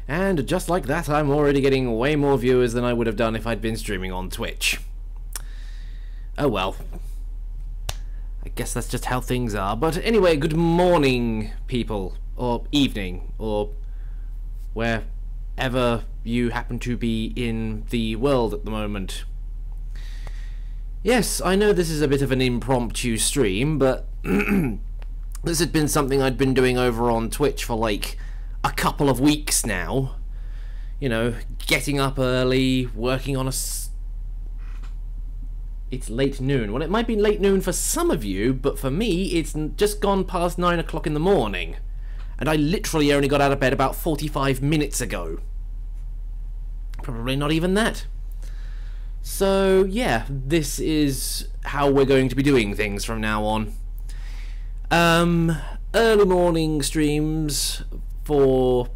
And just like that, I'm already getting way more viewers than I would have done if I'd been streaming on Twitch. Oh well. I guess that's just how things are. But anyway, good morning, people. Or evening. Or wherever you happen to be in the world at the moment. Yes, I know this is a bit of an impromptu stream, but this had been something I'd been doing over on Twitch for like a couple of weeks now. You know, getting up early, working on it's late noon. Well, it might be late noon for some of you, but for me, it's just gone past 9 o'clock in the morning. And I literally only got out of bed about 45 minutes ago. Probably not even that. So, yeah, this is how we're going to be doing things from now on. Early morning streams for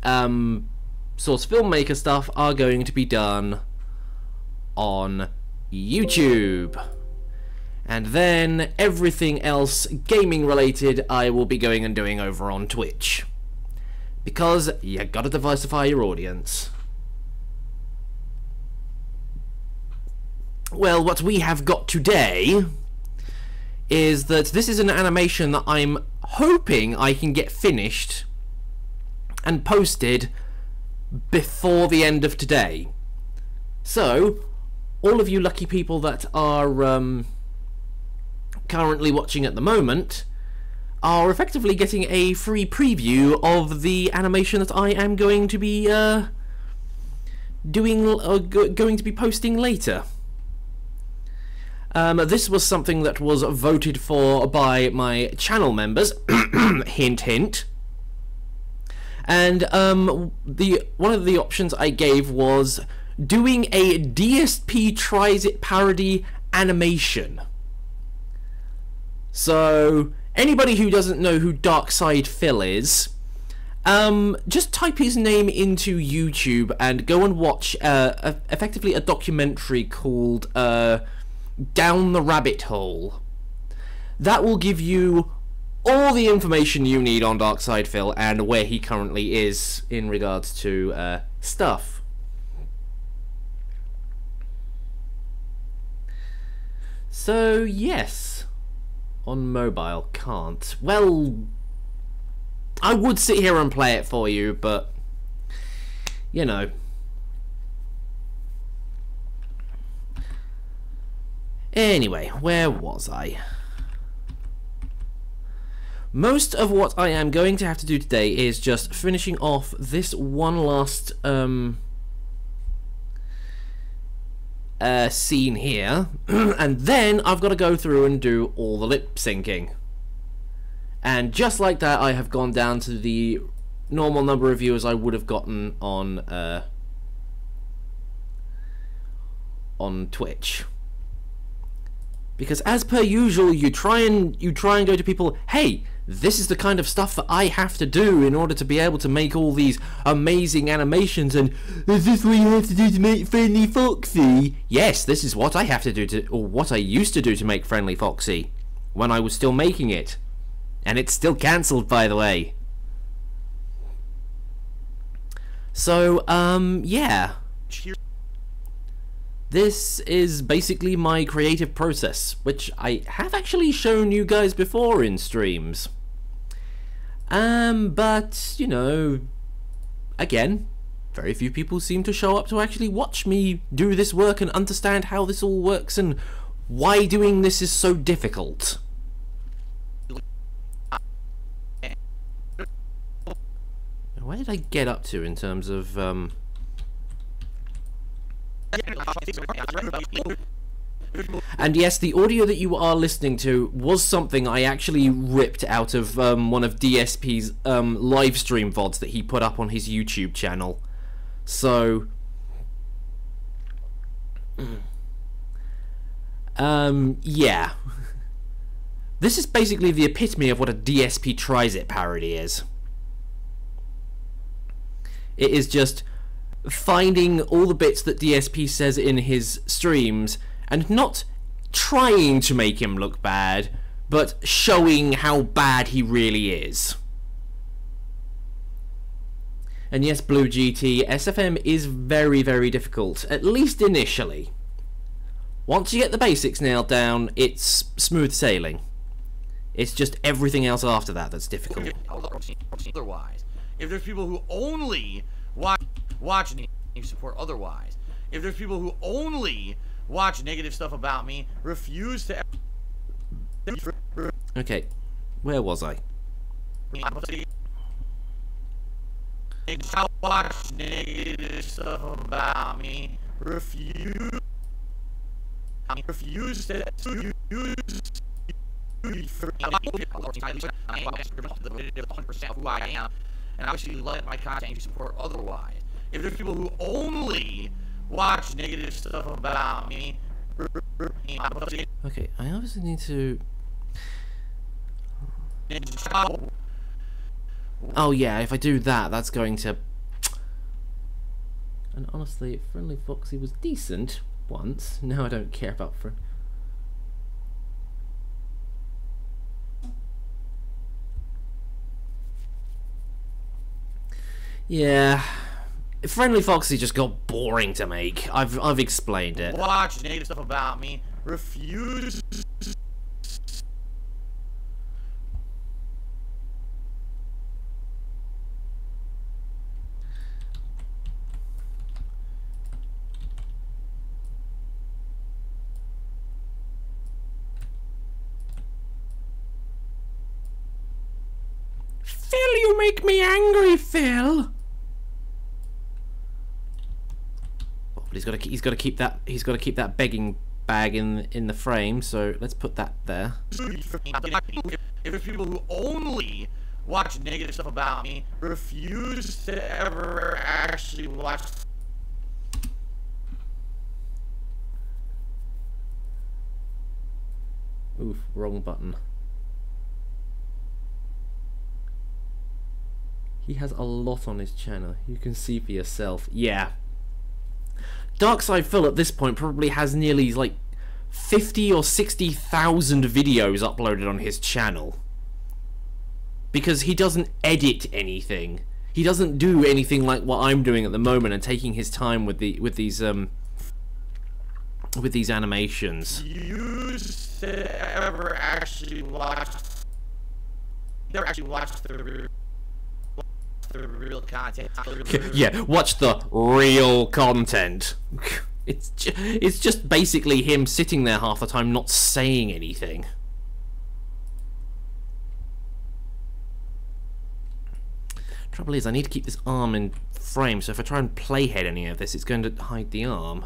source filmmaker stuff are going to be done on YouTube, and then everything else gaming related I will be going and doing over on Twitch, because you gotta diversify your audience. Well, what we have got today is that this is an animation that I'm hoping I can get finished and posted before the end of today. So, all of you lucky people that are currently watching at the moment are effectively getting a free preview of the animation that I am going to be going to be posting later. This was something that was voted for by my channel members. Hint, hint. And one of the options I gave was doing a DSP Tries It parody animation. So anybody who doesn't know who Darkside Phil is, just type his name into YouTube and go and watch effectively a documentary called Down the Rabbit Hole. That will give you all the information you need on Darkside Phil and where he currently is in regards to stuff. So yes, on mobile can't. Well, I would sit here and play it for you, but you know. Anyway, where was I? Most of what I am going to have to do today is just finishing off this one last scene here, and then I've got to go through and do all the lip syncing. And just like that, I have gone down to the normal number of viewers I would have gotten on Twitch. Because as per usual, you try and go to people, hey, this is the kind of stuff that I have to do in order to be able to make all these amazing animations, and is this what you have to do to make Friendly Foxy? Yes, this is what I have to do or what I used to do to make Friendly Foxy when I was still making it. And it's still cancelled, by the way. So, yeah. This is basically my creative process, which I have actually shown you guys before in streams. But, you know, again, very few people seem to show up to actually watch me do this work and understand how this all works and why doing this is so difficult. Where did I get up to in terms of, And yes, the audio that you are listening to was something I actually ripped out of one of DSP's live stream VODs that he put up on his YouTube channel. So, yeah. This is basically the epitome of what a DSP Tries It parody is. It is just finding all the bits that DSP says in his streams and not trying to make him look bad, but showing how bad he really is. And yes, Blue GT, SFM is very, very difficult, at least initially. Once you get the basics nailed down, it's smooth sailing. It's just everything else after that that's difficult. Otherwise, if there's people who only watch negative support otherwise, if there's people who only watch negative stuff about me, refuse to... Okay, where was I? Watch negative stuff about me, refuse to use for 100% of who I am, and obviously let my content support otherwise. If there's people who only watch negative stuff about me, okay, I obviously need to. Oh yeah, if I do that, that's going to. And honestly, Friendly Foxy was decent once. Now I don't care about Friend. Yeah, Friendly Foxy just got boring to make. I've explained it. Watch negative stuff about me. Refuse. Phil, you make me angry, Phil. But he's got to keep that begging bag in the frame. So let's put that there. If there's people who only watch negative stuff about me, refuse to ever actually watch. Oof, wrong button. He has a lot on his channel. You can see for yourself. Yeah. Darkside Phil at this point probably has nearly like 50 or 60,000 videos uploaded on his channel. Because he doesn't edit anything. He doesn't do anything like what I'm doing at the moment and taking his time with these animations. Used to ever actually watch. Never actually watched the real content. Yeah, watch the real content. It's just basically him sitting there half the time not saying anything. Trouble is, I need to keep this arm in frame, so if I try and playhead any of this, it's going to hide the arm.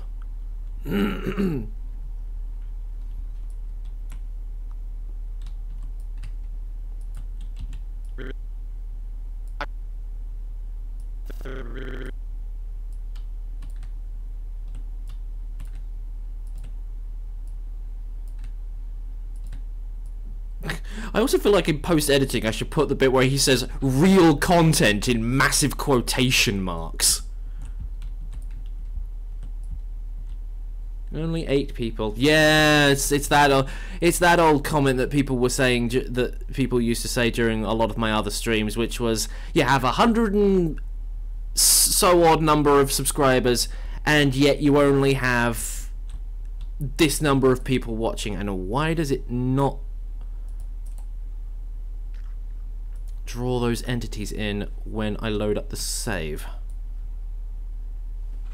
I also feel like in post-editing I should put the bit where he says real content in massive quotation marks. Only 8 people. Yeah, it's that old comment that people were saying, that people used to say during a lot of my other streams, which was, you have 100 and so odd number of subscribers, and yet you only have this number of people watching. And why does it not draw those entities in when I load up the save?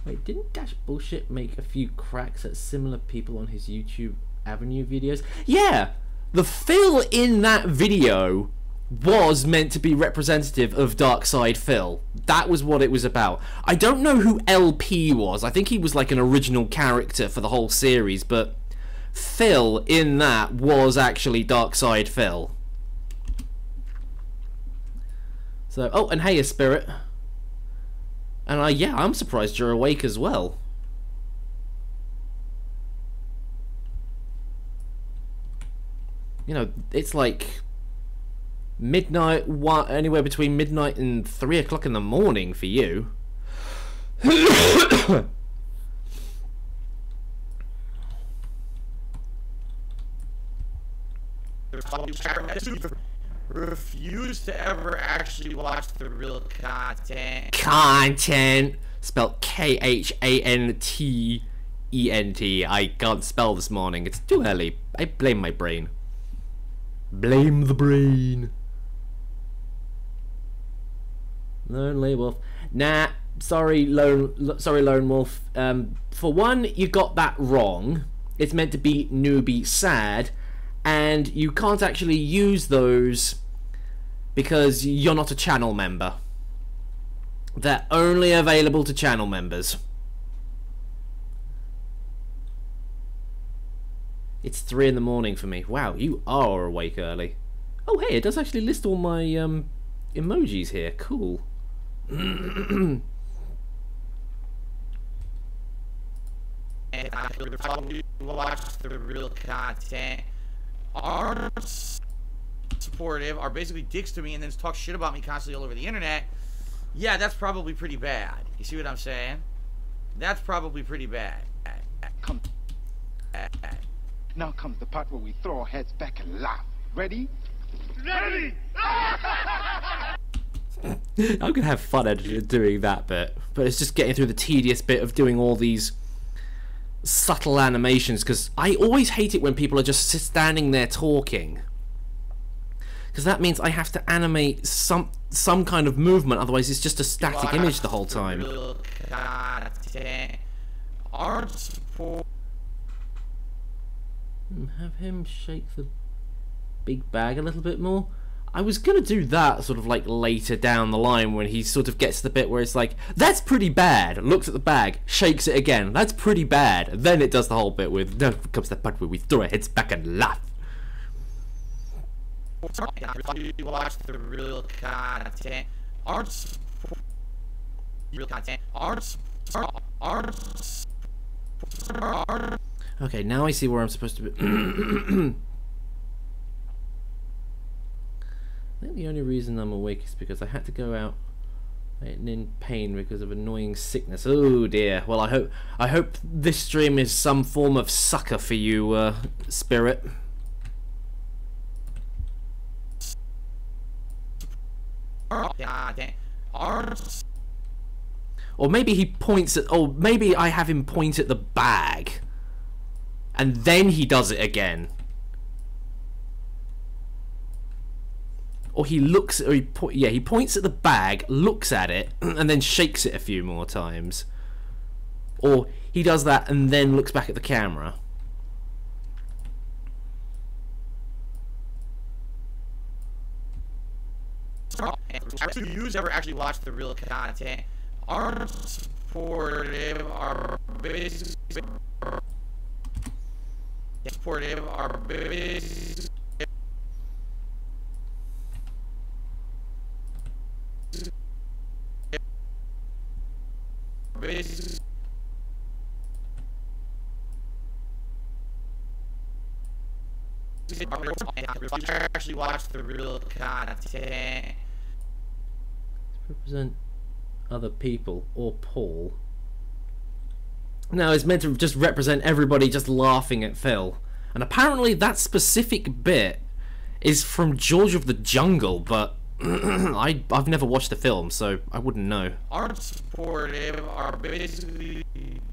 Wait, didn't Dash Bullshit make a few cracks at similar people on his YouTube Avenue videos? Yeah! The Phil in that video was meant to be representative of Darkside Phil. That was what it was about. I don't know who LP was. I think he was like an original character for the whole series, but Phil in that was actually Darkside Phil. So, oh, and hey, a spirit. And yeah, I'm surprised you're awake as well. You know, it's like midnight, anywhere between midnight and 3 o'clock in the morning for you. refuse to ever actually watch the real content. Content, spelled K-H-A-N-T-E-N-T. I can't spell this morning. It's too early. I blame my brain. Blame the brain. Lonely Wolf. Nah, sorry, Lone Wolf. For one, you got that wrong. It's meant to be newbie sad, and you can't actually use those because you're not a channel member. They're only available to channel members. It's 3 in the morning for me. Wow, you are awake early. Oh, hey, it does actually list all my emojis here. Cool. And I would probably watch the real content. Aren't supportive, are basically dicks to me, and then talk shit about me constantly all over the internet. Yeah, that's probably pretty bad. You see what I'm saying? That's probably pretty bad. Now comes the part where we throw our heads back and laugh. Ready? Ready! I'm gonna have fun doing that bit, but it's just getting through the tedious bit of doing all these subtle animations, because I always hate it when people are just standing there talking, because that means I have to animate some kind of movement, otherwise it's just a static image the whole time. Have him shake the big bag a little bit more. I was gonna do that sort of like later down the line when he sort of gets to the bit where it's like, that's pretty bad, looks at the bag, shakes it again, that's pretty bad, then it does the whole bit with, now comes the part where we throw our heads back and laugh. Watch the real content. Okay, now I see where I'm supposed to be. I think the only reason I'm awake is because I had to go out in pain because of annoying sickness. Oh dear. Well, I hope this stream is some form of succor for you, Spirit. Or maybe he points at, or maybe I have him point at the bag and then he does it again. Or he looks, or he points at the bag, looks at it, and then shakes it a few more times. Or he does that and then looks back at the camera. Do you ever actually watch the real content? Aren't supportive, are basically supportive, are basically actually watch the real content. Represent other people or Paul. No, it's meant to just represent everybody just laughing at Phil. And apparently that specific bit is from George of the Jungle, but I've never watched the film, so I wouldn't know. Aren't supportive, are basically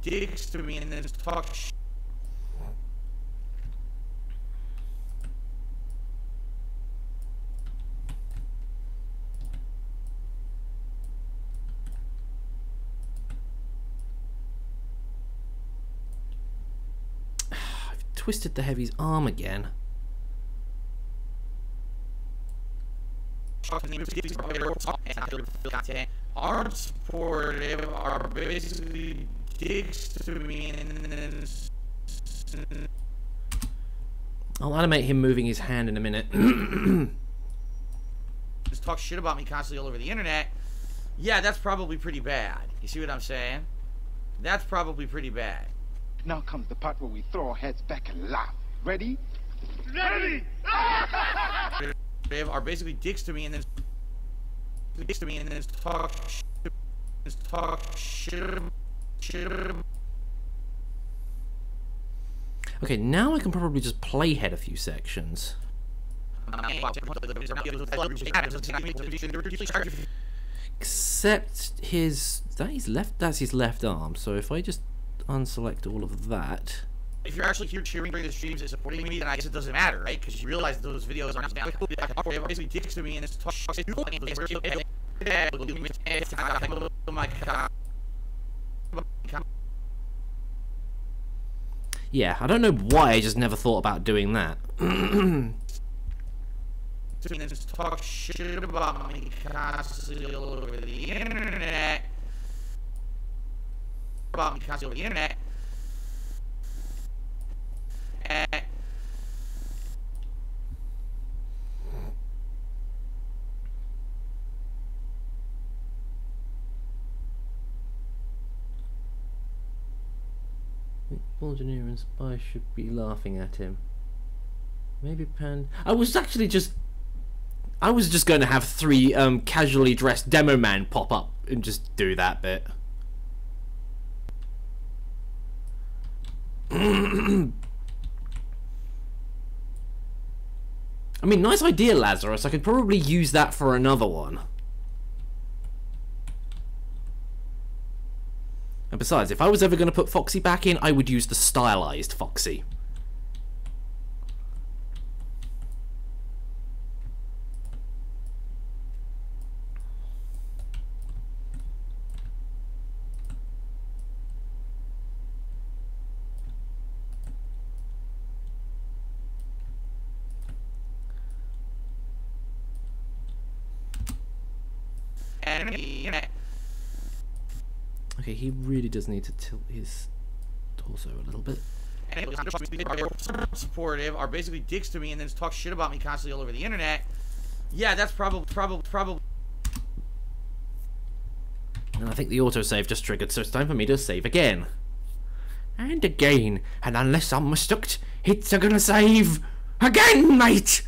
dicks to me and then talk shit. I've twisted the Heavy's arm again. Aren't supportive, are basically dicks to me and I'll animate him moving his hand in a minute. just talk shit about me constantly all over the internet. Yeah, that's probably pretty bad. You see what I'm saying? That's probably pretty bad. Now comes the part where we throw our heads back and laugh. Ready? Ready! Are basically dicks to me and then talk shit. Okay, now I can probably just playhead a few sections. Except his... That's his left arm, so if I just unselect all of that... If you're actually here cheering during the streams and supporting me, then I guess it doesn't matter, right? Because you realize those videos are not basically dicks to me and it's talk. Yeah, I don't know why I just never thought about doing that. Talk shit about me constantly all over the internet. About me constantly over the internet. Engineer and spy should be laughing at him. Maybe Pan... I was just going to have 3 casually dressed demo man pop up and just do that bit. I mean, nice idea, Lazarus. I could probably use that for another one. And besides, if I was ever going to put Foxy back in, I would use the stylized Foxy. Okay, he really does need to tilt his torso a little bit. Supportive are basically dicks to me and then talk shit about me constantly all over the internet. Yeah, that's probably. And I think the autosave just triggered, so it's time for me to save again. And again, and unless I'm mistook, it's gonna save again, mate!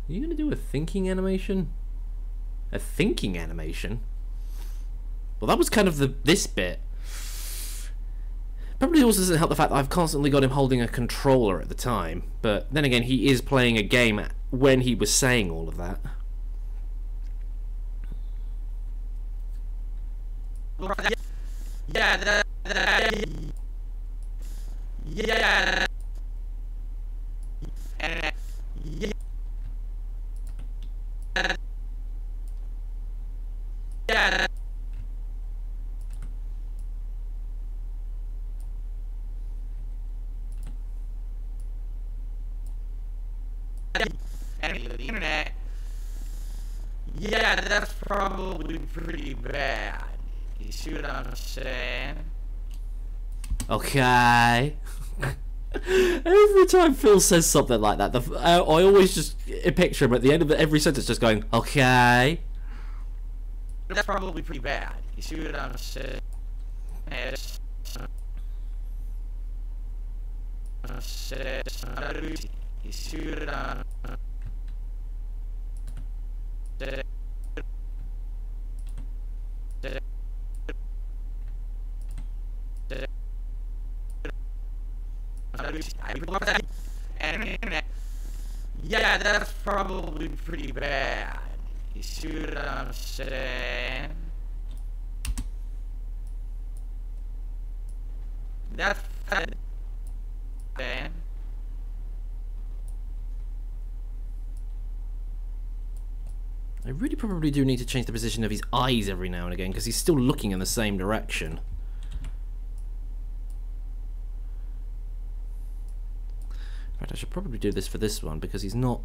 Are you gonna do a thinking animation? A thinking animation? Well, that was kind of this bit. Probably also doesn't help the fact that I've constantly got him holding a controller at the time. But then again, he is playing a game when he was saying all of that. Yeah. The internet. Yeah, that's probably pretty bad. You see what I'm saying? Okay. Every time Phil says something like that, I always just picture him at the end of every sentence just going, okay. That's probably pretty bad. You see what I'm saying? You see what I'm Yeah, that's probably pretty bad. You see what I'm saying? That's bad. I really probably do need to change the position of his eyes every now and again, because he's still looking in the same direction. In fact, I should probably do this for this one, because he's not...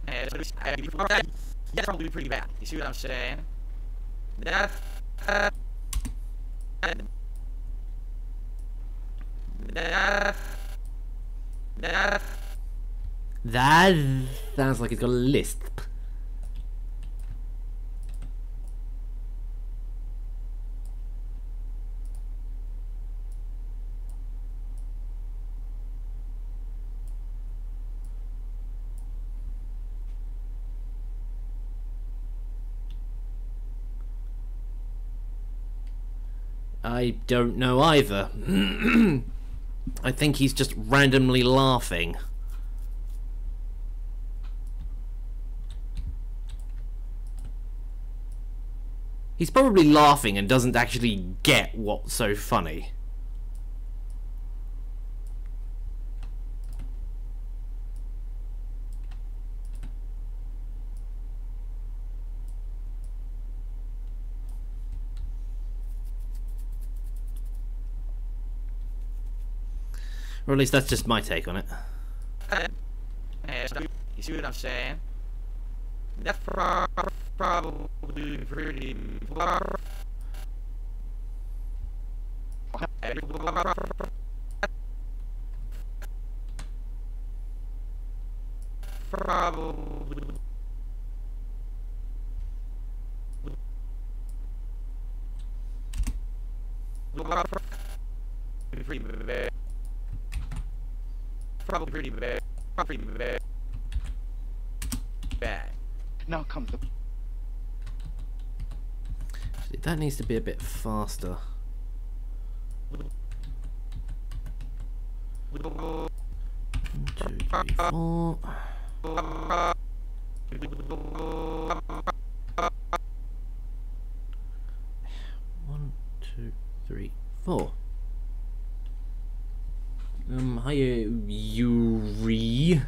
Yeah, that's probably pretty bad. You see what I'm saying? That sounds like he's got a lisp. I don't know either. I think he's just randomly laughing. He's probably laughing and doesn't actually get what's so funny. Or at least that's just my take on it. You see what I'm saying? That's probably pretty... Probably... Pretty bad. Probably pretty bad. Probably bad. Bad. Now comes the... Actually, that needs to be a bit faster. 1, 2, 3, 4. 1, 2, 3, 4. Hiya, Yuri. Yeah,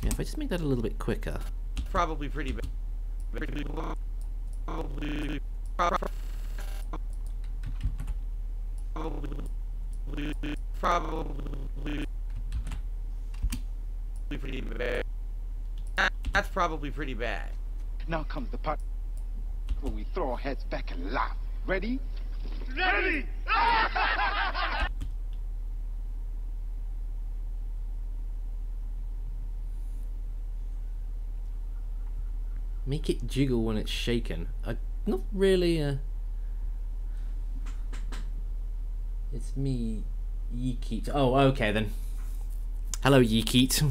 if I just make that a little bit quicker. Probably pretty bad. Probably pretty bad. That's probably pretty bad. Now comes the part where we throw our heads back and laugh. Ready? Ready! Make it jiggle when it's shaken. Not really. It's me, Yeekeet. Oh, okay then. Hello, Yeekeet.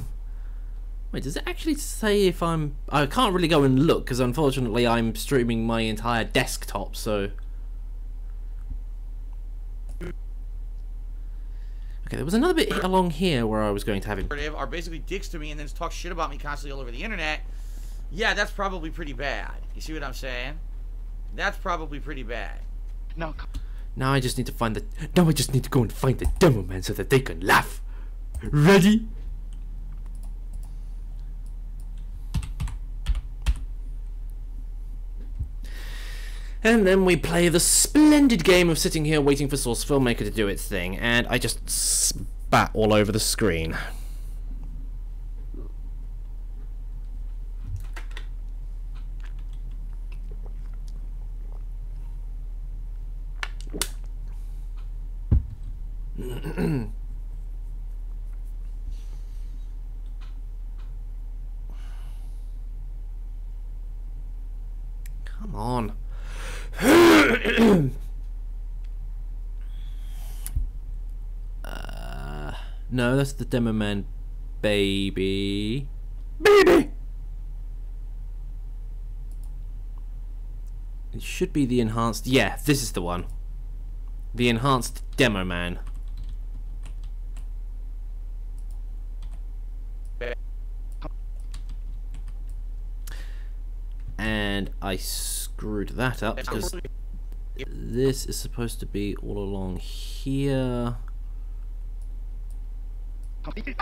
Wait, does it actually say if I'm... I can't really go and look, because unfortunately I'm streaming my entire desktop, so... Okay, there was another bit along here where I was going to have him... Are basically dicks to me and then talk shit about me constantly all over the internet. Yeah, that's probably pretty bad. You see what I'm saying? That's probably pretty bad. Now I just need to find the... Now I just need to go and find the demo man so that they can laugh. Ready? And then we play the splendid game of sitting here waiting for Source Filmmaker to do its thing, and I just spat all over the screen. Come on. No, that's the demo man, baby. Baby! It should be the enhanced... Yeah, this is the one. The enhanced demo man. And I screwed that up because this is supposed to be all along here. And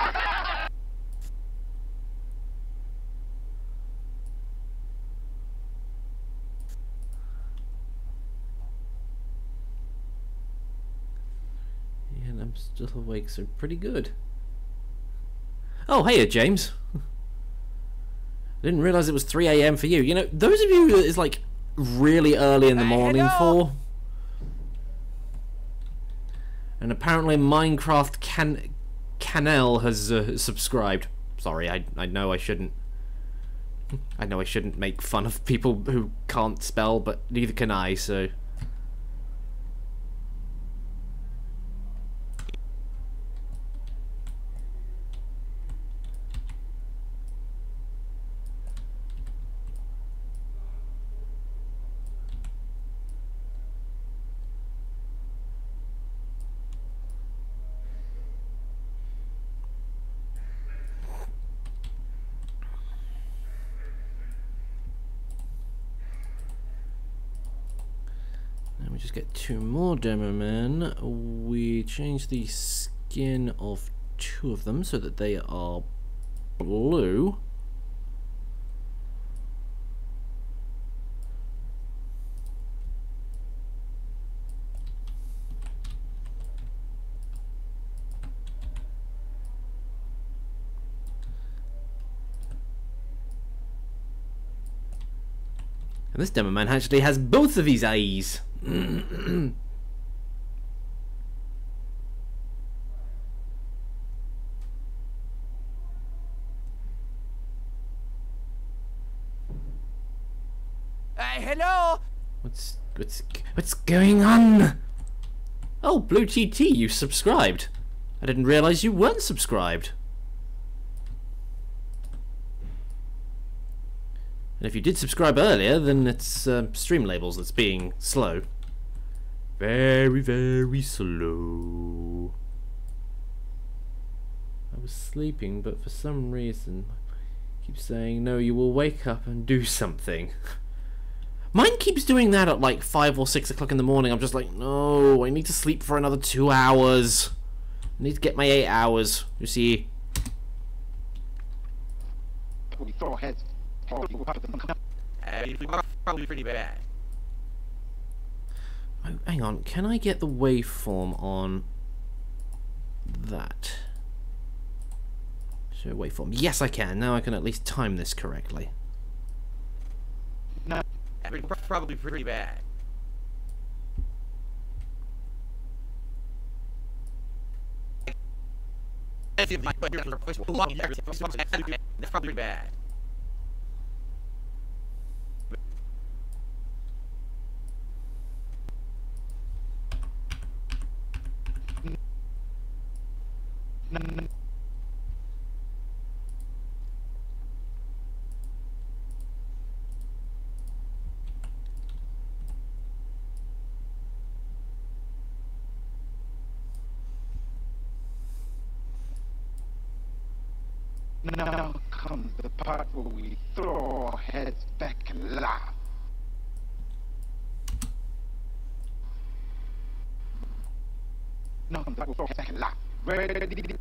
I'm still awake, so pretty good. Oh, hey, James. Didn't realise it was 3 AM for you. You know, those of you it's like really early in the morning for. And apparently Minecraft Canel has subscribed. Sorry, I know I shouldn't. I know I shouldn't make fun of people who can't spell, but neither can I, so... just get 2 more demo men. We change the skin of 2 of them so that they are blue. And this demo man actually has both of his eyes. Hello. What's going on? Oh, Blue GT, you subscribed. I didn't realize you weren't subscribed. And if you did subscribe earlier, then it's stream labels that's being slow. Very, very slow. I was sleeping, but for some reason, I keep saying, no, you will wake up and do something. Mine keeps doing that at like 5 or 6 o'clock in the morning. I'm just like, no, I need to sleep for another 2 hours. I need to get my 8 hours, you see. We throw heads. Probably pretty bad. Oh, hang on, can I get the waveform on that? Show waveform. Yes, I can. Now I can at least time this correctly. No. Probably pretty bad. That's probably bad. Now comes the part where we throw our heads back and laugh. Now comes the part where we throw our heads back and laugh. Ready?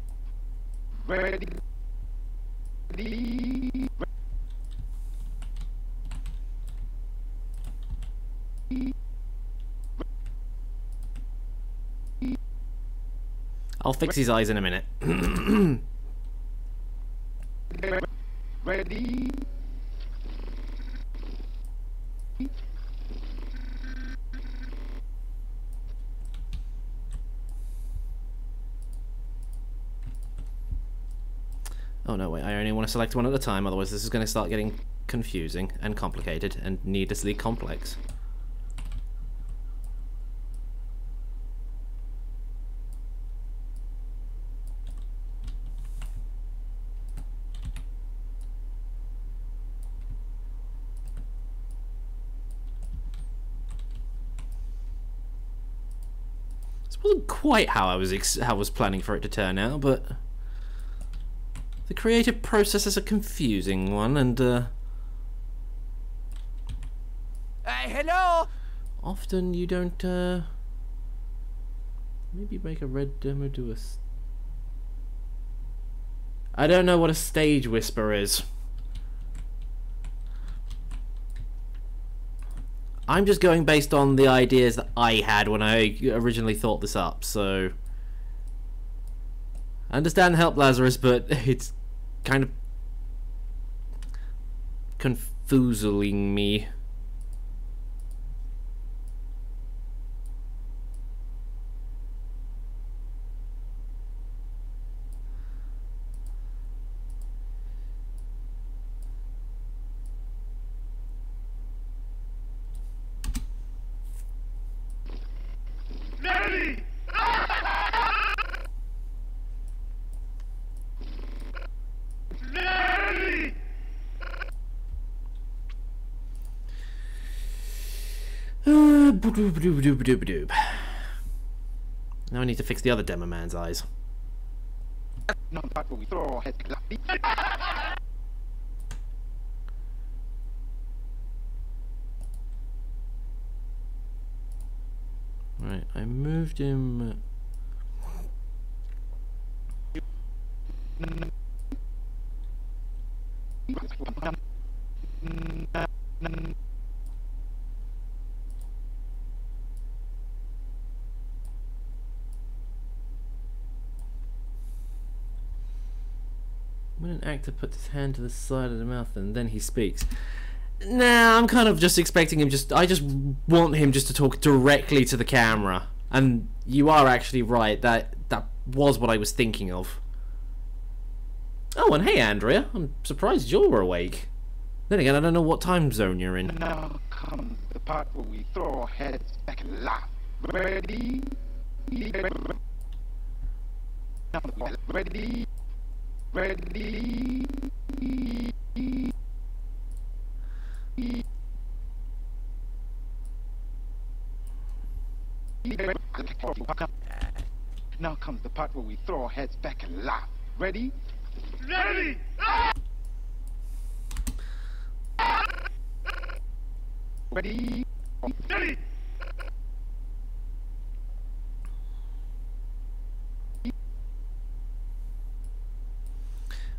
I'll fix his eyes in a minute. Ready? Oh no, wait, I only want to select one at a time, otherwise this is going to start getting confusing and complicated and needlessly complex. This wasn't quite how I was planning for it to turn out, but the creative process is a confusing one, and hello. often you don't maybe make a red demo do a I don't know what a stage whisper is. I'm just going based on the ideas that I had when I originally thought this up, so I understand Help Lazarus, but it's kind of confuseling me. Ready? Ready? Now I need to fix the other demo man's eyes. Now the part where we throw our heads back. Right, I moved him. When an actor puts his hand to the side of the mouth and then he speaks. Nah, I'm kind of just expecting him I just want him just to talk directly to the camera. And you are actually right, that was what I was thinking of. Oh, and hey Andrea, I'm surprised you're awake. Then again, I don't know what time zone you're in. Now comes the part where we throw our heads back and laugh. Ready? Ready? Ready? Now comes the part where we throw our heads back and laugh. Ready? Ready! Ready? Ready!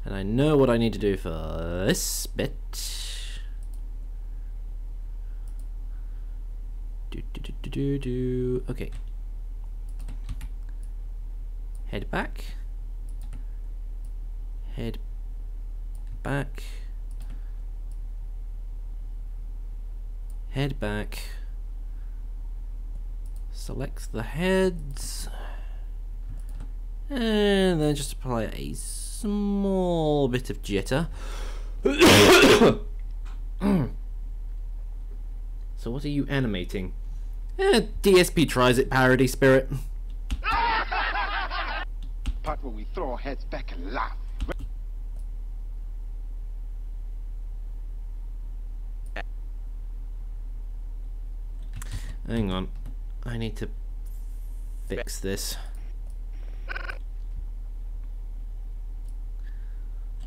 And I know what I need to do for this bit. Okay. Head back. Head back. Head back. Select the heads. And then just apply a small bit of jitter. So what are you animating? DSP tries it, parody spirit. Part where we throw our heads back and laugh. Hang on, I need to fix this.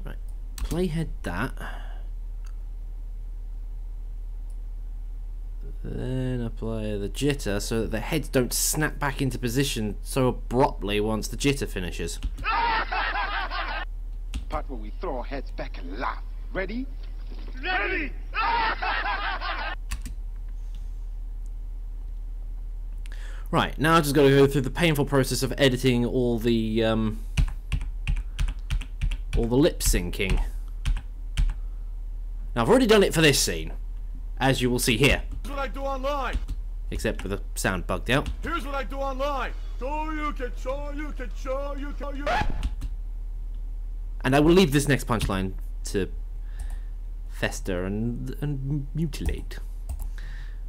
Right, playhead that. Then apply the jitter so that the heads don't snap back into position so abruptly once the jitter finishes. Part where we throw our heads back and laugh. Ready? Ready! Right, now I've just got to go through the painful process of editing all the lip syncing. Now I've already done it for this scene, as you will see here. Here's what I do online. Except for the sound bugged out. Here's what I do online. Show you. And I will leave this next punchline to fester and mutilate.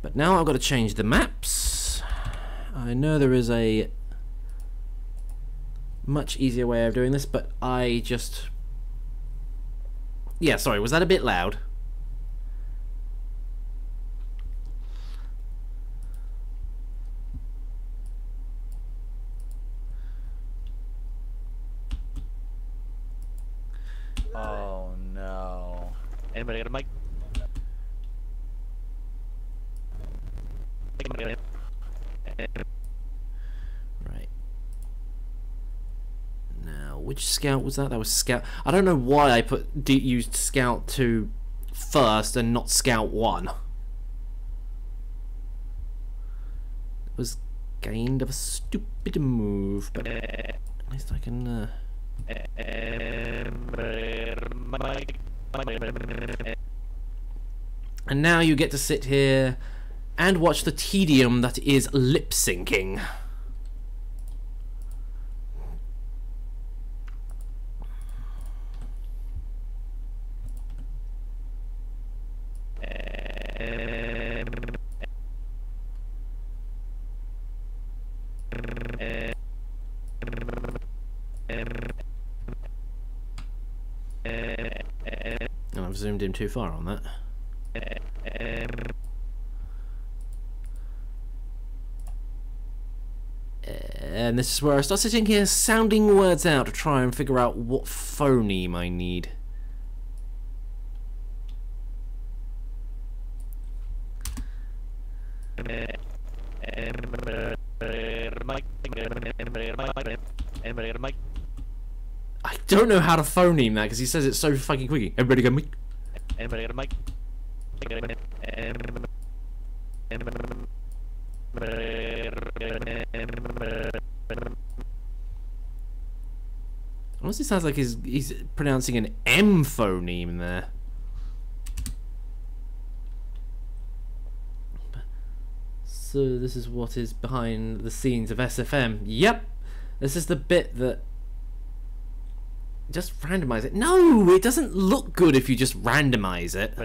But now I've got to change the maps. I know there is a much easier way of doing this, but I just... Yeah, sorry, was that a bit loud? Oh no. Anybody got a mic? Right. Now, which scout was that? That was scout. I don't know why I used scout 2 first and not scout 1. It was kind of a stupid move, but at least I can. And now you get to sit here and watch the tedium that is lip syncing. And I've zoomed in too far on that. And this is where I start sitting here sounding words out to try and figure out what phoneme I need. don't know how to phoneme that because he says it so fucking quickly. Everybody got a mic? Anybody got a mic? Honestly, sounds like he's pronouncing an M phoneme there. So this is what is behind the scenes of SFM. Yep, this is the bit that... Just randomize it. No, it doesn't look good if you just randomize it.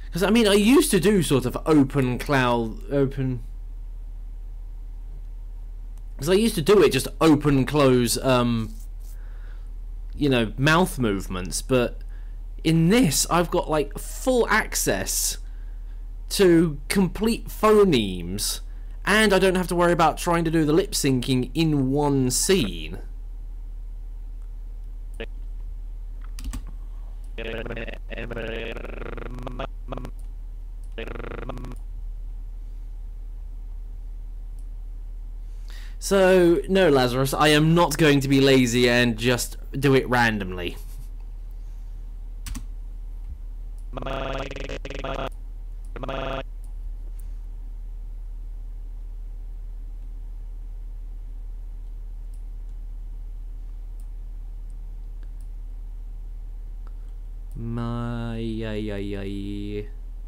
Because I mean, I used to do sort of open. Because I used to do it just open, close, you know, mouth movements. But in this, I've got like full access to complete phonemes, and I don't have to worry about trying to do the lip syncing in one scene. So, no, Lazarus, I am not going to be lazy and just do it randomly.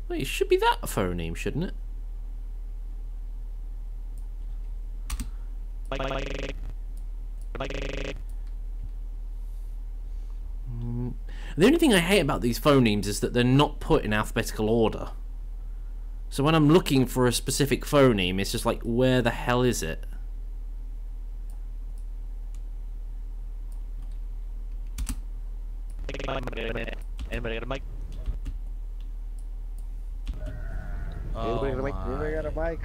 Wait, it should be that phoneme, shouldn't it? The only thing I hate about these phonemes is that they're not put in alphabetical order. So when I'm looking for a specific phoneme, it's just like, where the hell is it? Anybody got a mic? Anybody got a mic?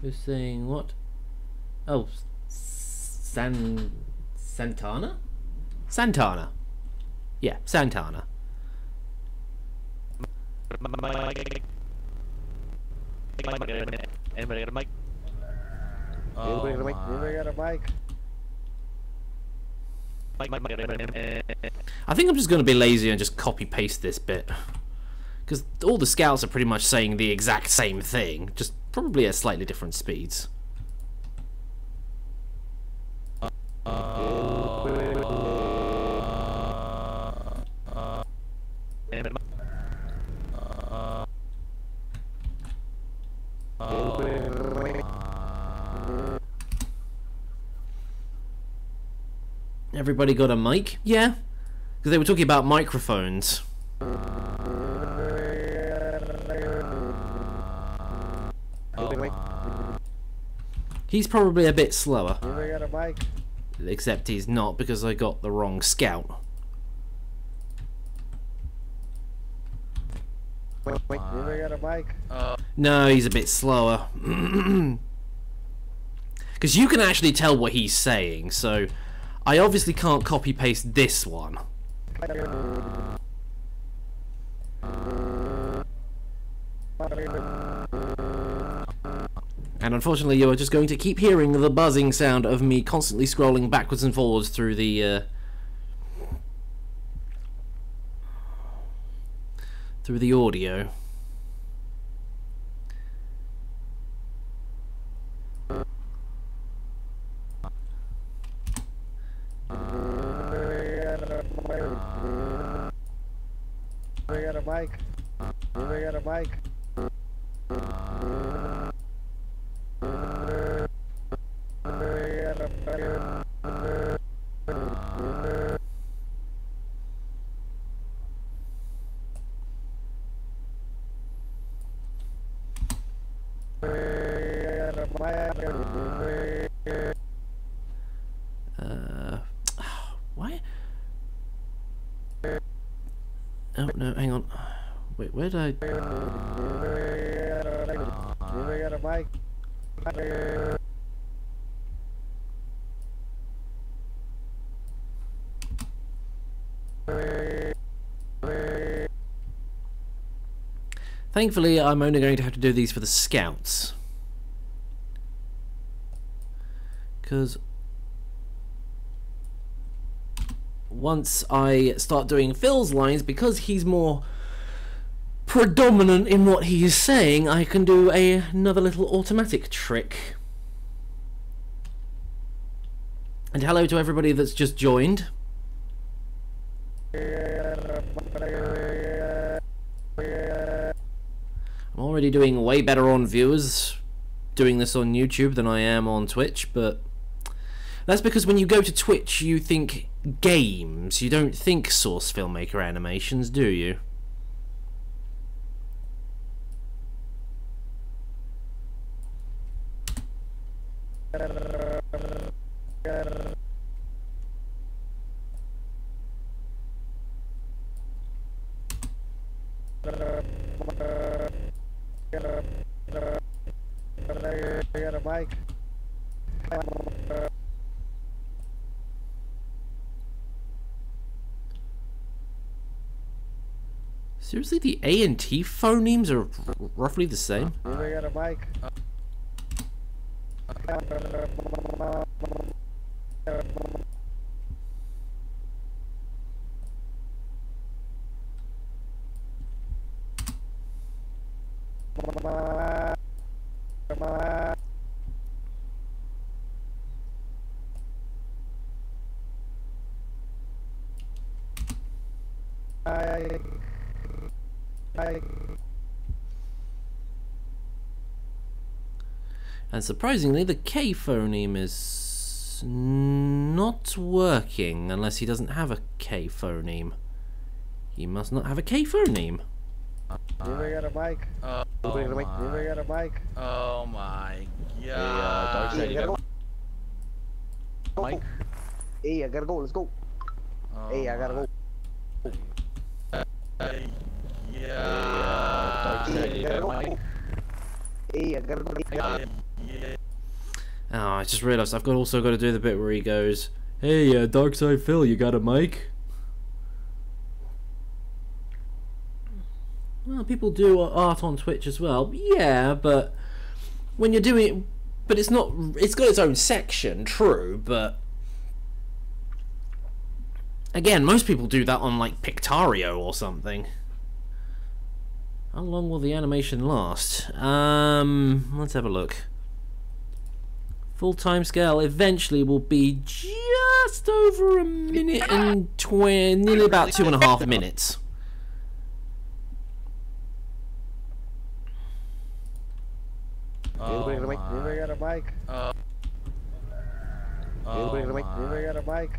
Who's saying what? Oh, Santana? Santana. Yeah, Santana. Anybody got a mic? Anybody got a mic? I think I'm just going to be lazy and just copy paste this bit. Because all the scouts are pretty much saying the exact same thing, just probably at slightly different speeds. Everybody got a mic? Yeah, because they were talking about microphones. He's probably a bit slower. Anybody got a mic? Except he's not, because I got the wrong scout. Anybody got a mic? No, he's a bit slower. Because you can actually tell what he's saying, so I obviously can't copy paste this one. And unfortunately, you are just going to keep hearing the buzzing sound of me constantly scrolling backwards and forwards through the audio. Anybody got a mic? Anybody got a mic? Oh no, hang on. Wait, where did I? We got a mic. Thankfully, I'm only going to have to do these for the scouts. Because once I start doing Phil's lines, because he's more predominant in what he is saying, I can do another little automatic trick. And hello to everybody that's just joined. I'm already doing way better on viewers doing this on YouTube than I am on Twitch, but that's because when you go to Twitch you think games, you don't think Source Filmmaker animations, do you? We got a mic. Seriously, the A and T phonemes are roughly the same? We got a mic. And surprisingly, the K phoneme is not working unless he doesn't have a K phoneme. He must not have a K phoneme. We got a mic. We got a mic. Oh my Hey, god. Darkseid, you got a mic? Hey, I gotta go. Let's go. Hey, I gotta go. Yeah. Darkseid, you got a mic? Hey, I gotta go. Oh, I just realised I've also got to do the bit where he goes, "Hey, Darkseid Phil, you got a mic?" Well, people do art on Twitch as well. Yeah, but when you're doing it, but it's not. It's got its own section, true, but again, most people do that on like Pictario or something. How long will the animation last? Let's have a look. Full time scale eventually will be just over a minute and nearly about 2.5 minutes. We got a mic. We got a mic.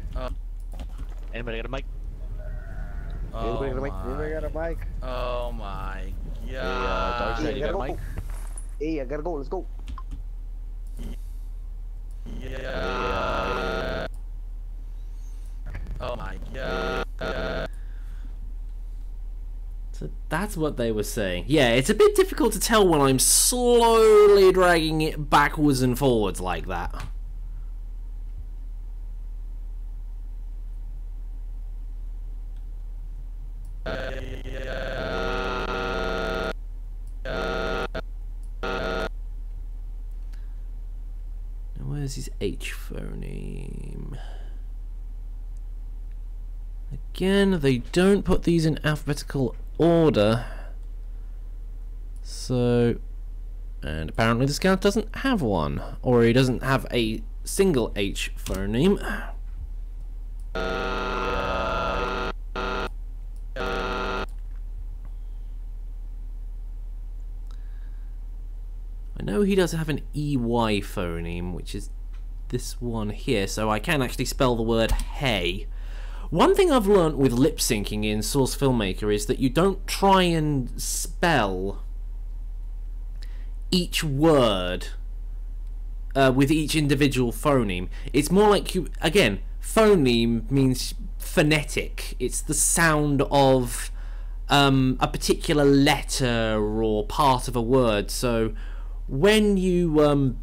Anybody got a mic? We got a mic. Oh my Hey, god. Darkseid, you got a mic? Hey, I gotta go. Let's go. Yeah. Oh my god. So that's what they were saying. Yeah, it's a bit difficult to tell when I'm slowly dragging it backwards and forwards like that. Now where's his H phoneme? Again, they don't put these in alphabetical order. So, and apparently the scout doesn't have one, or he doesn't have a single H phoneme. I know he does have an EY phoneme, which is this one here, so I can actually spell the word hey. One thing I've learnt with lip syncing in Source Filmmaker is that you don't try and spell each word with each individual phoneme. It's more like you, again, phoneme means phonetic. It's the sound of a particular letter or part of a word. So when you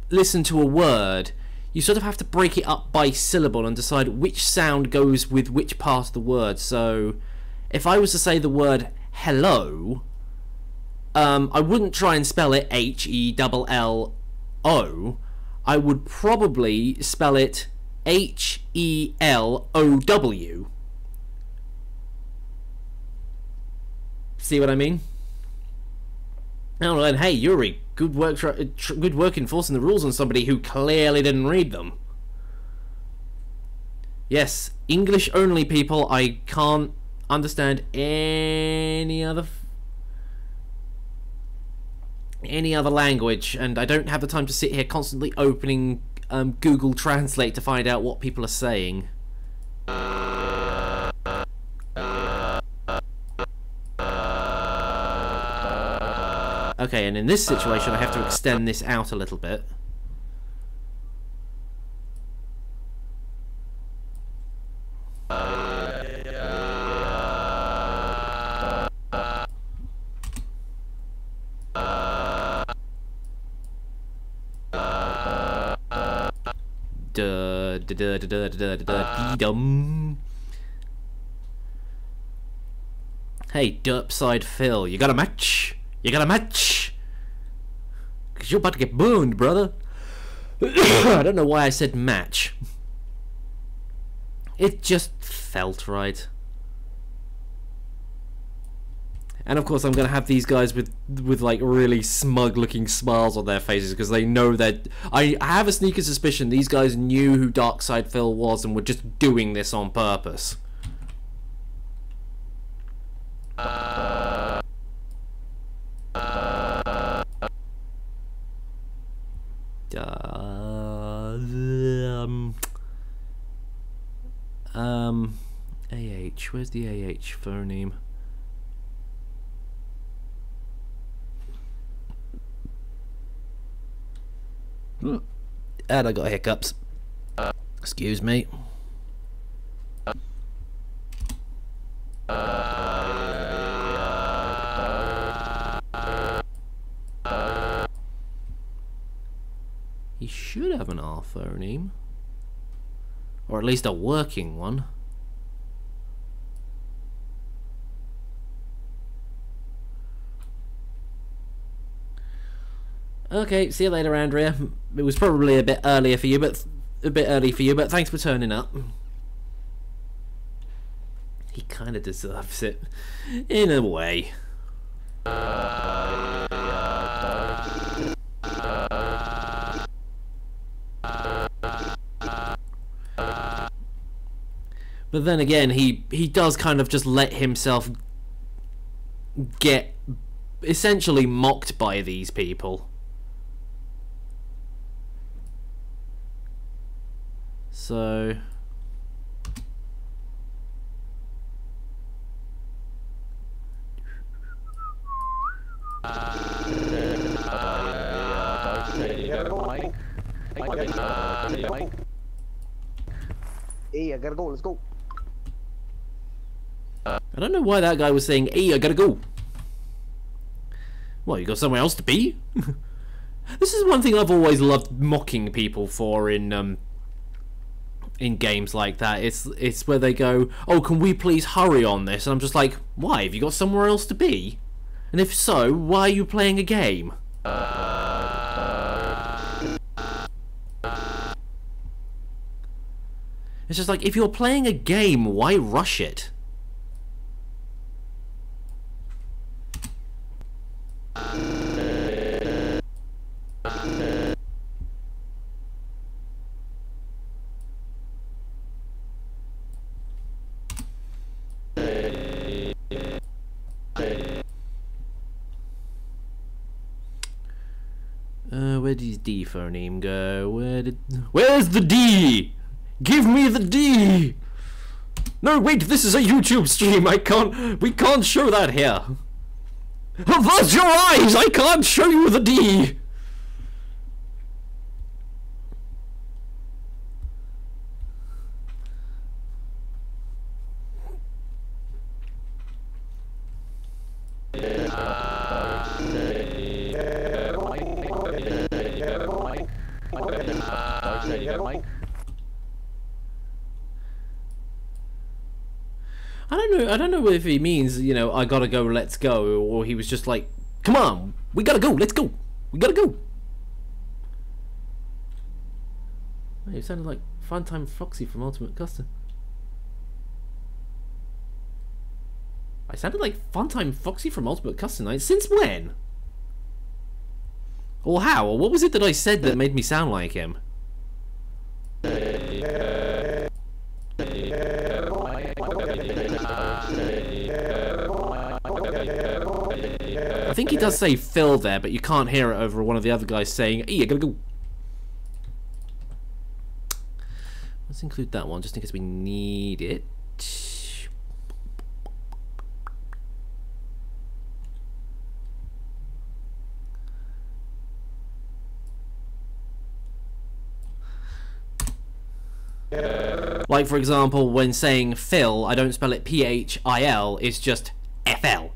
listen to a word, you sort of have to break it up by syllable and decide which sound goes with which part of the word. So if I was to say the word hello, I wouldn't try and spell it Hello. I would probably spell it Helow. See what I mean? Oh, and hey, Yuri, good work enforcing the rules on somebody who clearly didn't read them. Yes, English only, people. I can't understand any other language, and I don't have the time to sit here constantly opening Google Translate to find out what people are saying. Okay, and in this situation I have to extend this out a little bit. Hey, Derpside Phil, you got a match? You got a match? Because you're about to get burned, brother. I don't know why I said match. It just felt right. And of course I'm going to have these guys with like really smug looking smiles on their faces because they know that I have a sneaky suspicion these guys knew who Darkside Phil was and were just doing this on purpose. AH, where's the AH phoneme? And I got hiccups. Excuse me. He should have an R phoneme. Or at least a working one. Okay, see you later, Andrea. It was probably a bit early for you, but thanks for turning up. He kind of deserves it, in a way. But then again, he does kind of just let himself get essentially mocked by these people. So Hey, I gotta go, let's go. I don't know why that guy was saying, hey, I gotta go. What, you got somewhere else to be? This is one thing I've always loved mocking people for in games like that. It's where they go, oh, can we please hurry on this? And I'm just like, why? Have you got somewhere else to be? And if so, why are you playing a game? It's just like, if you're playing a game, why rush it? Where did his D phoneme go? Where's the D? Give me the D! No, wait, this is a YouTube stream. We can't show that here. Avert your eyes! I can't show you the D! there you go, Mike. I don't know if he means, you know, I gotta go, let's go, or he was just like, come on, we gotta go, let's go, we gotta go. It sounded like Funtime Foxy from Ultimate Custom. I sounded like Funtime Foxy from Ultimate Custom Night. Since when? Or how? Or what was it that I said that made me sound like him? I think he does say Phil there, but you can't hear it over one of the other guys saying, hey, I gotta go. Let's include that one just in case we need it. Like, for example, when saying Phil, I don't spell it P-H-I-L, it's just F-L.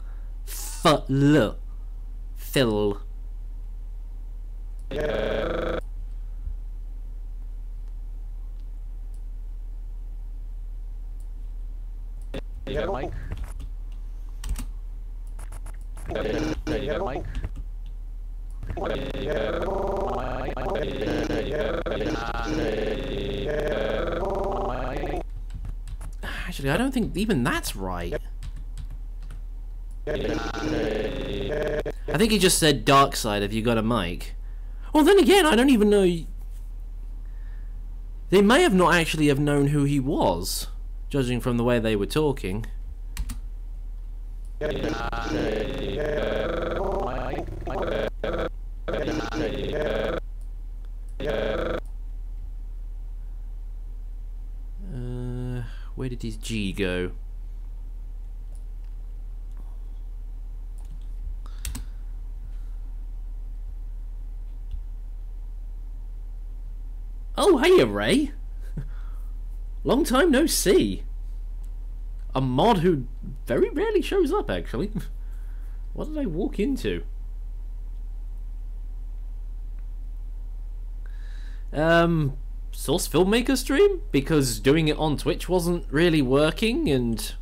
F-L. Phil. There you go, Mike. There you go, Mike. Actually, I don't think even that's right. I think he just said dark side, have you got a mic? Well, then again, I don't even know. They may have not actually have known who he was, judging from the way they were talking. Where did his G go? Oh, hey, Ray. Long time no see. A mod who very rarely shows up, actually. What did I walk into? Source Filmmaker stream? Because doing it on Twitch wasn't really working, and...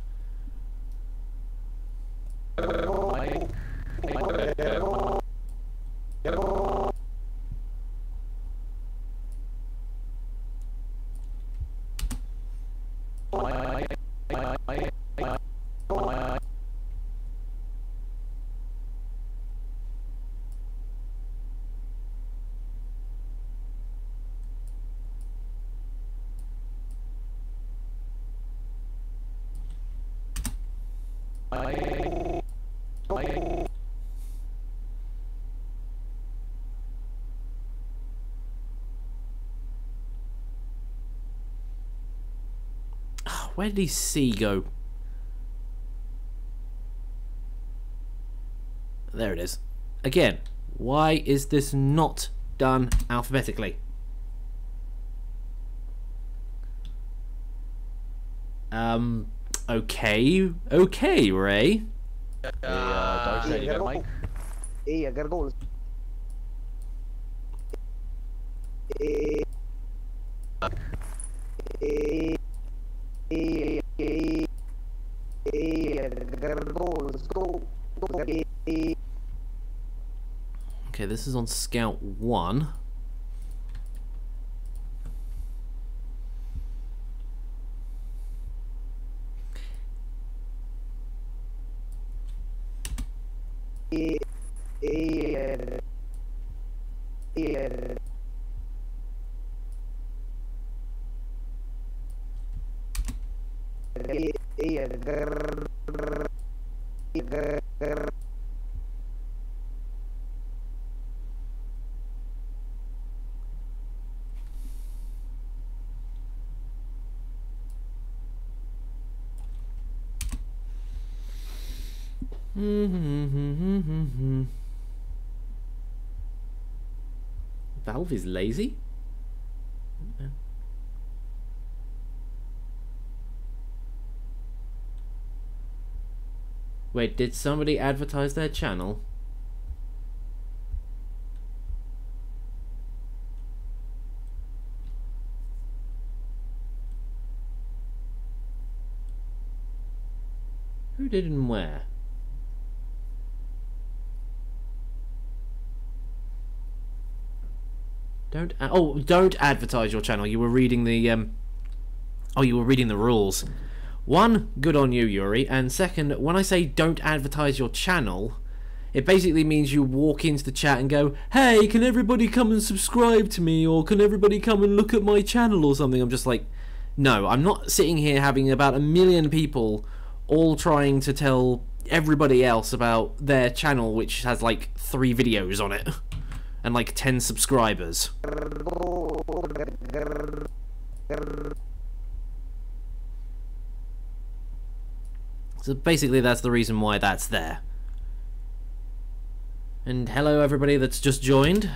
Where did his C go? There it is. Again, why is this not done alphabetically? Okay, Ray. Dark side, you go, Mike. Hey, I gotta go. Okay, this is on Scout 1. Valve is lazy? Wait, did somebody advertise their channel? did and where? Don't advertise your channel. You were reading the you were reading the rules. One, good on you, Yuri. And second, when I say don't advertise your channel, it basically means you walk into the chat and go, hey, can everybody come and subscribe to me, or can everybody come and look at my channel or something. I'm just like, no, I'm not sitting here having about 1 million people all trying to tell everybody else about their channel, which has like 3 videos on it and like 10 subscribers. So basically that's the reason why that's there. And hello everybody that's just joined.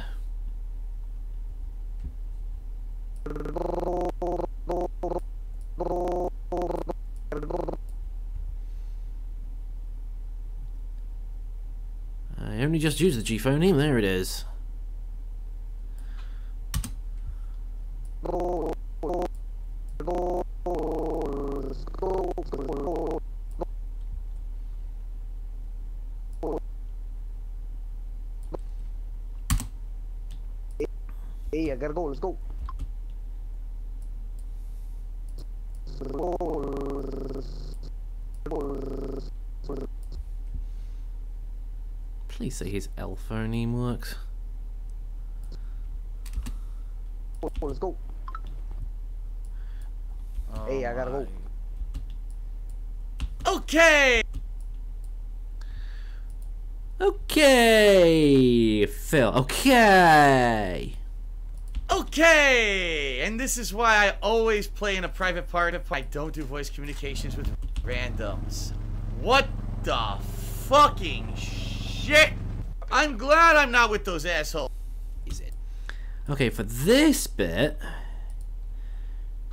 I only just used the G phoneme, there it is. Hey, I gotta go, let's go. Please say his L phoneme works. Let's go. Hey, I gotta go. Okay. Okay, Phil. Okay. Okay, and this is why I always play in a private party. I don't do voice communications with randoms. What the fucking shit? I'm glad I'm not with those assholes. Okay, for this bit,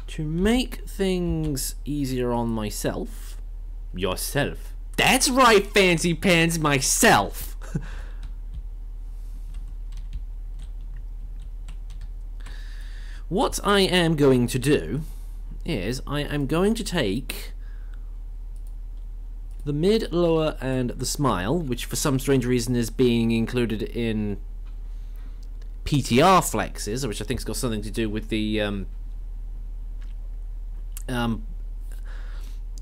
to make things easier on myself, yourself. That's right, fancy pants, myself. What I am going to do is I am going to take the mid, lower, and the smile, which for some strange reason is being included in PTR flexes, which I think has got something to do with the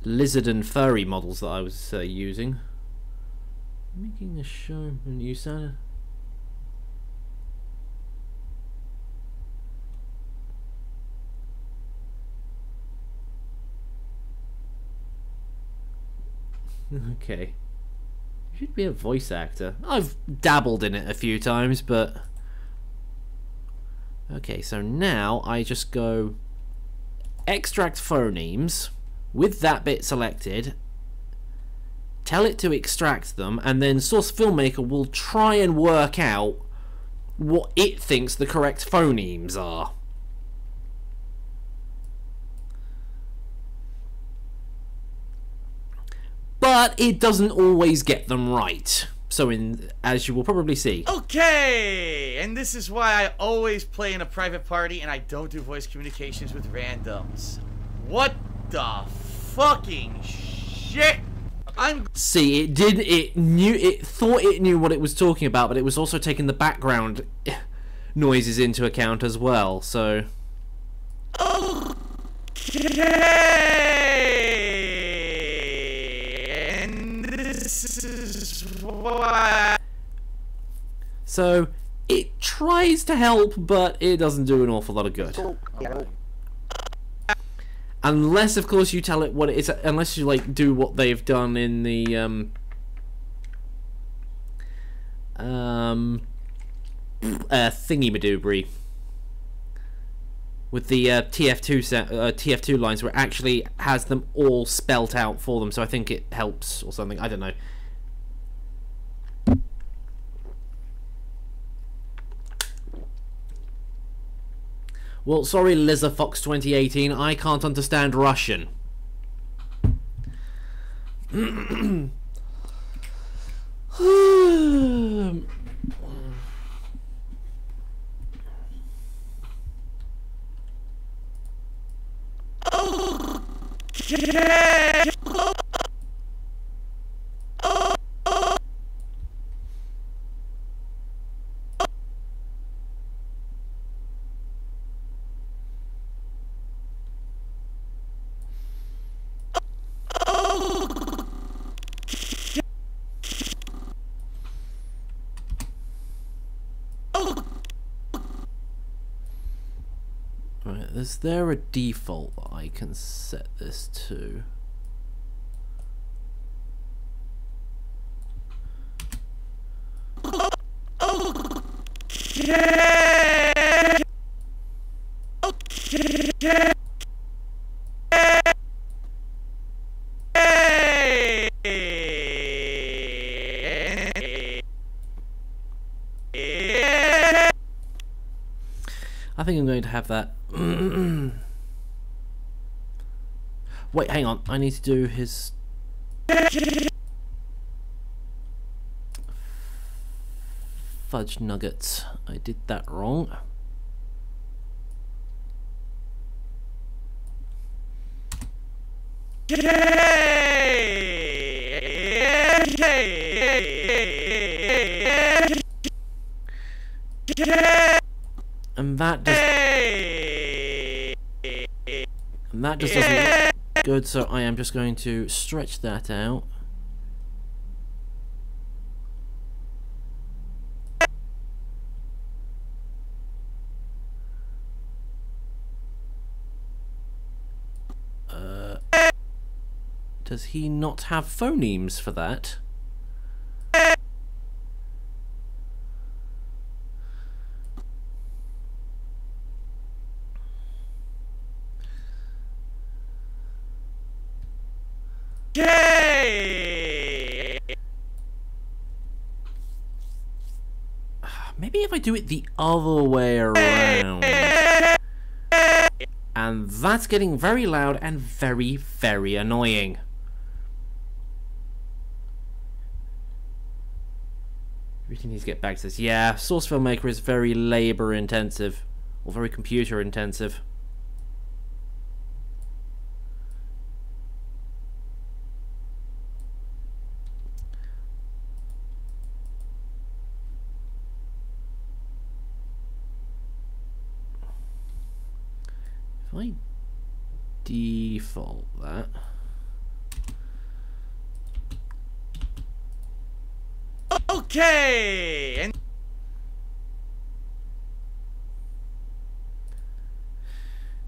lizard and furry models that I was using. Making a show and you sound. Okay. You should be a voice actor. I've dabbled in it a few times, but... Okay, so now I just go... Extract phonemes, with that bit selected, tell it to extract them, and then Source Filmmaker will try and work out what it thinks the correct phonemes are. But it doesn't always get them right. So as you will probably see. Okay, and this is why I always play in a private party and I don't do voice communications with randoms. What the fucking shit? See, it thought it knew what it was talking about, but it was also taking the background noises into account as well, so... So it tries to help, but it doesn't do an awful lot of good. Unless, of course, you tell it what it is. Unless you like do what they've done in the thingy-madoobry with the TF2 lines, where it actually has them all spelt out for them. So I think it helps or something. I don't know. Well, sorry, Liza Fox 2018, I can't understand Russian. Right, is there a default that I can set this to? I think I'm going to have that. Wait, hang on. I need to do his... fudge nuggets. I did that wrong. And that just doesn't look good, so I am just going to stretch that out. Does he not have phonemes for that? Maybe if I do it the other way around. And that's getting very loud and very, very annoying. Everything needs to get back to this. Yeah, Source Filmmaker is very labor intensive, or very computer intensive. If I default that. Okay, and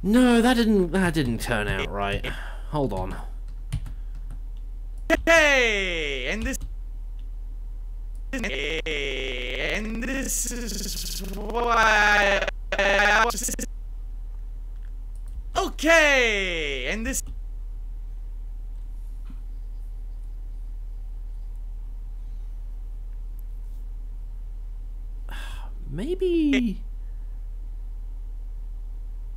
No, that didn't turn out right. Hold on. okay, and this is why okay, and this Maybe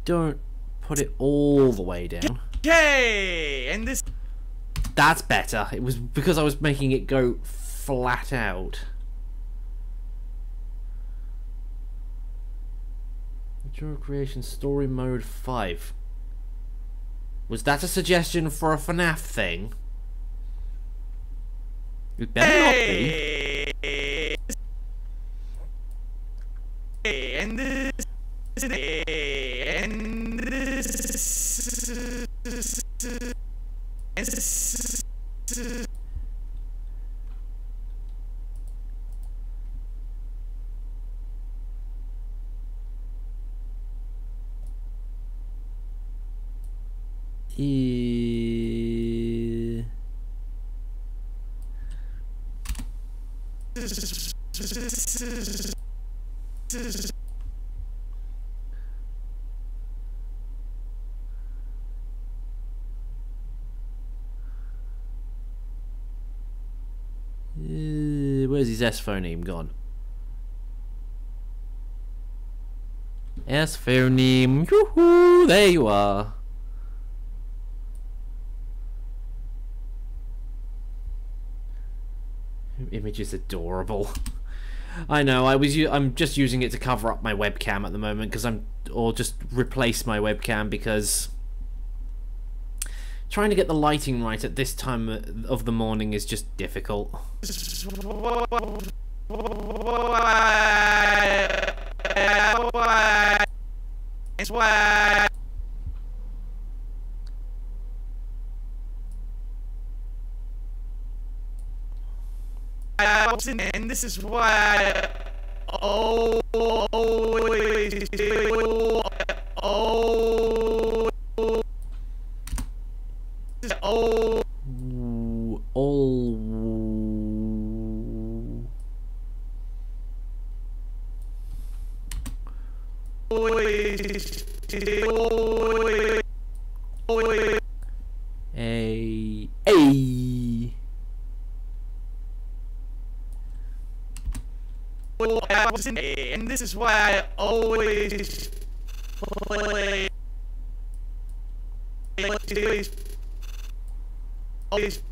don't put it all the way down. okay, and this That's better. It was because I was making it go flat out. Material creation story mode 5. Was that a suggestion for a FNAF thing? It better not be. and this Where's his S phoneme gone? S phoneme, yoo-hoo, there you are. Image is adorable. I know. I'm just using it to cover up my webcam at the moment or just replace my webcam because trying to get the lighting right at this time of the morning is just difficult. And this is why always and this is why I always play. Always.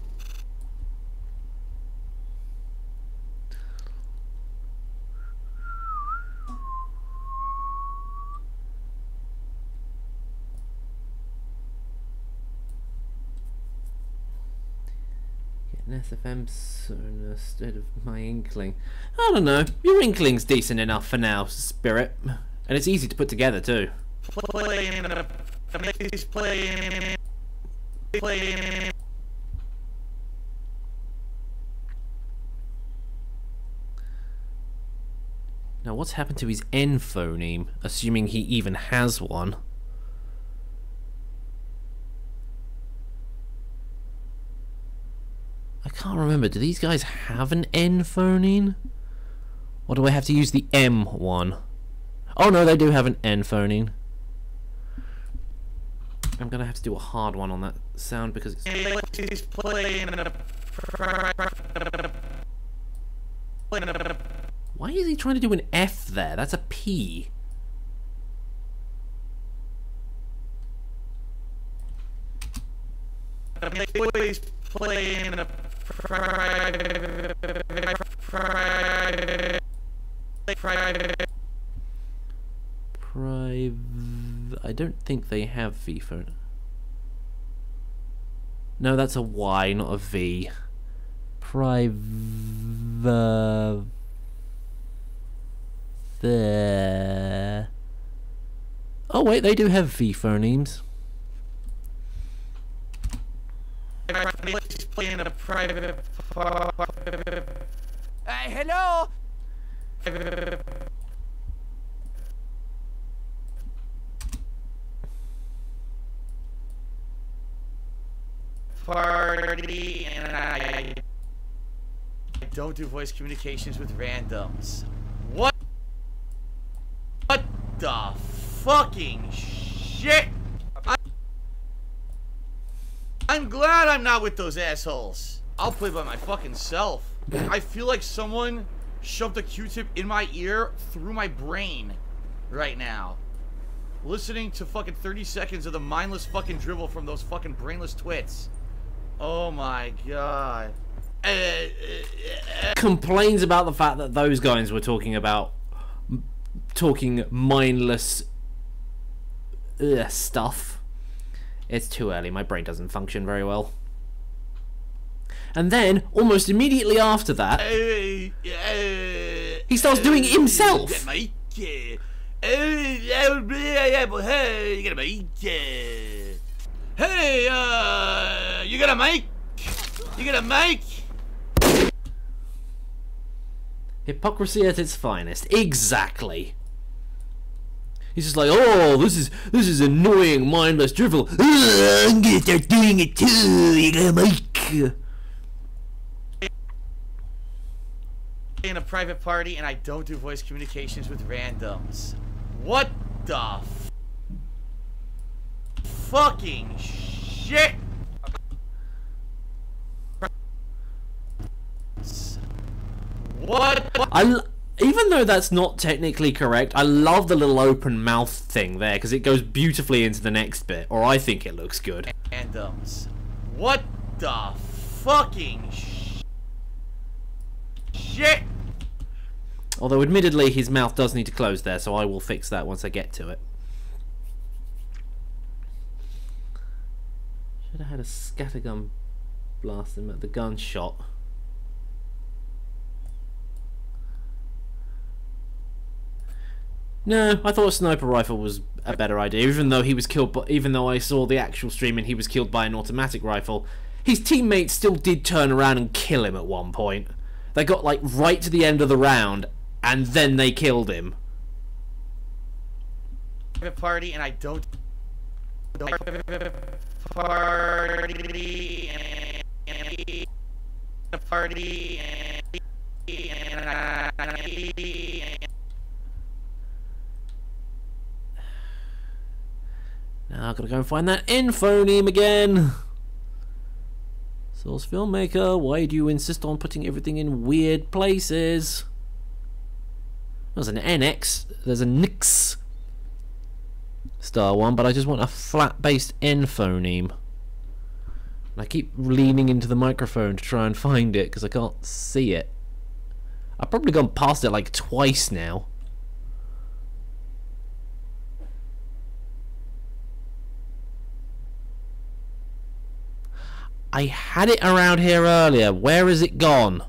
An SFM instead of my inkling. I don't know. Your inkling's decent enough for now, Spirit. And it's easy to put together too. Now what's happened to his N phoneme, assuming he even has one? I can't remember. Do these guys have an N phoneme? Or do I have to use the M one? Oh no, they do have an N phoneme. I'm gonna have to do a hard one on that sound because it's... Why is he trying to do an F there? That's a P. I don't think they have V phone. No, that's a Y, not a V. There. Oh wait, they do have V phonemes. Hello. Party, and I don't do voice communications with randoms. What the fucking shit? I'm glad I'm not with those assholes. I'll play by my fucking self. I feel like someone shoved a Q-tip in my ear through my brain right now. Listening to fucking 30 seconds of the mindless fucking dribble from those fucking brainless twits. Oh my god. Complains about the fact that those guys were talking mindless stuff. It's too early, my brain doesn't function very well. And then, almost immediately after that, he starts doing it himself. Hey, you got a mic? You got a mic? Hypocrisy at its finest. Exactly. He's just like, oh, this is annoying, mindless drivel. I'm gonna start doing it too. You got a mic? In a private party, and I don't do voice communications with randoms. What the fucking shit? What? Even though that's not technically correct, I love the little open mouth thing there because it goes beautifully into the next bit, or I think it looks good. Randoms. What the fucking shit? Although admittedly his mouth does need to close there, so I will fix that once I get to it. Should have had a scattergun blast him at the gunshot. No, I thought a sniper rifle was a better idea, even though he was killed by, even though I saw the actual stream and he was killed by an automatic rifle. His teammates still did turn around and kill him at one point. They got like right to the end of the round and then they killed him. Private party, and I don't. Party. Now I've got to go and find that info-name again. Source filmmaker, why do you insist on putting everything in weird places? There's an NX, there's a NX star one, but I just want a flat-based info-name. And I keep leaning into the microphone to try and find it because I can't see it. I've probably gone past it like twice now. I had it around here earlier. Where is it gone?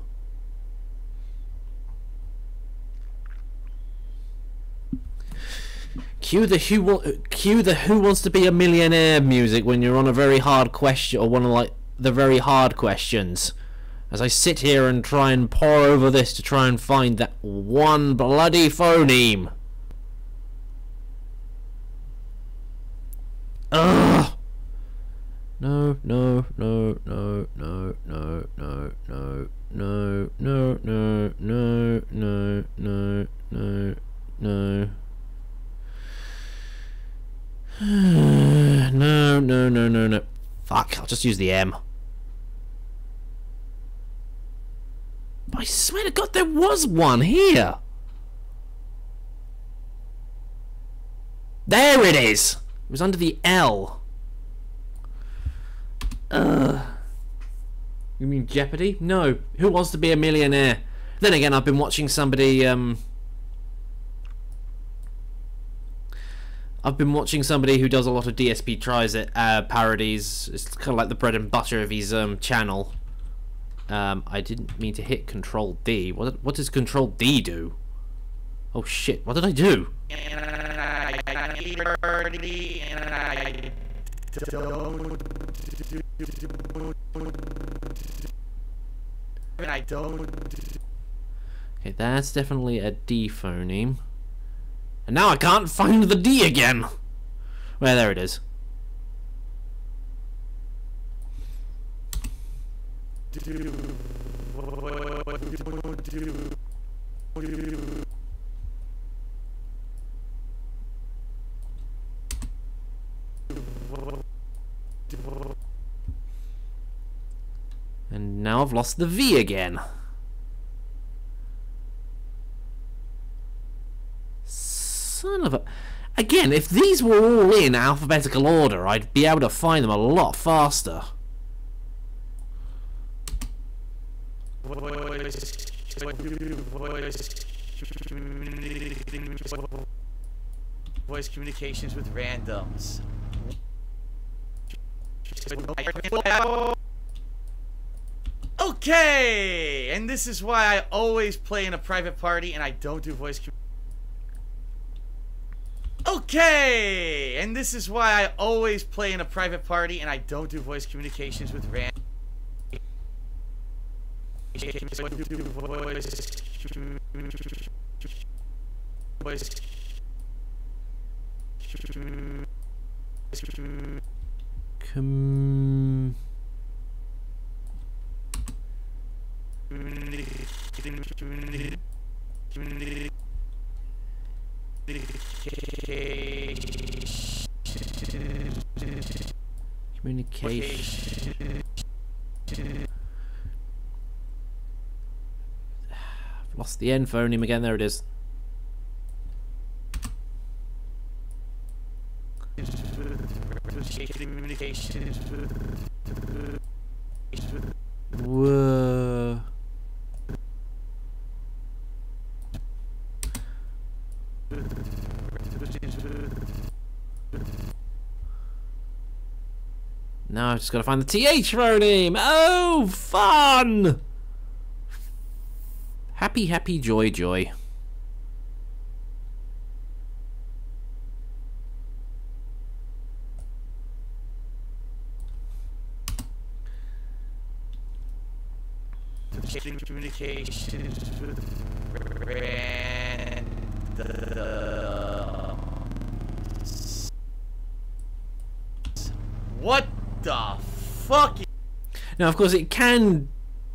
Cue the Who Wants to Be a Millionaire music when you're on a very hard question, or one of like the very hard questions. As I sit here and try and pore over this to try and find that one bloody phoneme. Ugh. No, no, no, no, no, no, no, no, no, no, no, no, no, no, no, no. No, no, no, no, no. Fuck, I'll just use the M. I swear to God, there was one here. There it is. It was under the L. You mean Jeopardy? No. Who Wants to Be a Millionaire? Then again, I've been watching somebody, I've been watching somebody who does a lot of DSP Tries It parodies. It's kind of like the bread and butter of his channel. I didn't mean to hit Control D. What does Control D do? Oh shit! What did I do? I don't. Okay, that's definitely a D phoneme. And now I can't find the D again. Well, there it is. And now I've lost the V again. Son of a... Again, if these were all in alphabetical order, I'd be able to find them a lot faster. Voice communications with randoms. Okay, and this is why I always play in a private party and I don't do voice communications. Okay, and this is why I always play in a private party and I don't do voice communications with random. Communication. I've lost the N phoneme again. There it is. Whoa. Now I've just got to find the TH phoneme. Oh, fun! Happy, happy, joy, joy. Communications with What the fuck? Now, of course, it can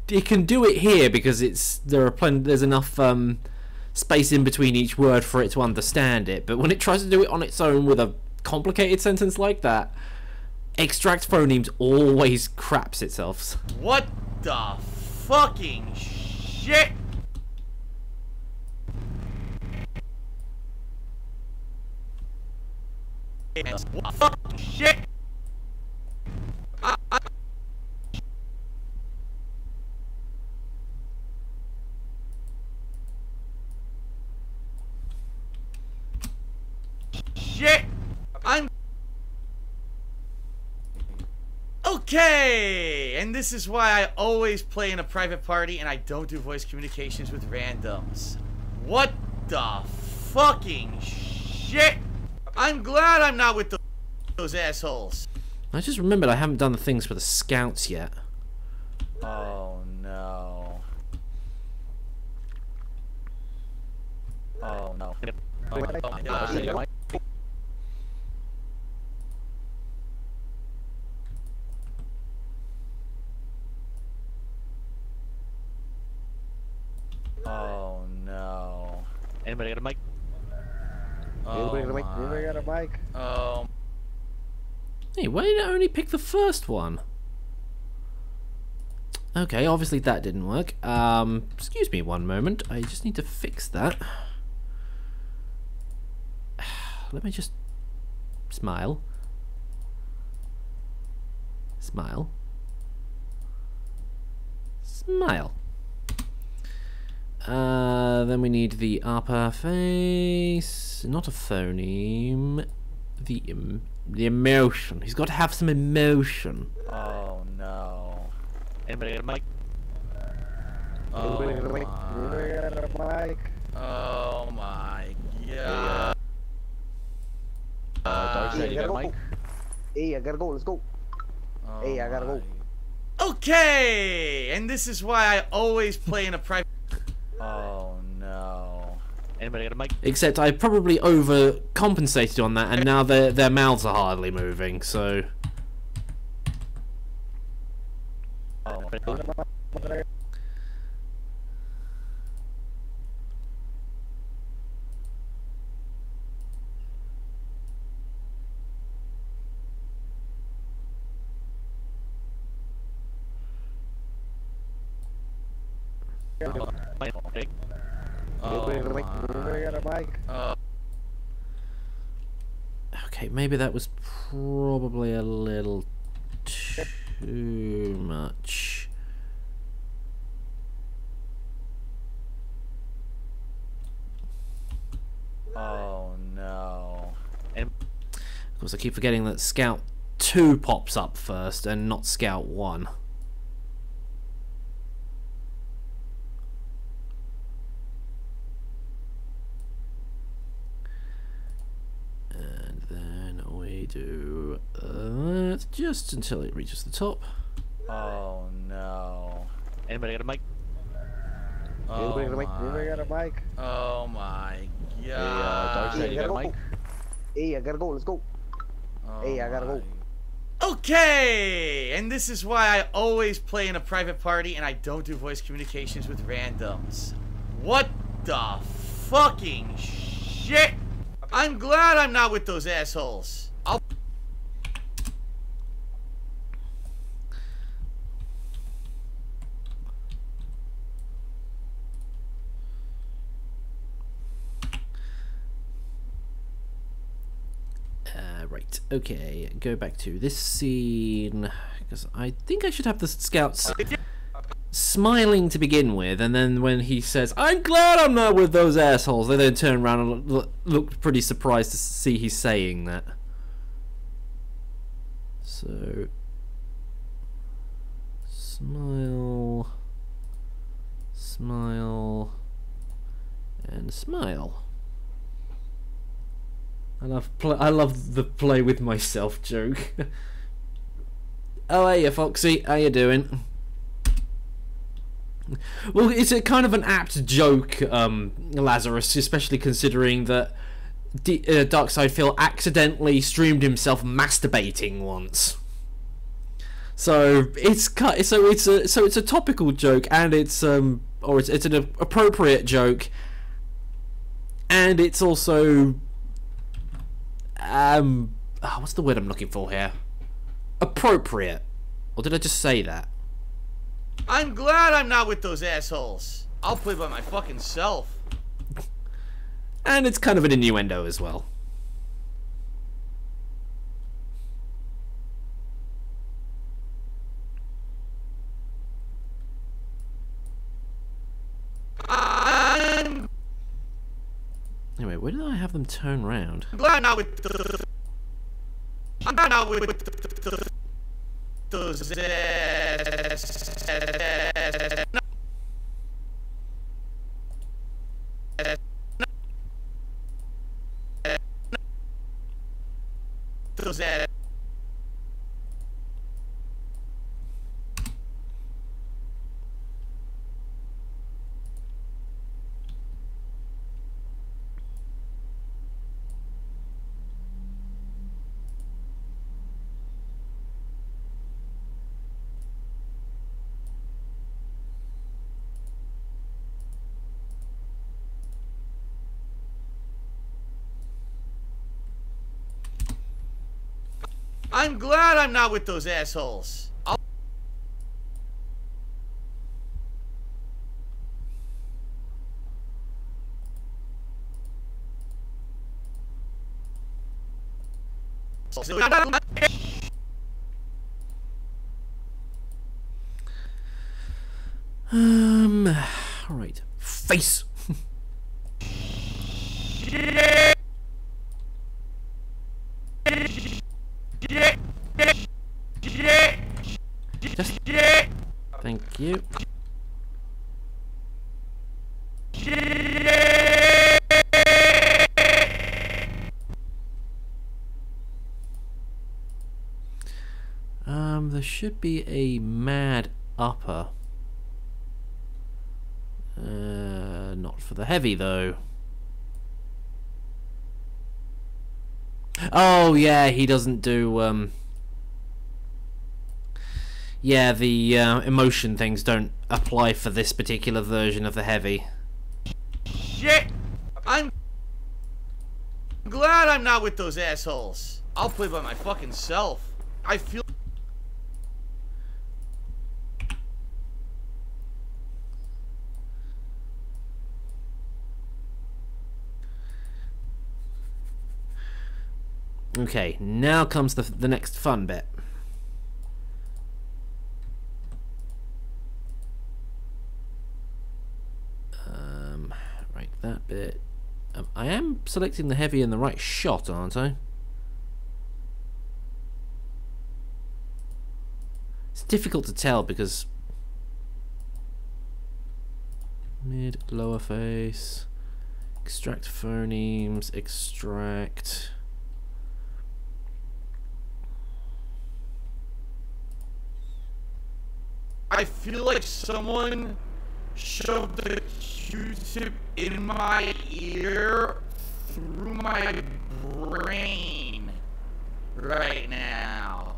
do it here because there's enough space in between each word for it to understand it. But when it tries to do it on its own with a complicated sentence like that, extract phonemes always craps itself. What the fucking shit? What the fucking shit? Shit! I'm okay, and this is why I always play in a private party and I don't do voice communications with randoms. What the fucking shit? I'm glad I'm not with those assholes. I just remembered I haven't done the things for the scouts yet. Oh no. Oh no. Oh my god. Oh no. Anybody got a mic? Anybody got a mic? Oh. Hey, why did I only pick the first one? Okay, obviously that didn't work. Excuse me one moment. I just need to fix that. Let me just smile. Smile. Smile. Then we need the upper face, not a phoneme. The emotion. He's got to have some emotion. Oh no. Anybody got a mic? Anybody got a mic? Oh my god. Darkseid, you got a mic? Hey, I gotta go. Let's go. Hey, I gotta go. Okay, and this is why I always play in a private. Oh no. Anybody got a mic? Except I probably overcompensated on that, and now their mouths are hardly moving. So. Oh. Anybody got a mic? Okay, maybe that was probably a little too much. Oh no. Of course, I keep forgetting that Scout 2 pops up first and not Scout 1. And then we do that just until it reaches the top. Oh no. Anybody got a mic? Anybody got a mic? Oh my Hey, god. Darkseid, you got a mic? Hey, I gotta go. Let's go. Hey, I gotta go. Okay, and this is why I always play in a private party and I don't do voice communications with randoms. What the fucking shit? I'm glad I'm not with those assholes. Right, okay, go back to this scene, because I think I should have the scouts smiling to begin with, and then when he says, "I'm glad I'm not with those assholes," they then turn around and look pretty surprised to see he's saying that. So, smile, smile, and smile. I love the play with myself joke. Oh, hey, Foxy, how you doing? Well, it's a kind of an apt joke, Lazarus, especially considering that Darkseid Phil accidentally streamed himself masturbating once. So it's a topical joke, and it's an appropriate joke, and it's also what's the word I'm looking for here? Appropriate. Or did I just say that? I'm glad I'm not with those assholes. I'll play by my fucking self. And it's kind of an innuendo as well. Anyway, where did I have them turn round? I'm glad I'm not with those I'm glad I'm not with those assholes. Alright. Face! Just... Thank you. There should be a mad upper. Not for the heavy though. Oh yeah, he doesn't do yeah, the emotion things don't apply for this particular version of the heavy. Shit! I'm glad I'm not with those assholes. I'll play by my fucking self. I feel... Okay, now comes the next fun bit. Right, that bit. I am selecting the heavy in the right shot, aren't I? It's difficult to tell because mid, lower face, extract phonemes, extract. I feel like someone shoved a Q-tip in my ear through my brain right now.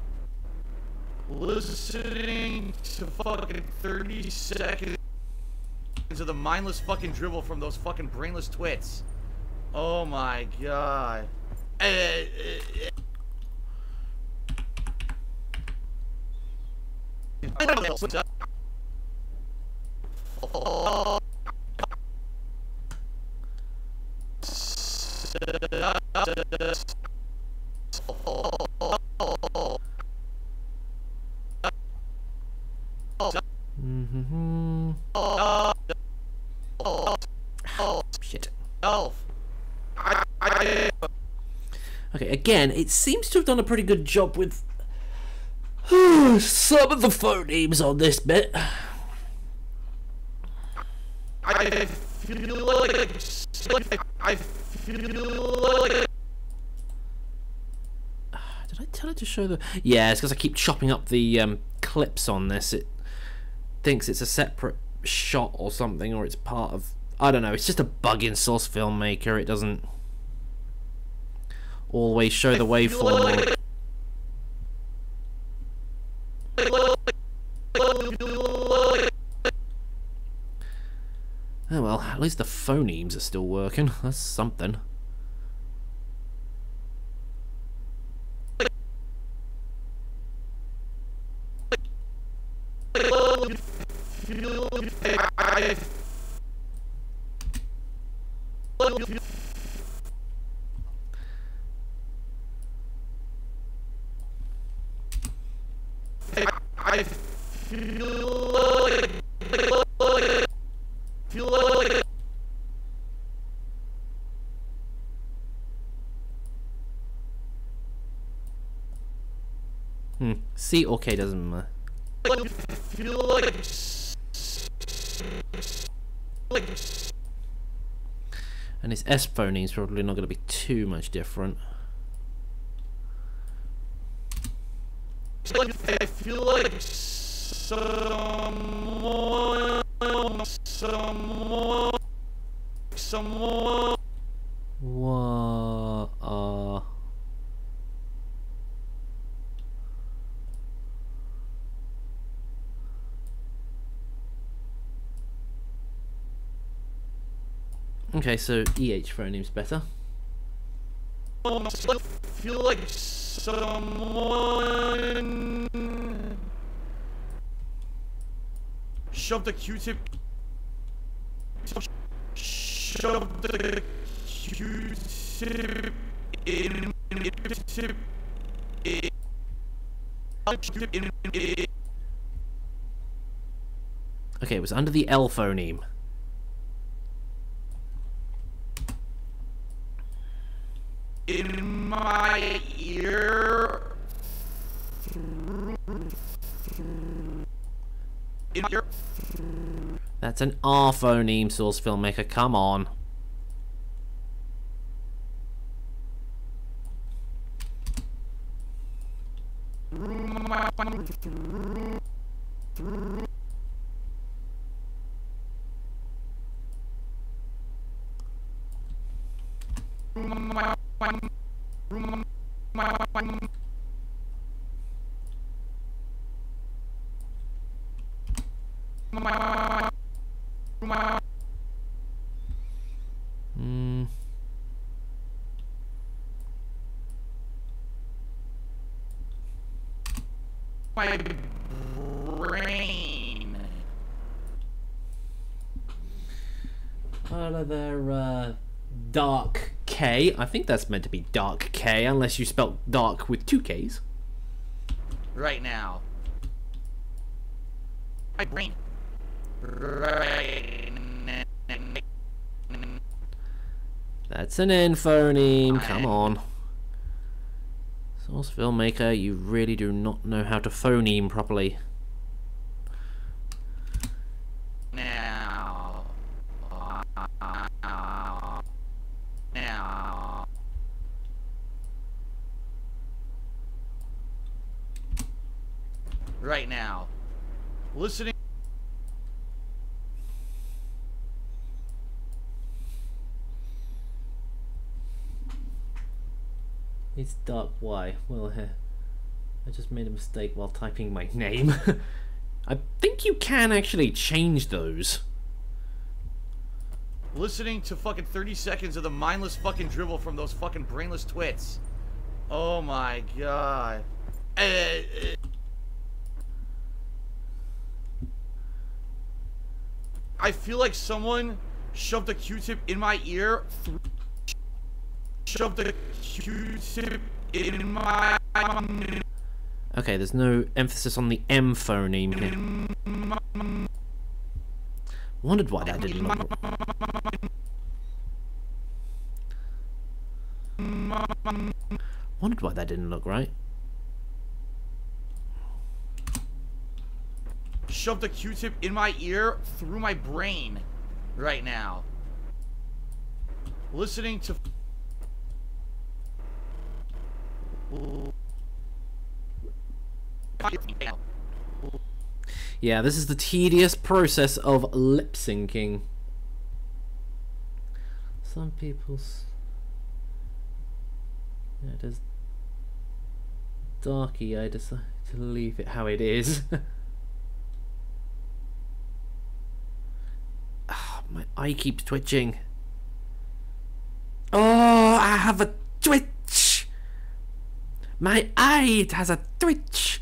Listening to fucking 30 seconds of the mindless fucking dribble from those fucking brainless twits. Oh my god. Shit. Okay, again, it seems to have done a pretty good job with some of the phonemes on this bit. I feel like did I tell it to show the... Yeah, it's because I keep chopping up the clips on this. It thinks it's a separate... shot or something, or it's part of, I don't know, it's just a bug in Source Filmmaker. It doesn't always show the waveform. Oh well, at least the phonemes are still working. That's something. C or K doesn't matter. And his S phoneme is probably not going to be too much different. I feel like someone. What? Okay, so EH phoneme's better. I feel like someone shoved a Q-tip. Shoved the Q-tip in. Okay, it was under the L phoneme. In my ear. In my ear. That's an R phoneme, Source Filmmaker. Come on. My brain. Another dark K. I think that's meant to be dark K, unless you spelt dark with 2 Ks. Right now. My brain. Right. That's an N phoneme. Come on. Source Filmmaker, you really do not know how to phoneme properly. Now. Now. Right now. Listening. It's dark Y. Well, I just made a mistake while typing my name. I think you can actually change those. Listening to fucking 30 seconds of the mindless fucking dribble from those fucking brainless twits. Oh my god. I feel like someone shoved a Q-tip in my ear. Shoved a Q-tip in my. Okay, there's no emphasis on the M phoneme here. Wondered why that didn't look. Wondered why that didn't look right. Shoved a Q-tip in my ear through my brain right now. Listening to. Yeah, this is the tedious process of lip syncing. Some people's... Yeah, it is darky. I decide to leave it how it is. Ah, my eye keeps twitching. Oh, I have a twitch. My eye, it has a twitch.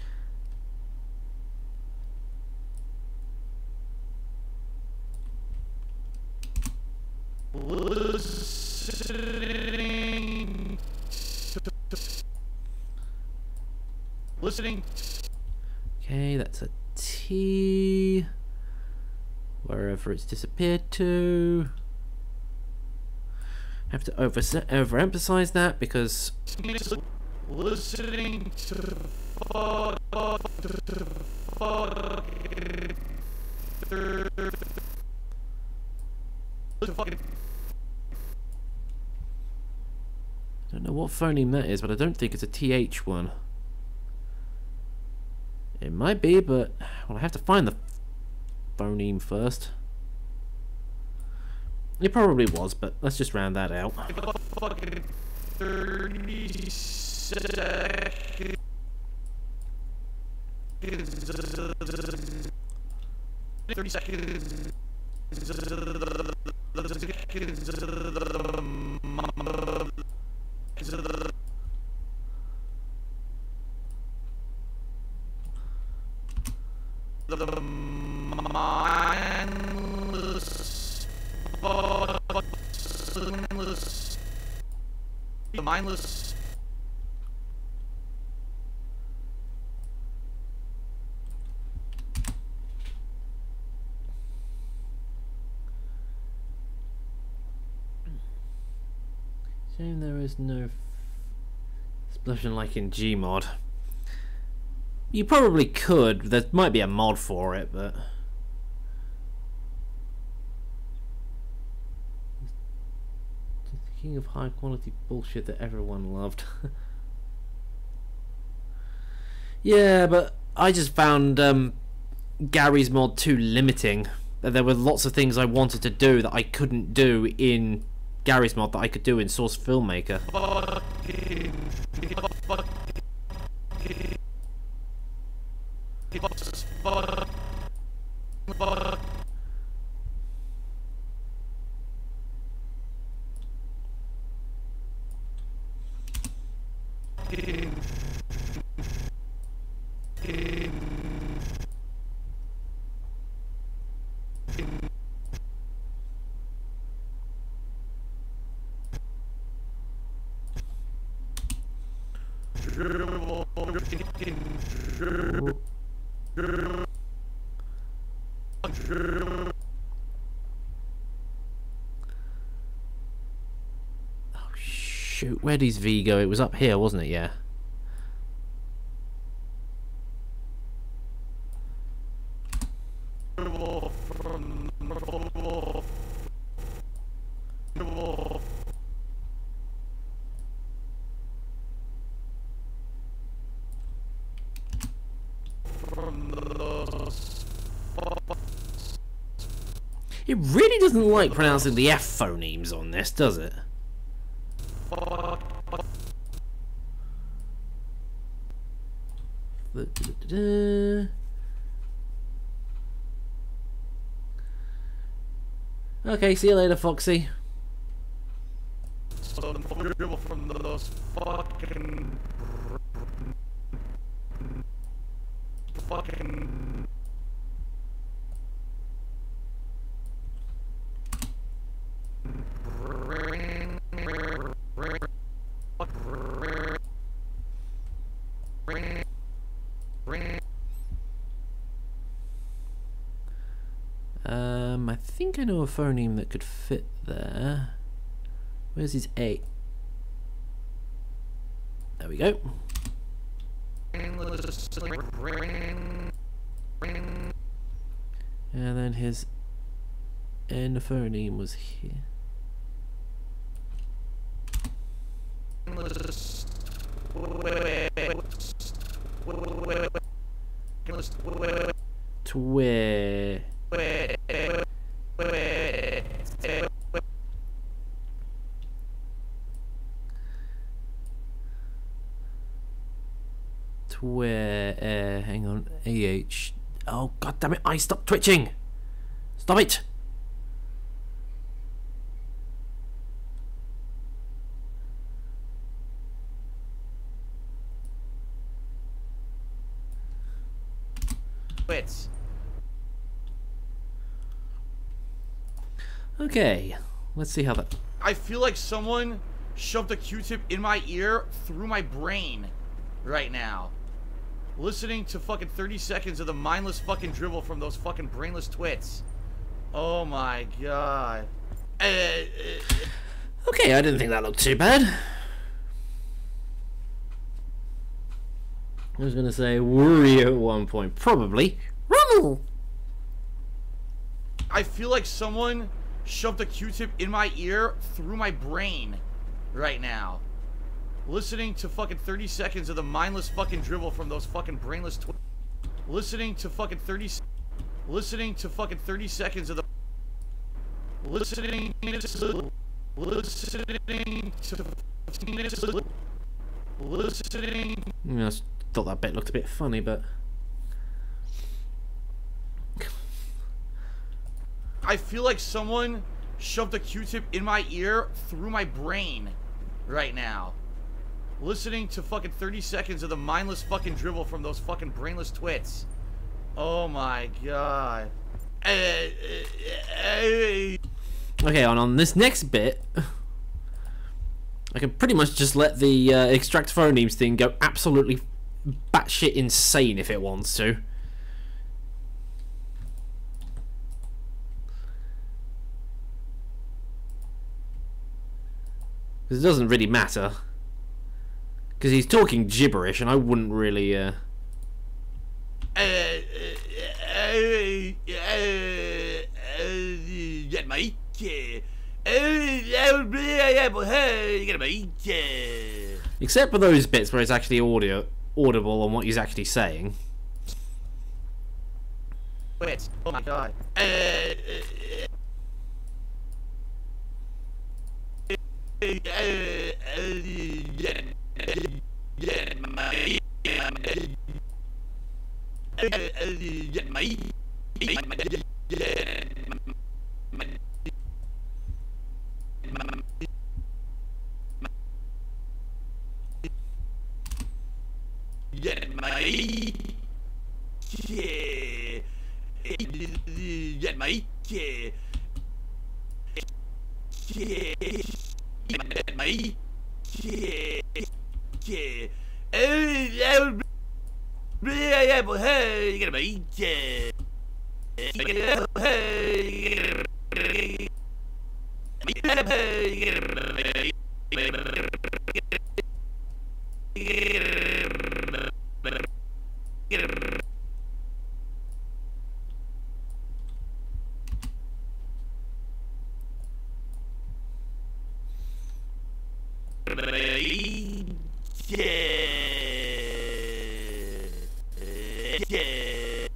Listening. Okay, that's a T. Wherever it's disappeared to. I have to overemphasize that because Listening to I don't know what phoneme that is, but I don't think it's a TH one. It might be, but well, I have to find the phoneme first. It probably was, but let's just round that out. 30 seconds. 30 seconds. The mindless, the mindless. Shame there is no explosion like in Gmod. You probably could. There might be a mod for it, but just the king of high quality bullshit that everyone loved. Yeah, but I just found Gary's mod too limiting. There were lots of things I wanted to do that I couldn't do in Gary's mod that I could do in Source Filmmaker. Oh shoot, where did his V go? It was up here, wasn't it? Yeah. It really doesn't like pronouncing the F phonemes on this, does it? Okay, see you later, Foxy. From those fucking I think I know a phoneme that could fit there. Where's his A? There we go. And then his N phoneme was here. Twitch. Hang on. AH. Oh, god damn it. I stopped twitching. Stop it. Quits. Okay. Let's see how that... I feel like someone shoved a Q-tip in my ear through my brain right now. Listening to fucking 30 seconds of the mindless fucking dribble from those fucking brainless twits. Oh my god. Okay, I didn't think that looked too bad. I was going to say worry at one point. Probably. Rumble! I feel like someone shoved a Q-tip in my ear through my brain right now. Listening to fucking 30 seconds of the mindless fucking dribble from those fucking brainless twits. Listening to fucking 30 seconds of the... Listening to... I thought that bit looked a bit funny, but... I feel like someone shoved a Q-tip in my ear through my brain right now. Listening to fucking 30 seconds of the mindless fucking dribble from those fucking brainless twits. Oh my god. Okay, and on this next bit, I can pretty much just let the extract phonemes thing go absolutely batshit insane if it wants to. Because it doesn't really matter. Because he's talking gibberish, and I wouldn't really, Get me. Except for those bits where it's actually audible on what he's actually saying. Wait, oh my god.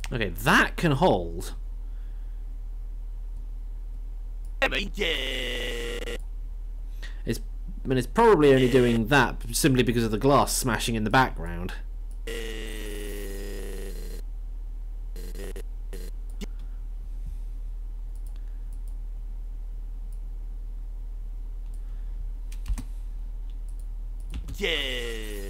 Okay, that can hold. It's probably only doing that simply because of the glass smashing in the background. Hey,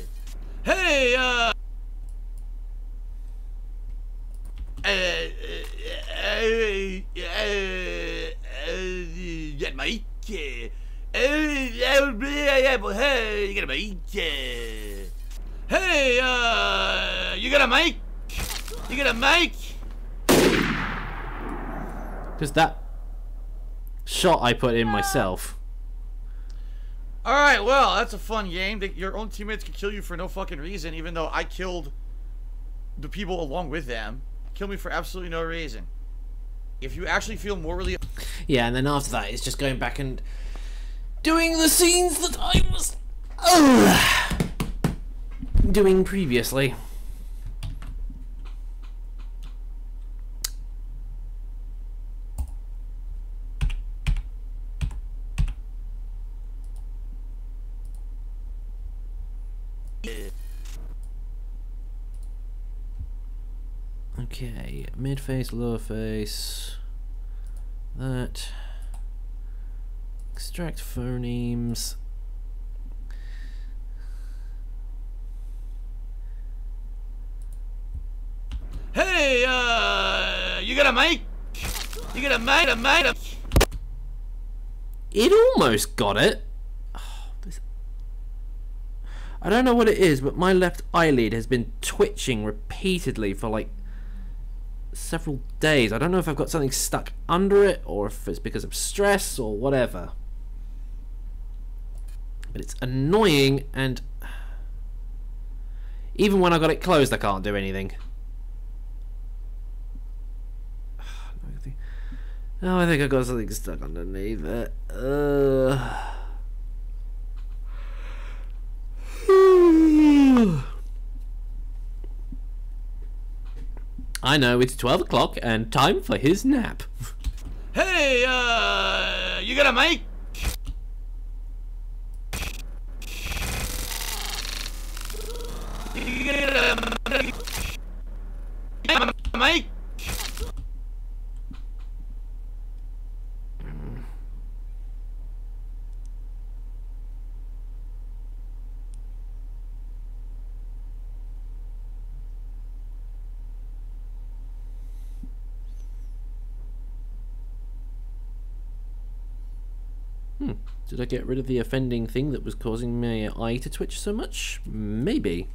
get me. Hey, you gonna make? You gonna make? Because that shot I put in myself. Alright, well, that's a fun game. Your own teammates can kill you for no fucking reason, even though I killed the people along with them. Kill me for absolutely no reason. If you actually feel morally... Yeah, and then after that, it's just going back and doing the scenes that I was doing previously. Okay, mid face, lower face. That. Extract phonemes. Hey, you got a mic? You got a mic? It almost got it. I don't know what it is, but my left eyelid has been twitching repeatedly for like several days. I don't know if I've got something stuck under it or if it's because of stress or whatever. But it's annoying, and even when I got it closed, I can't do anything. Oh, I think I got something stuck underneath it. I know, it's 12 o'clock and time for his nap. Hey, you got a mic? You got a mic? Did I get rid of the offending thing that was causing my eye to twitch so much? Maybe.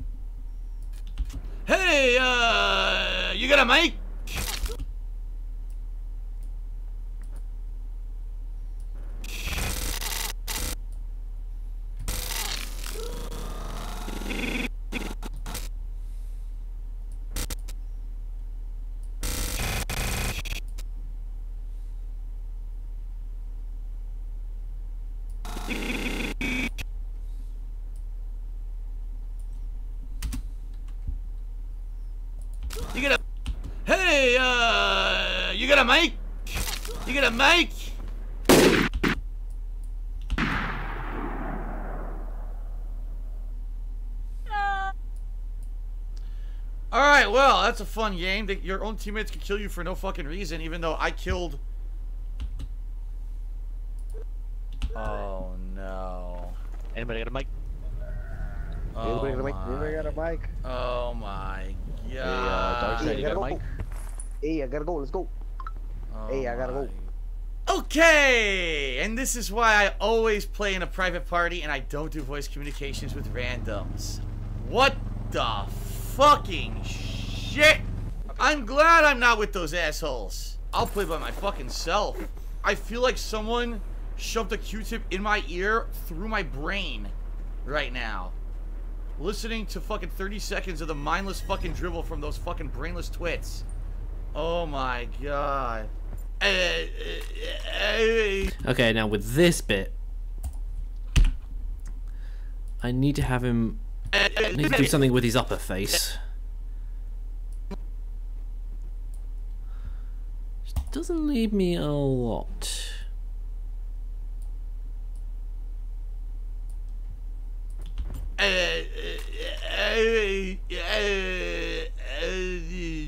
Hey, you got a mic? You got a... Hey, you got a mic? You got a mic? Alright, well, that's a fun game. Your own teammates can kill you for no fucking reason, even though I killed... Oh, no. Anybody got a mic? Oh, Anybody got a mic? Oh, my Hey, God. Darkseid, you got a mic? Hey, I gotta go. Let's go. Hey, I gotta go. Okay, and this is why I always play in a private party and I don't do voice communications with randoms. What the fucking shit? I'm glad I'm not with those assholes. I'll play by my fucking self. I feel like someone shoved a Q-tip in my ear through my brain right now. Listening to fucking 30 seconds of the mindless fucking dribble from those fucking brainless twits. Oh my god. Okay, now with this bit, I need to have him. I need to do something with his upper face. Which doesn't leave me a lot.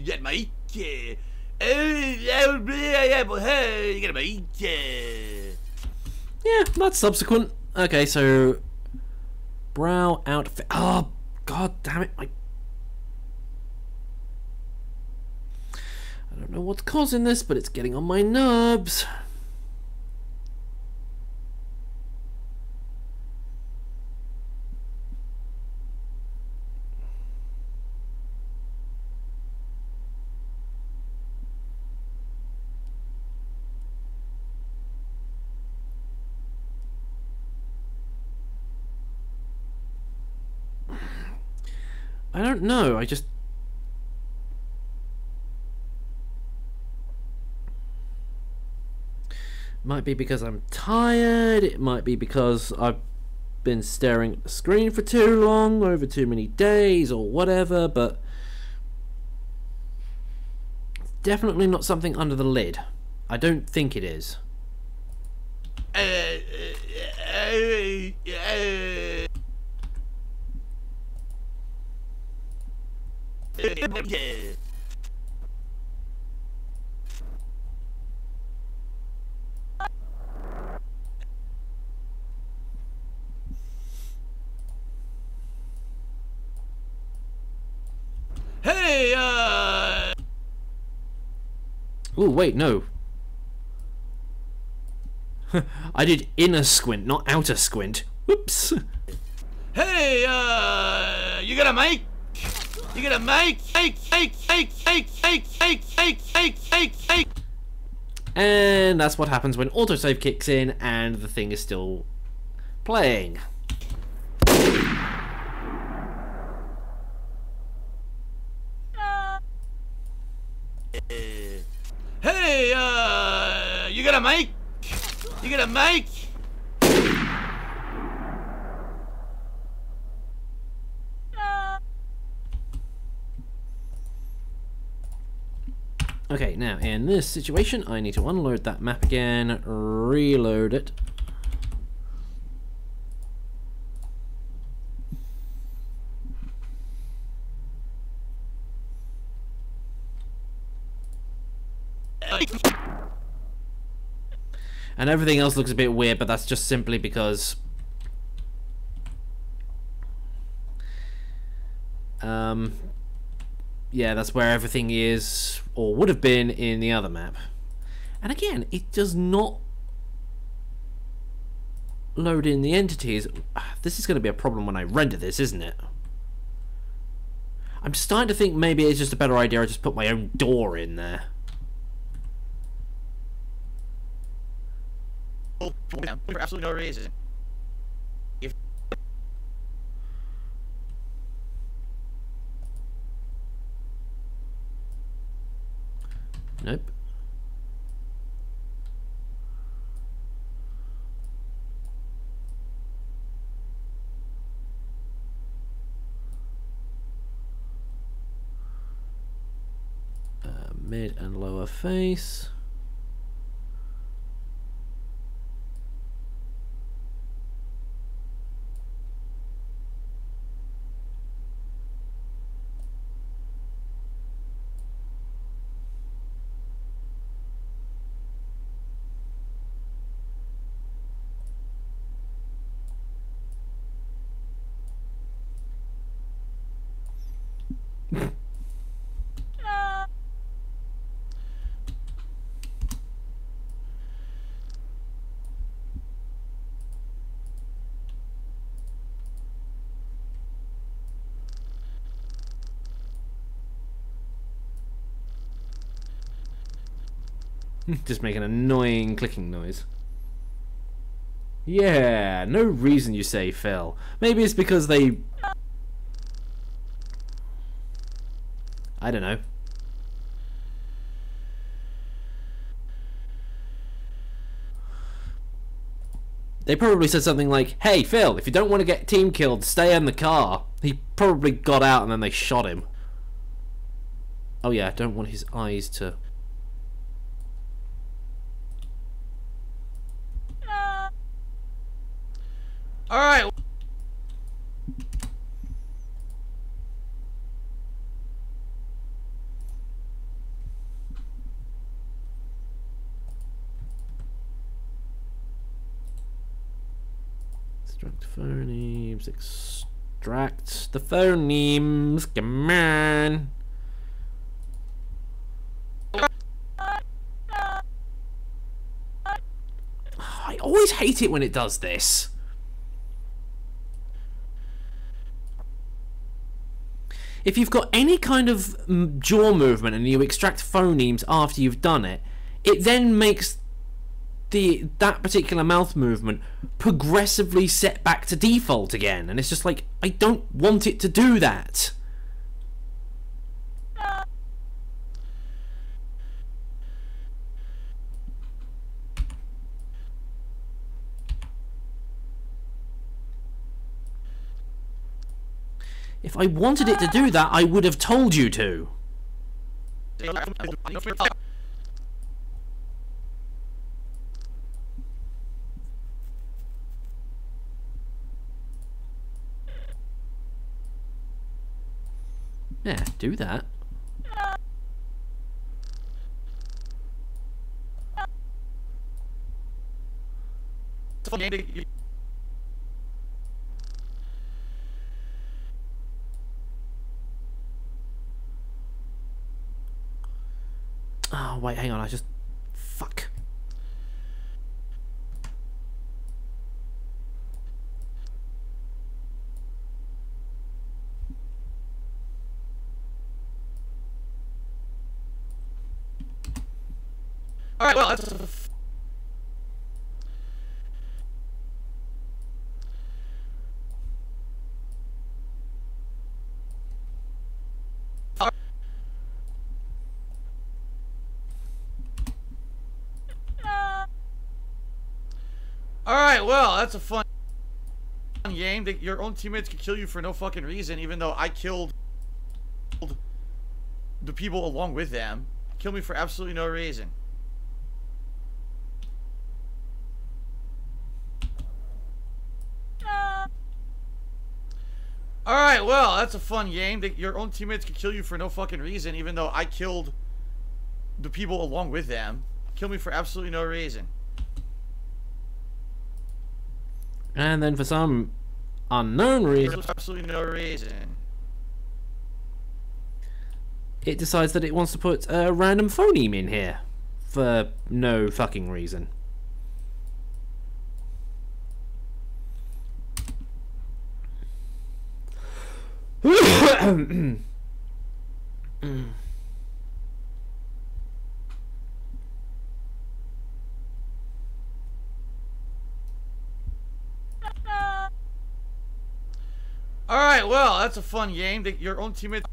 Get my Yeah, that's subsequent. Okay, so brow outfit. Oh, god damn it! I don't know what's causing this, but it's getting on my nerves. I don't know, I just... Might be because I'm tired, it might be because I've been staring at the screen for too long, over too many days, or whatever, but... It's definitely not something under the lid. I don't think it is. Oh, wait, no. I did inner squint, not outer squint. Whoops. Hey, you got a mic? You got a mic? And that's what happens when autosave kicks in and the thing is still playing. Hey, you got a mic? You got a mic? Okay, now in this situation, I need to unload that map again, reload it. And everything else looks a bit weird, but that's just simply because yeah, that's where everything is, or would have been, in the other map. And again, it does not load in the entities. This is going to be a problem when I render this, isn't it? I'm starting to think maybe it's just a better idea I just put my own door in there. For absolutely no reason. Nope. Mid and lower face. Just make an annoying clicking noise. Yeah, no reason you say, Phil. Maybe it's because they... I don't know. They probably said something like, "Hey, Phil, if you don't want to get team killed, stay in the car." He probably got out and then they shot him. Oh yeah, I don't want his eyes to... Alright. Extract phonemes, extract the phonemes, come on. I always hate it when it does this. If you've got any kind of jaw movement and you extract phonemes after you've done it, it then makes that particular mouth movement progressively set back to default again, and it's just like, I don't want it to do that. If I wanted it to do that, I would have told you to. Yeah, do that. Oh, wait, hang on. I just... Fuck. Alright, well, that's... Alright, well, that's a fun game that your own teammates could kill you for no fucking reason, even though I killed the people along with them. Kill me for absolutely no reason. Alright, well, that's a fun game that your own teammates could kill you for no fucking reason, even though I killed the people along with them. Kill me for absolutely no reason. And then for some unknown reason, Absolutely no reason. it decides that it wants to put a random phoneme in here. For no fucking reason. Alright, well, that's a fun game that your own teammates...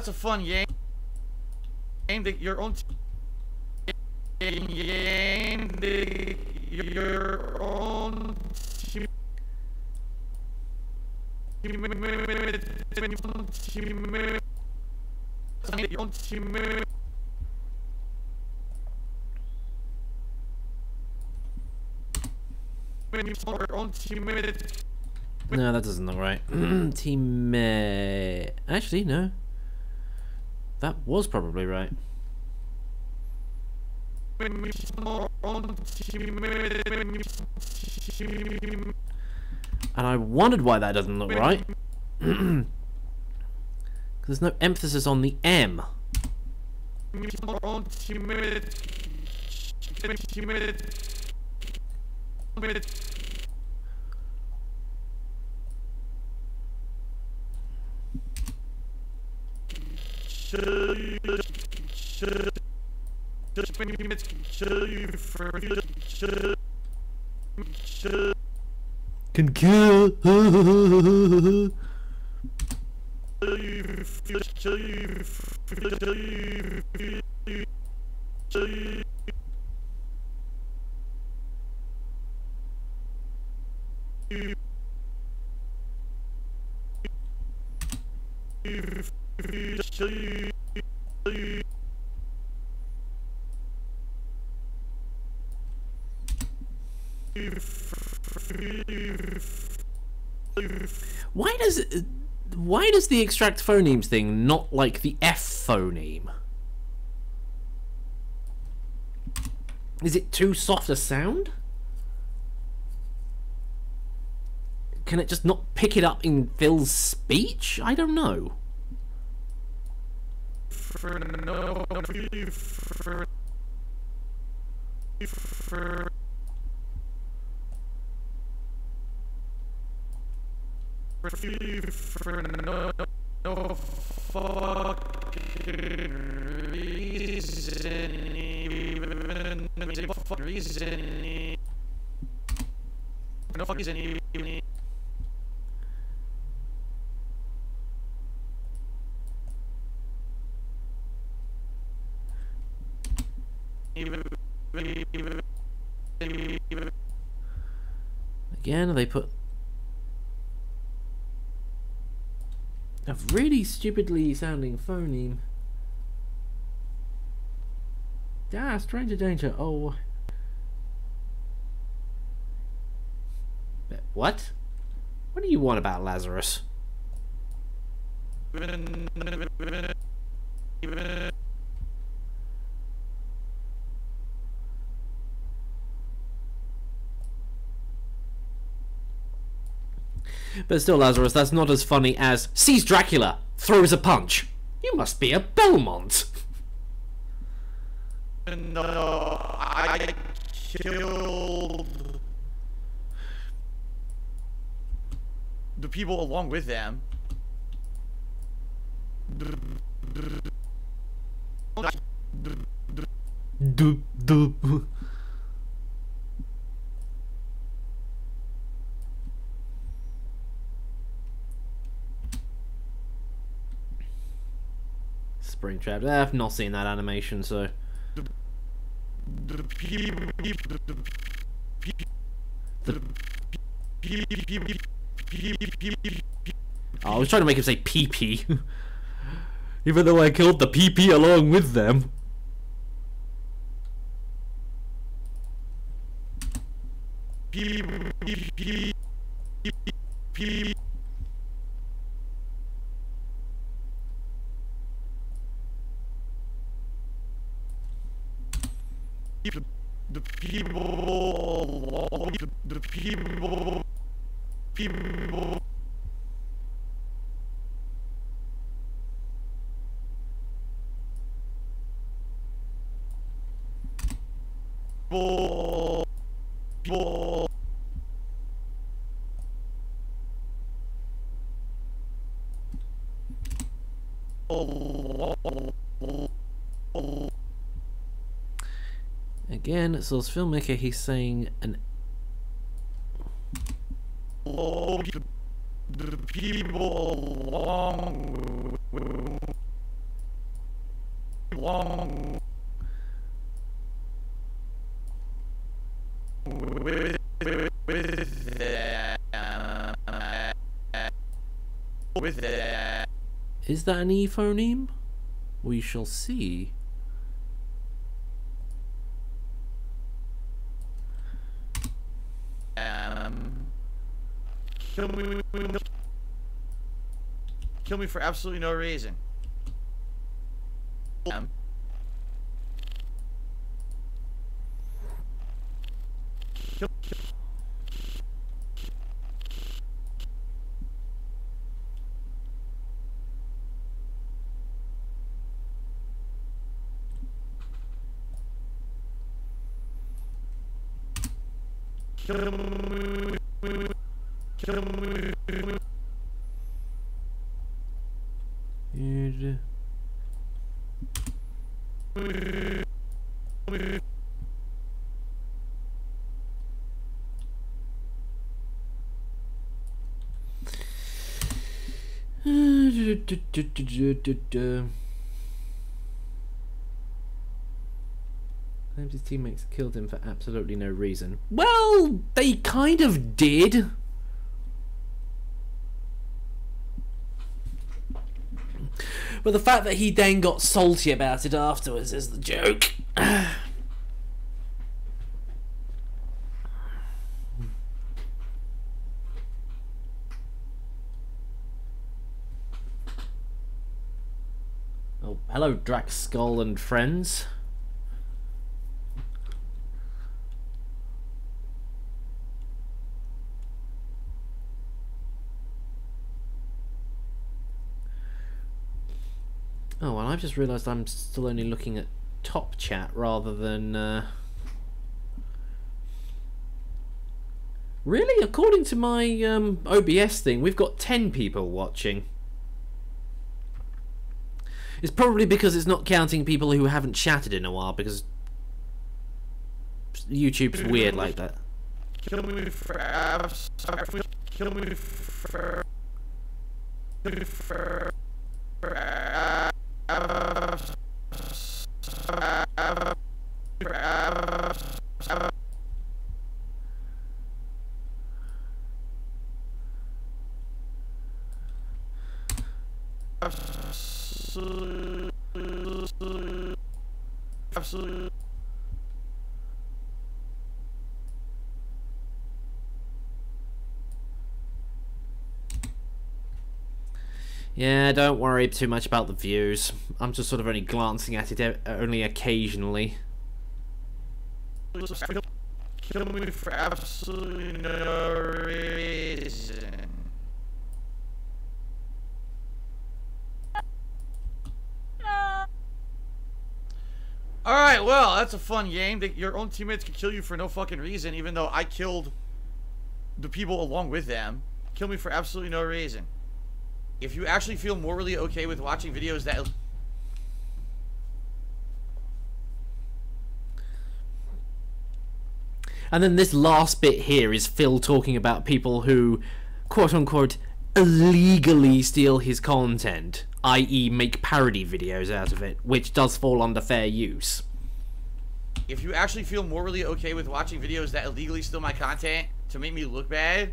That's a fun game that your own game that your own No, that doesn't look right. Teammate. Actually, no. That was probably right. And I wondered why that doesn't look right. Because there's no emphasis on the M. Can kill. Why does the extract phonemes thing not like the F phoneme? Is it too soft a sound? Can it just not pick it up in Phil's speech? I don't know. No fucking reason, even no fucking reason, no fucking reason, even. Again, they put a really stupidly sounding phoneme. Ah, stranger danger. Oh. What? What do you want about Lazarus? But still, Lazarus, that's not as funny as sees Dracula, throws a punch. You must be a Belmont. No, I killed the people along with them. Springtrap. I've not seen that animation, so. Oh, I was trying to make him say pee-pee. Even though I killed the pee-pee along with them. The people. Again, so as filmmaker, he's saying an. The people along with them. Is that an E phoneme? We shall see. Kill me for absolutely no reason. Claims his teammates killed him for absolutely no reason. Well, they kind of did. But the fact that he then got salty about it afterwards is the joke. Oh, hello, Drax Skull and friends. Oh, well, I've just realised I'm still only looking at top chat rather than... Really? According to my OBS thing, we've got 10 people watching. It's probably because it's not counting people who haven't chatted in a while, because YouTube's weird like that. Kill me for abs. Kill me for absolutely. Yeah, don't worry too much about the views. I'm just sort of only glancing at it only occasionally. Kill me for absolutely no reason. Alright, well, that's a fun game. Your own teammates can kill you for no fucking reason, even though I killed the people along with them. Kill me for absolutely no reason. If you actually feel morally okay with watching videos that... And then this last bit here is Phil talking about people who, quote-unquote, illegally steal his content, i.e. make parody videos out of it, which does fall under fair use. If you actually feel morally okay with watching videos that illegally steal my content to make me look bad,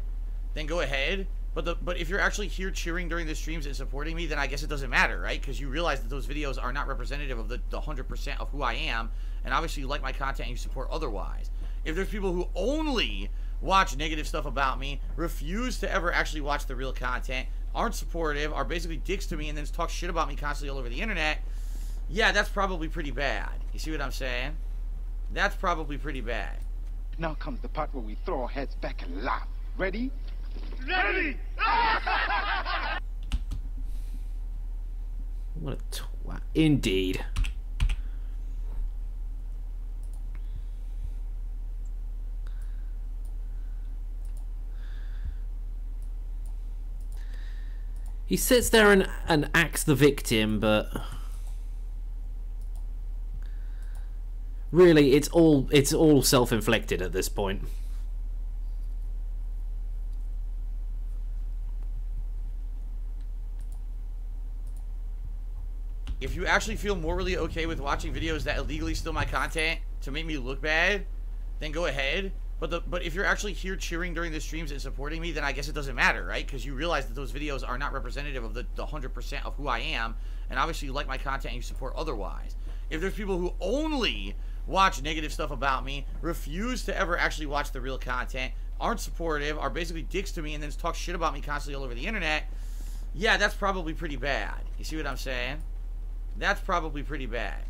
then go ahead. But if you're actually here cheering during the streams and supporting me, then I guess it doesn't matter, right? Because you realize that those videos are not representative of the 100% of who I am, and obviously you like my content and you support otherwise. If there's people who only watch negative stuff about me, refuse to ever actually watch the real content, aren't supportive, are basically dicks to me, and then talk shit about me constantly all over the internet, yeah, that's probably pretty bad. You see what I'm saying? That's probably pretty bad. Now comes the part where we throw our heads back and laugh. Ready? Ready! What a twat. Indeed. He sits there and acts the victim, but really it's all self-inflicted at this point. If you actually feel morally okay with watching videos that illegally steal my content to make me look bad, then go ahead. But if you're actually here cheering during the streams and supporting me, then I guess it doesn't matter, right? Because you realize that those videos are not representative of the 100% of who I am, and obviously you like my content and you support otherwise. If there's people who only watch negative stuff about me, refuse to ever actually watch the real content, aren't supportive, are basically dicks to me, and then talk shit about me constantly all over the internet, yeah, that's probably pretty bad. You see what I'm saying? That's probably pretty bad.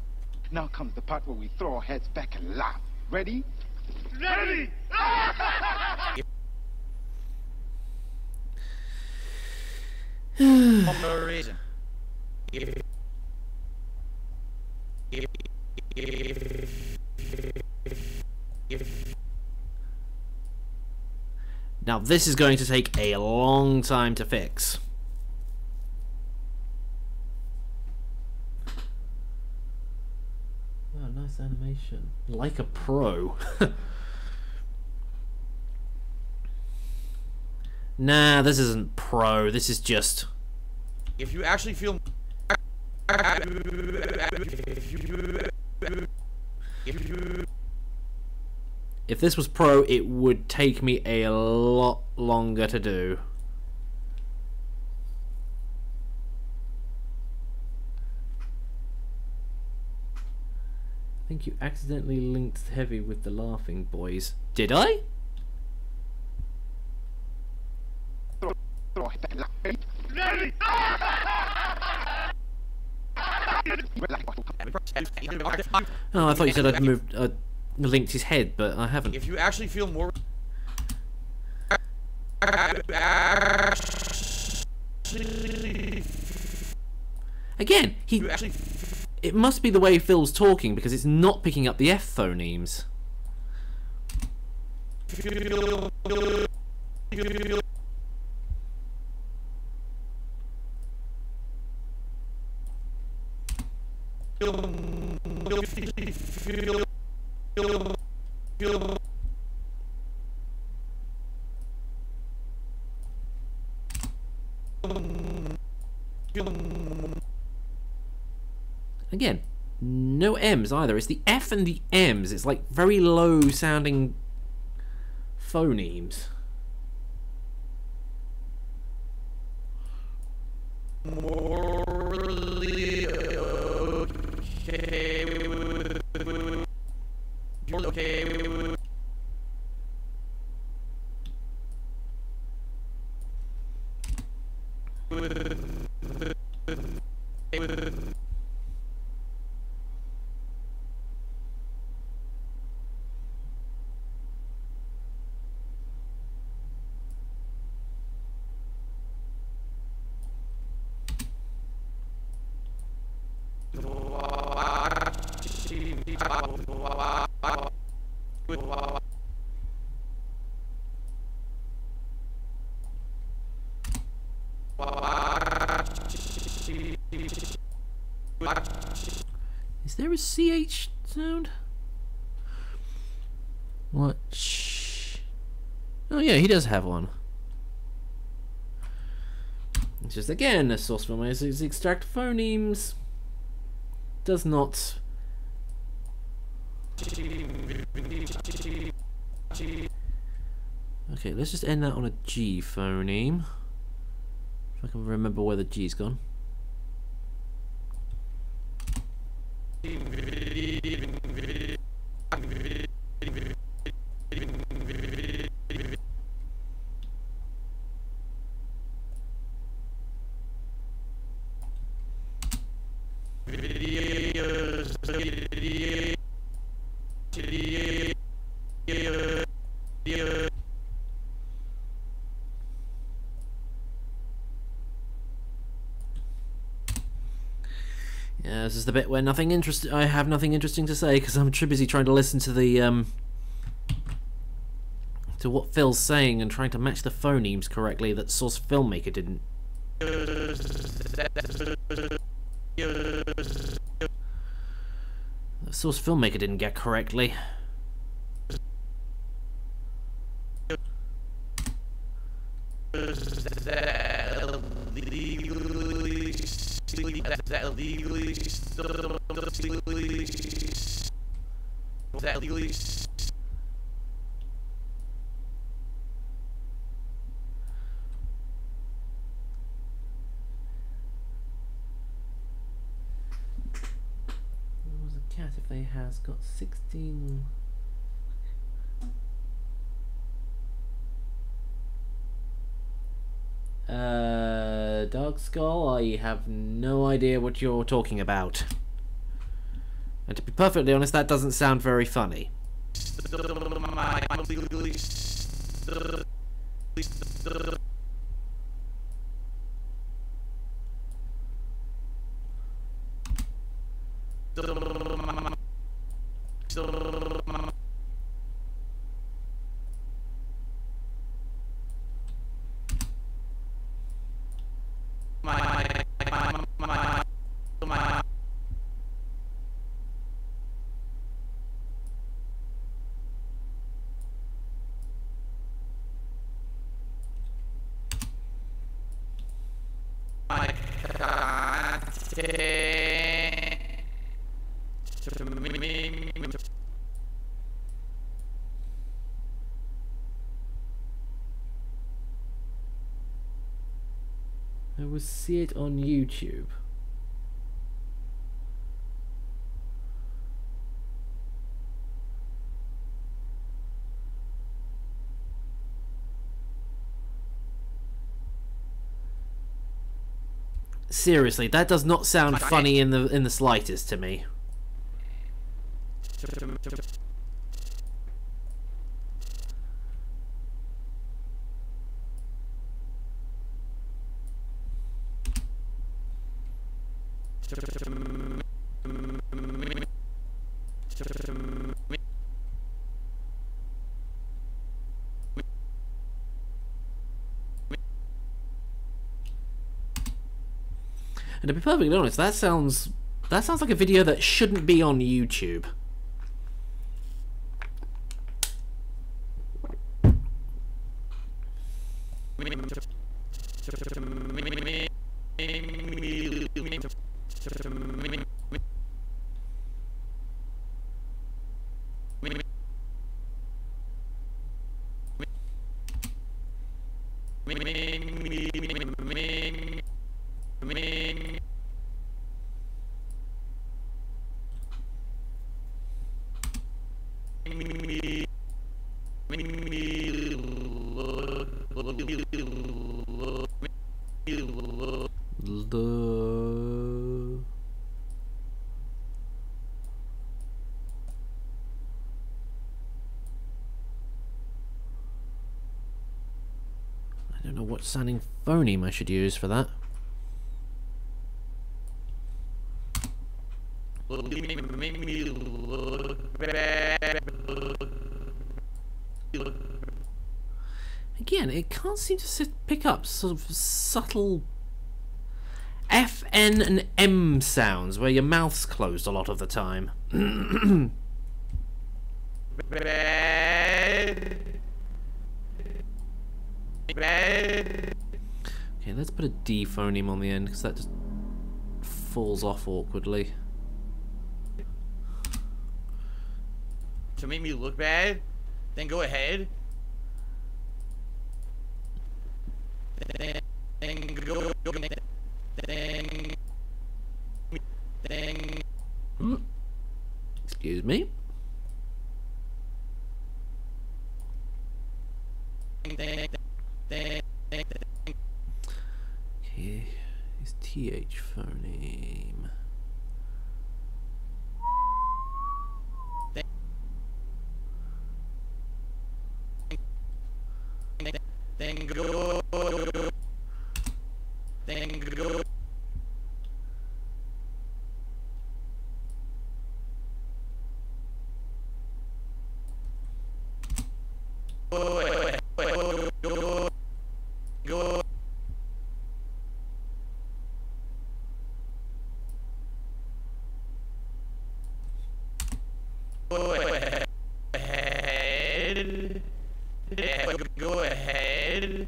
Now comes the part where we throw our heads back and laugh. Ready? Ready! For no reason. Now this is going to take a long time to fix. Oh, nice animation. Like a pro. Nah, this isn't pro. This is just... If you actually feel... If this was pro, it would take me a lot longer to do. I think you accidentally linked heavy with the laughing boys. Did I? Throw our heads back and laugh. Ready! Oh, I thought you said I'd moved, linked his head, but I haven't. If you actually feel more... Again, You actually it must be the way Phil's talking because it's not picking up the F phonemes. feel Again, no M's either. It's the F and the M's. It's like very low sounding phonemes. morally okay with Is there a CH sound? What? Shh. Oh yeah, he does have one. It's just again a source for my extract phonemes. Does not. Okay, let's just end that on a G phoneme. If I can remember where the G's gone. Yeah, this is the bit where I have nothing interesting to say because I'm too busy trying to listen to the to what Phil's saying and trying to match the phonemes correctly that Source Filmmaker didn't. The Source Filmmaker didn't get correctly. Was a cat if they has got 16. Dark Skull, I have no idea what you're talking about. And to be perfectly honest, that doesn't sound very funny. I will see it on YouTube. Seriously, that does not sound funny in the slightest to me. And to be perfectly honest, that sounds like a video that shouldn't be on YouTube. I don't know what sounding phoneme I should use for that. Again, it can't seem to pick up sort of subtle F, N, and M sounds where your mouth's closed a lot of the time. Okay, let's put a D phoneme on the end because that just falls off awkwardly. To make me look bad, then go ahead. Excuse me. Okay, is TH phoneme. Go ahead.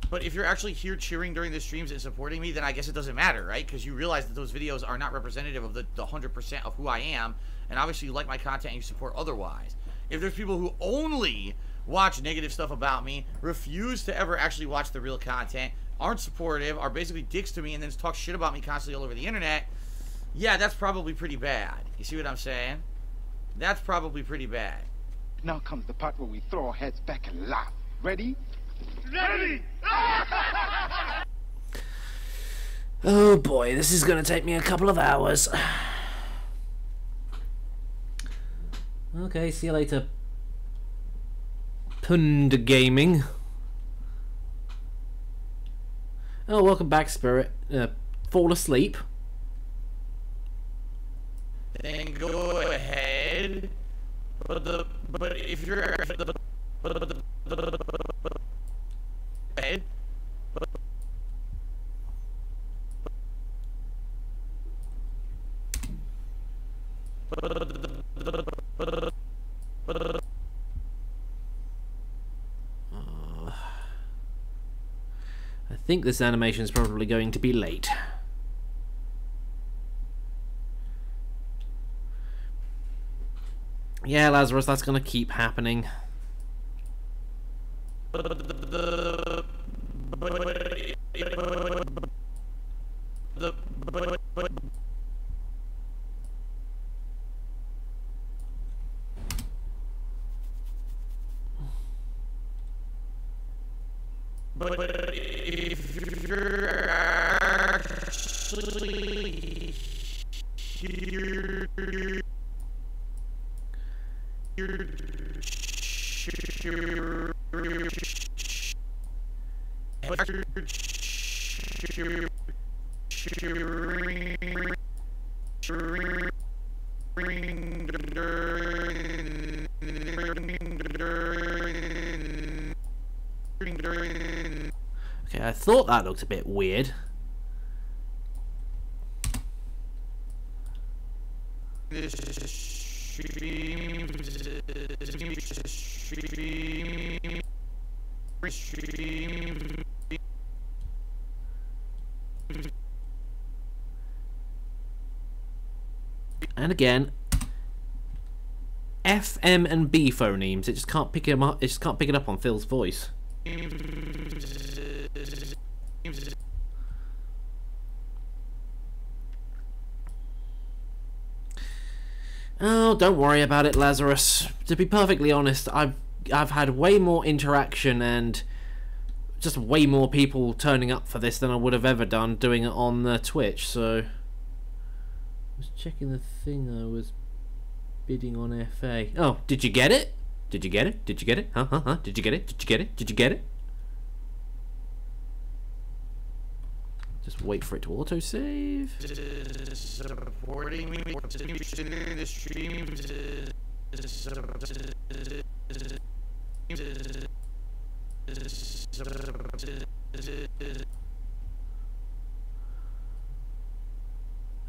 But if you're actually here cheering during the streams and supporting me, then I guess it doesn't matter, right? Because you realize that those videos are not representative of the 100% of who I am, and obviously you like my content and you support otherwise. If there's people who only watch negative stuff about me, refuse to ever actually watch the real content, aren't supportive, are basically dicks to me, and then talk shit about me constantly all over the internet, yeah, that's probably pretty bad. You see what I'm saying? That's probably pretty bad. Now comes the part where we throw our heads back and laugh. Ready? Ready! Oh boy, this is gonna take me a couple of hours. Okay, see you later. Pund Gaming. Oh, welcome back, Spirit. Fall asleep. Then go ahead. But if you're ahead. I think this animation is probably going to be late. Yeah, Lazarus, that's gonna keep happening. But if you're actually here, Okay, I thought that looked a bit weird. And again, F, M, and B phonemes. It just can't pick them up. It just can't pick it up on Phil's voice. Oh, don't worry about it, Lazarus. To be perfectly honest, I've had way more interaction and just way more people turning up for this than I would have ever done doing it on Twitch. So, I was checking the thing I was bidding on FA. Oh, did you get it? Did you get it? Did you get it? Huh? Did you get it? Did you get it? Did you get it? Just wait for it to autosave.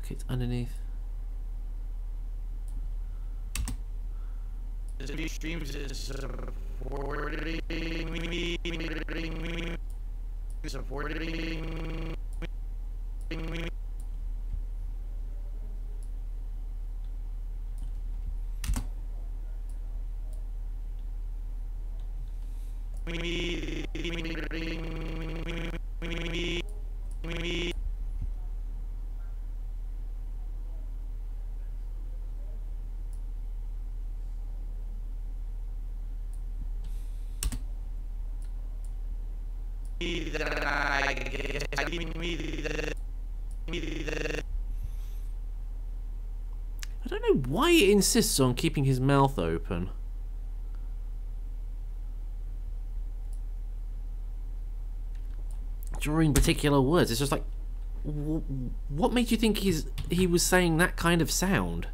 Okay, it's underneath. I don't know why it insists on keeping his mouth open. During particular words, it's just like, what made you think he was saying that kind of sound?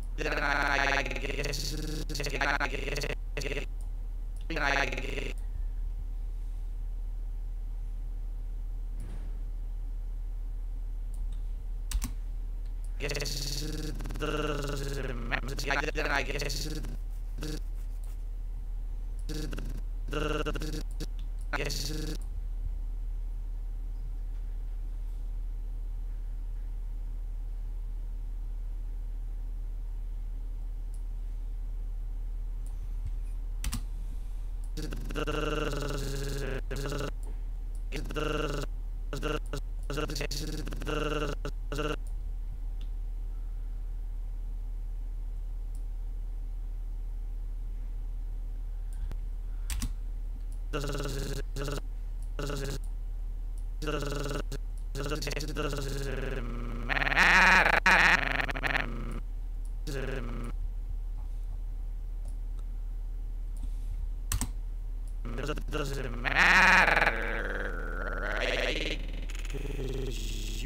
Doesn't matter.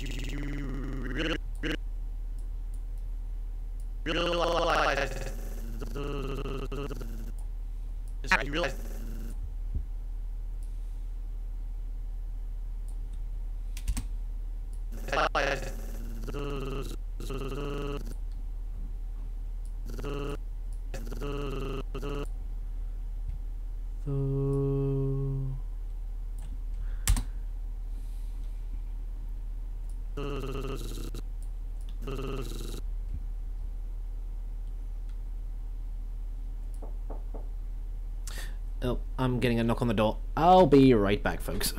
You realize you realize Oh, I'm getting a knock on the door. I'll be right back, folks.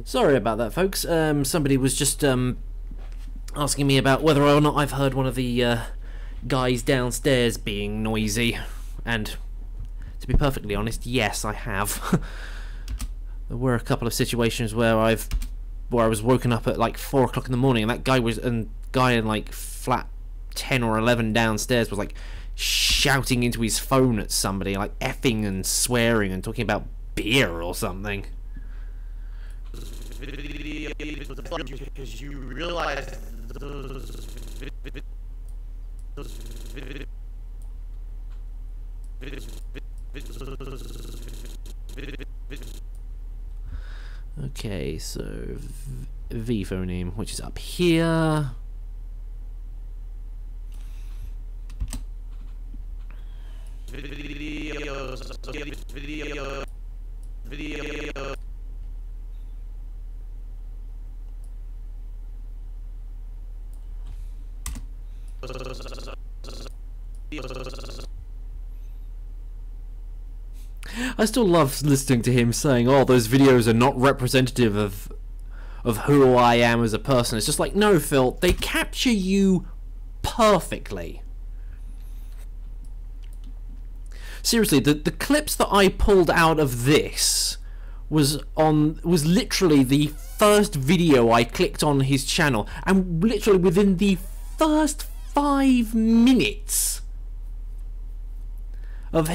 Sorry about that, folks. Somebody was just asking me about whether or not I've heard one of the guys downstairs being noisy, and to be perfectly honest, yes, I have. There were a couple of situations where I was woken up at like 4 o'clock in the morning, and that guy in like flat 10 or 11 downstairs was like shouting into his phone at somebody, like effing and swearing and talking about beer or something. Because you realize those Okay, so V phoneme, which is up here. video. I still love listening to him saying, "Oh, those videos are not representative of who I am as a person." It's just like, no, Phil, they capture you perfectly. Seriously, the clips that I pulled out of this was literally the first video I clicked on his channel, and literally within the first 5 minutes of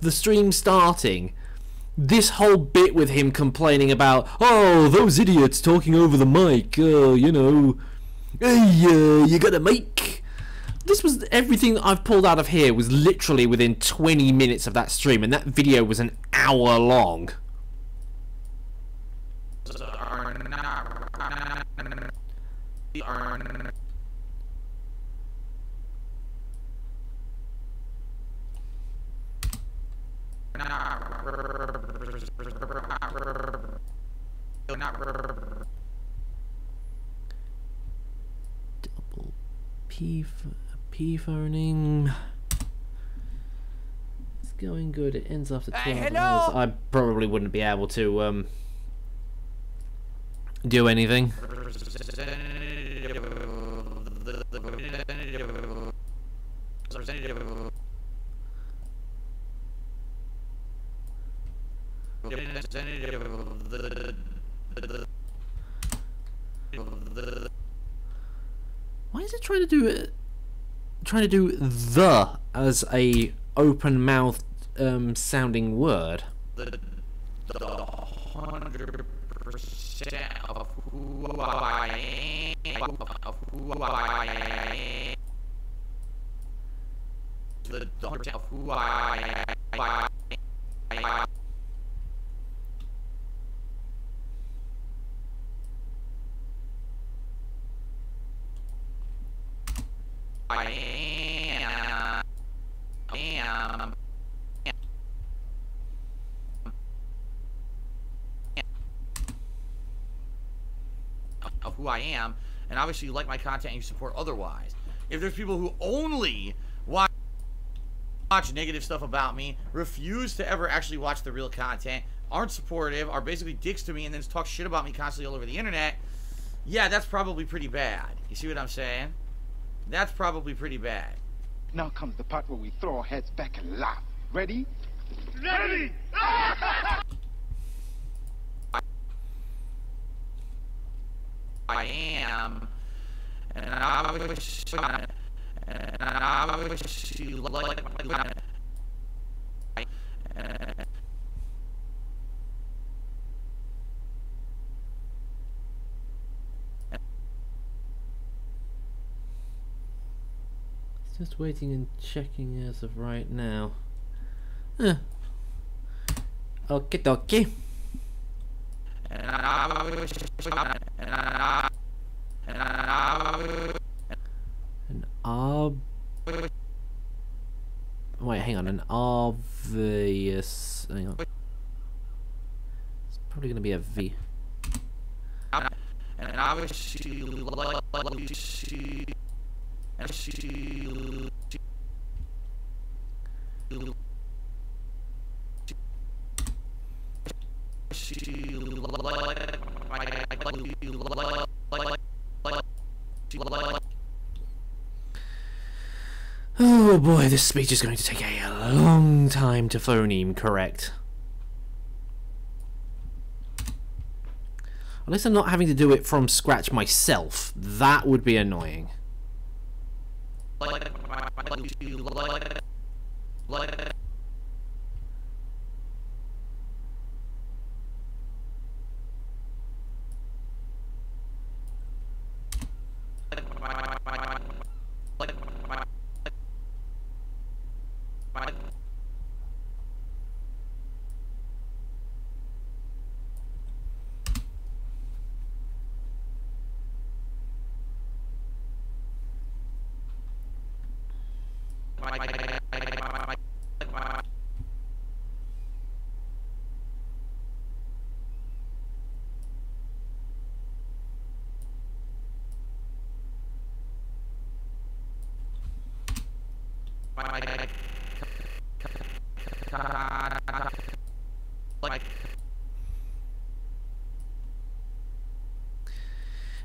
the stream starting, this whole bit with him complaining about, "Oh, those idiots talking over the mic, you know, hey, you got a mic." This was everything that I've pulled out of here was literally within 20 minutes of that stream, and that video was an hour long. Double P phoning. It's going good. It ends after 12 hours. I probably wouldn't be able to do anything. Why is it trying to do it? Trying to do "the" as a open mouthed sounding word. 100% of who I am. The 100% of who I am. Of who I am, and obviously you like my content and you support otherwise. If there's people who only watch negative stuff about me, refuse to ever actually watch the real content, aren't supportive, are basically dicks to me, and then just talk shit about me constantly all over the internet, yeah, that's probably pretty bad. You see what I'm saying? That's probably pretty bad. Now comes the part where we throw our heads back and laugh. Ready? Ready! I am, and I wish you like Just waiting and checking as of right now. Okie dokie. Wait, hang on. An obvious. Hang on. It's probably going to be a V. And obviously, Oh boy, this speech is going to take a long time to phoneme correct. At least I'm not having to do it from scratch myself. That would be annoying.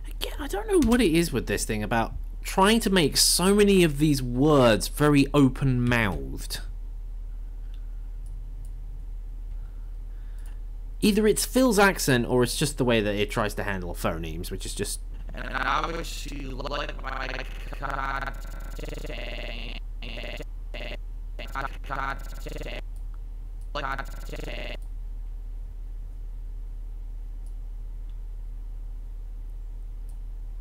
Again, I don't know what it is with this thing about trying to make so many of these words very open-mouthed. Either it's Phil's accent or it's just the way that it tries to handle phonemes, which is just... And I wish you like my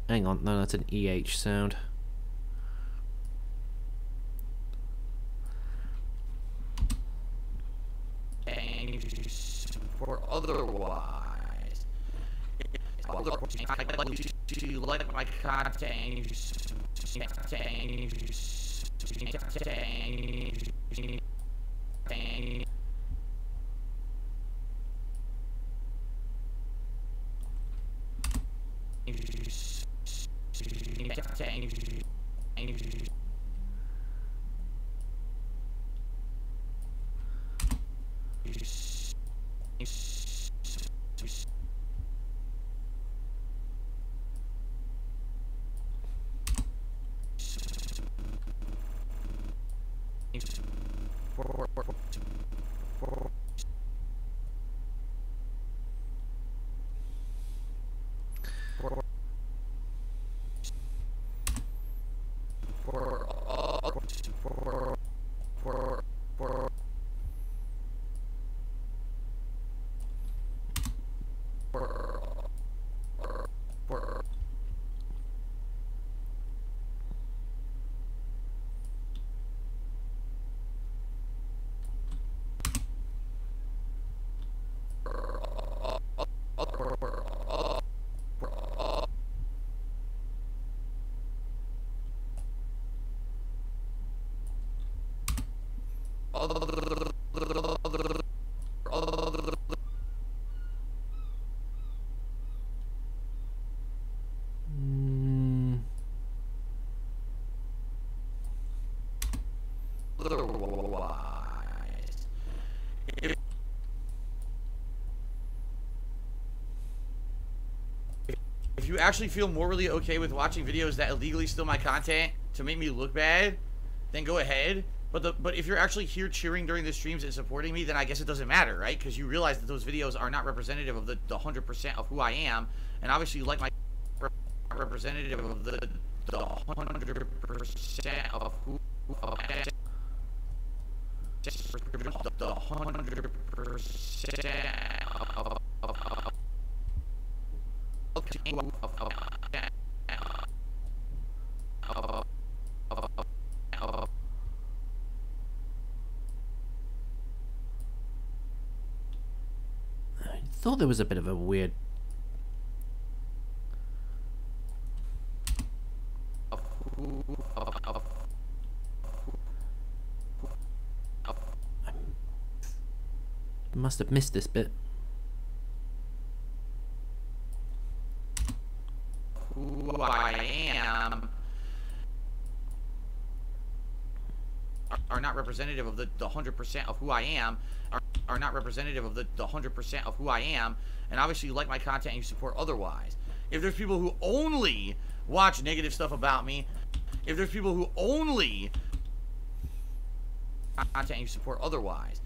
Hang on, no, that's an EH sound. or otherwise. You like my content. If you actually feel morally okay with watching videos that illegally steal my content to make me look bad, then go ahead. But if you're actually here cheering during the streams and supporting me, then I guess it doesn't matter, right? Because you realize that those videos are not representative of the 100% of who I am, and obviously you like my representative of the 100% of who I am. The 100% I thought there was a bit of a weird... I must have missed this bit. Who I am are not representative of the 100% of who I am, are not representative of the 100% of who I am, and obviously you like my content and you support otherwise. If there's people who only watch negative stuff about me, if there's people who only content and you support otherwise,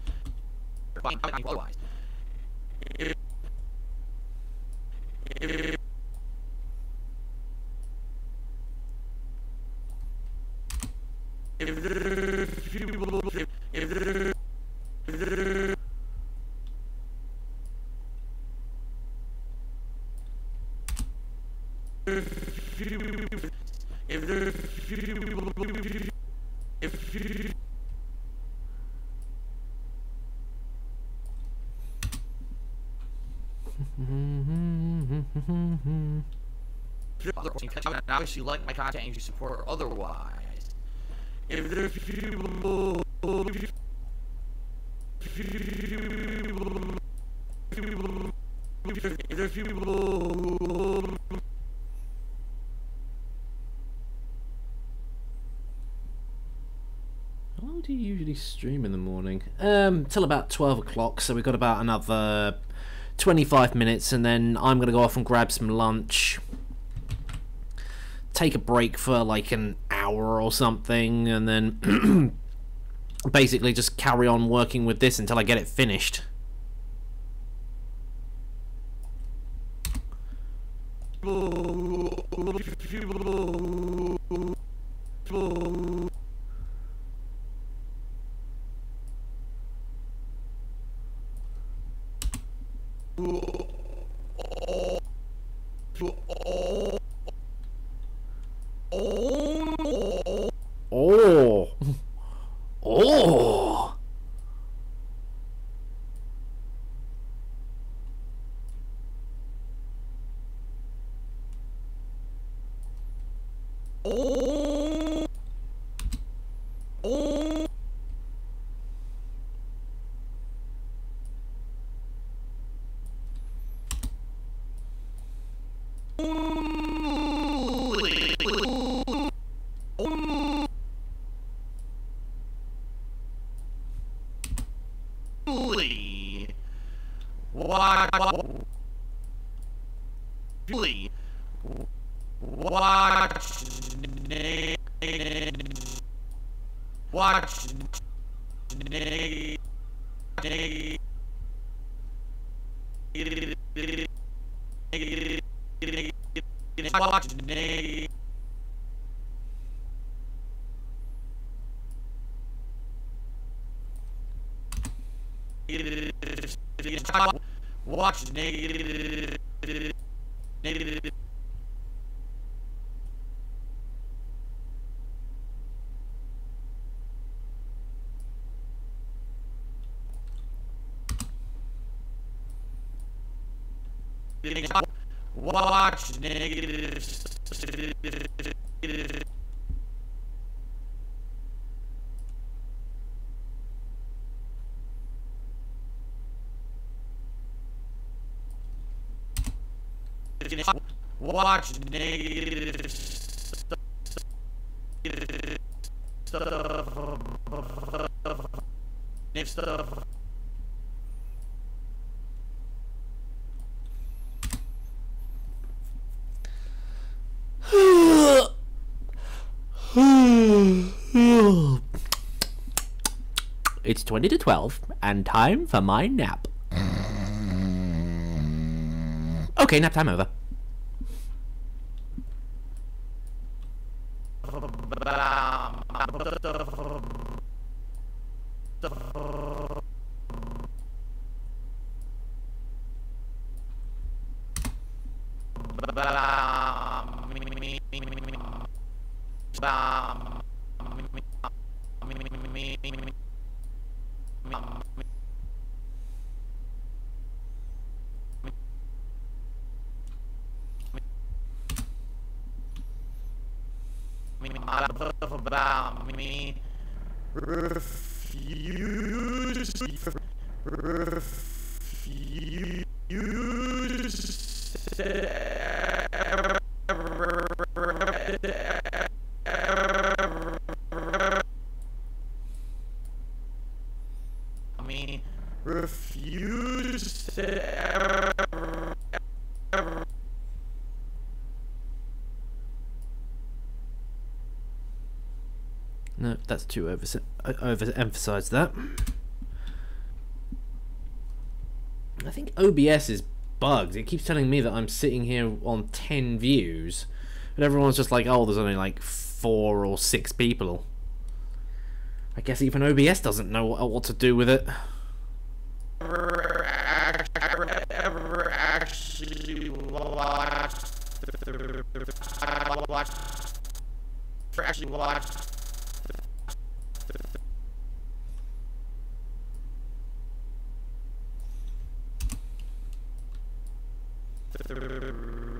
obviously you like my content and you support otherwise. If there's people How long do you usually stream in the morning? Till about 12 o'clock, so we've got about another 25 minutes, and then I'm going to go off and grab some lunch, take a break for like an hour or something, and then basically just carry on working with this until I get it finished. Oh. Oh. Watch negative. Watch negative watch negative stuff. It's 20 to 12, and time for my nap. Okay, nap time over. About me refuse No, that's too overemphasized that. I think OBS is bugged. It keeps telling me that I'm sitting here on 10 views, but everyone's just like, oh, there's only like 4 or 6 people. I guess even OBS doesn't know what to do with it. Ever actually watched the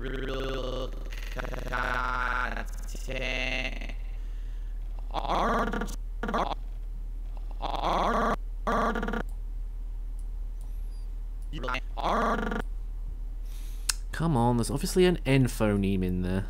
real content. Come on, there's obviously an N phoneme in there.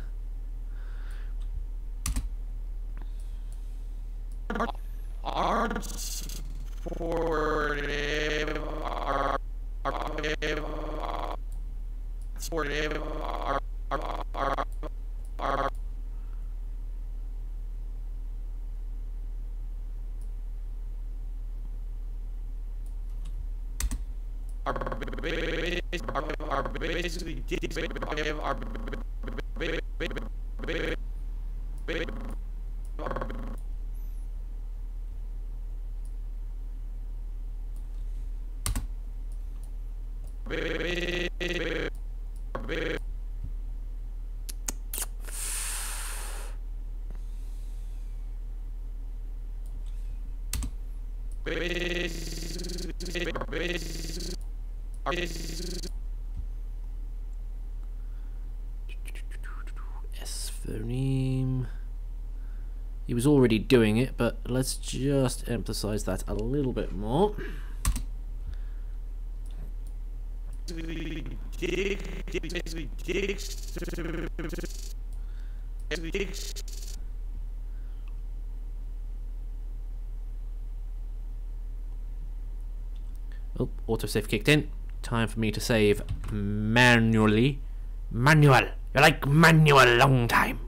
Basically S phoneme. He was already doing it, but let's just emphasize that a little bit more. Oh, autosave kicked in. Time for me to save manually. Manual. You like manual long time.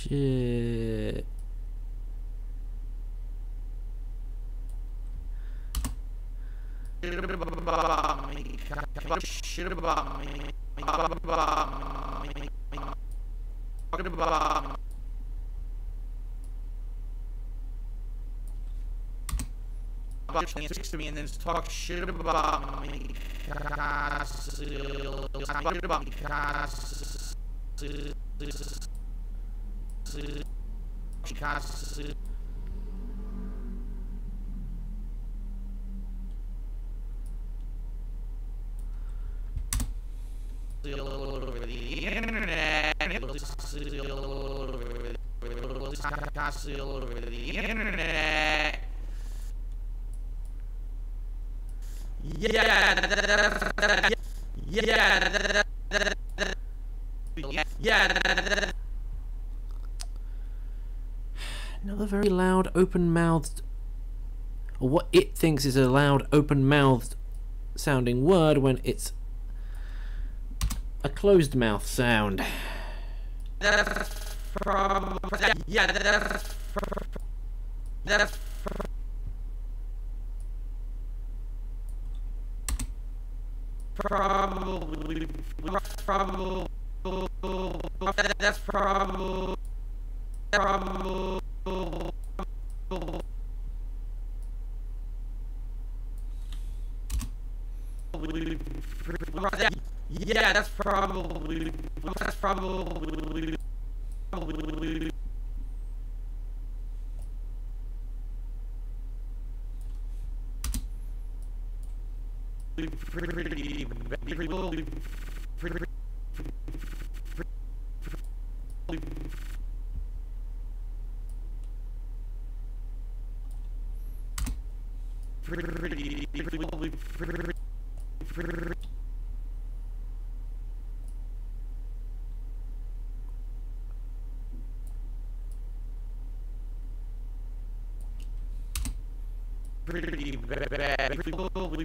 Shit. To me and then talk shit about me over the internet, over the internet. Another very loud, open-mouthed, or what it thinks is a loud, open-mouthed sounding word when it's a closed mouth sound. Yeah, that's probably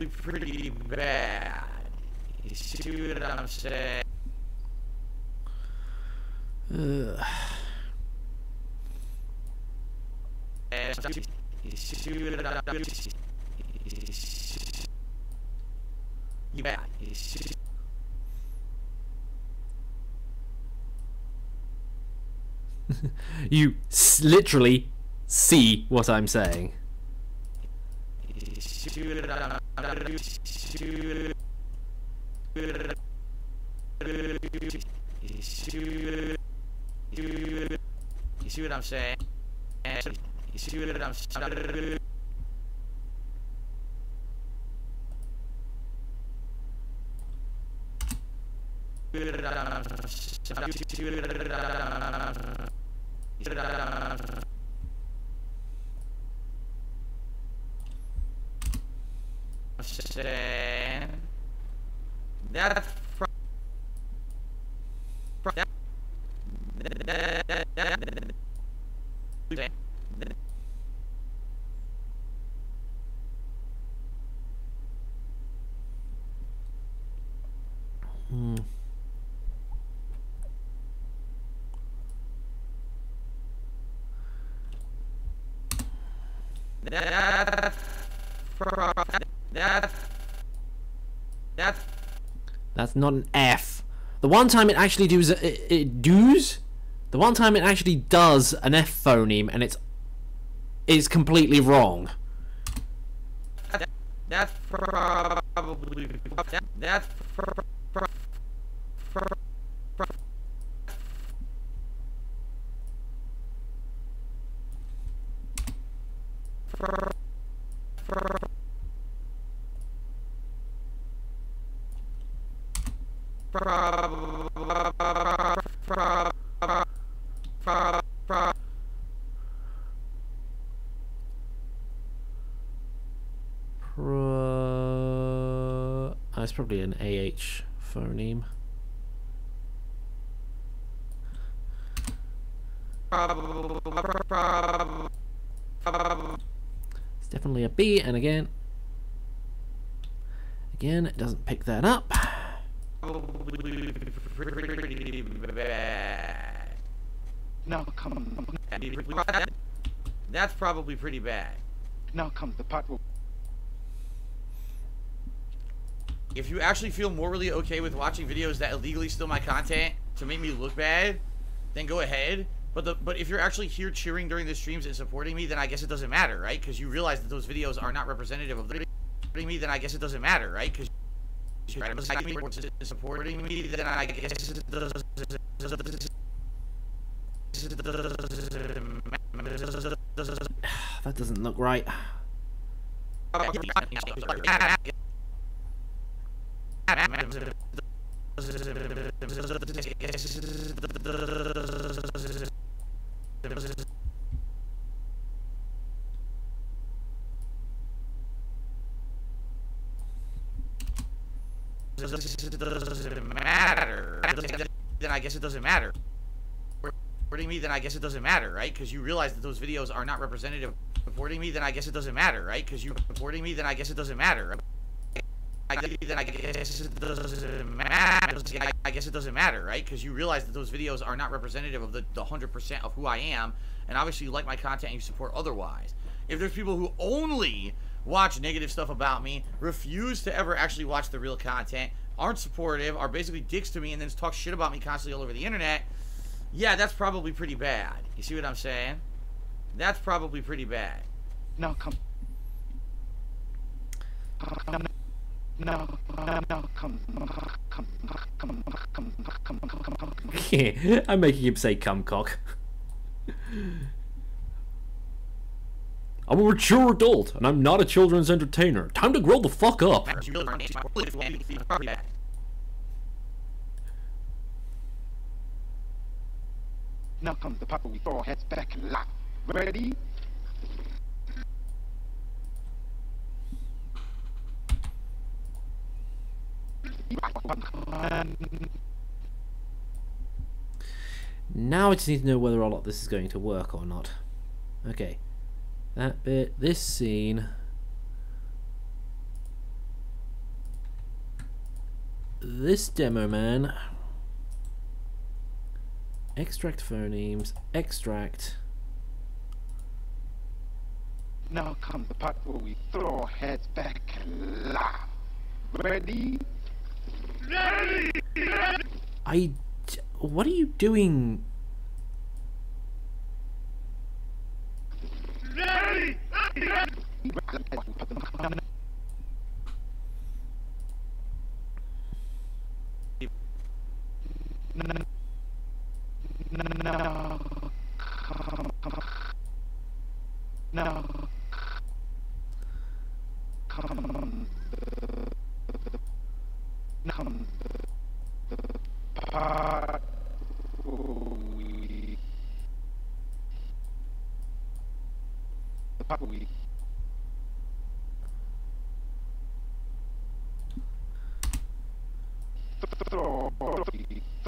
pretty bad. You see what I'm saying? You see what I'm yeah. You literally see what I'm saying. You see what I'm saying? You see what I'm saying? That's not an F. The one time it actually does the one time it actually does an F phoneme and it's completely wrong. That's probably It's probably an AH phoneme. It's definitely a B, and again, it doesn't pick that up. Now come. That's probably pretty bad. Now comes the part where... If you actually feel morally okay with watching videos that illegally steal my content to make me look bad, then go ahead. But if you're actually here cheering during the streams and supporting me, then I guess it doesn't matter, right? Because you realize that those videos are not representative of the me. Then I guess it doesn't matter, right? Because supporting me, then I guess it doesn't. That doesn't look right. Then I guess it doesn't matter. Supporting me, then I guess it doesn't matter, right? Because you realize that those videos are not representative. Supporting me, then I guess it doesn't matter, right? Because you supporting me, then I guess it doesn't matter. I guess it doesn't matter, right? Because you realize that those videos are not representative of the 100% of who I am, and obviously you like my content and you support otherwise. If there's people who only watch negative stuff about me, refuse to ever actually watch the real content, aren't supportive, are basically dicks to me, and then talk shit about me constantly all over the internet, yeah, that's probably pretty bad. You see what I'm saying? That's probably pretty bad. Now come. No, come. I'm making him say cum cock. I'm a mature adult, and I'm not a children's entertainer. Time to grow the fuck up. Now comes the part where we throw our heads back and laugh. Ready? Now I just need to know whether or not this is going to work or not. Okay. That bit, this scene. This demo man. Extract phonemes, extract. Now comes the part where we throw our heads back and laugh. Ready? What are you doing?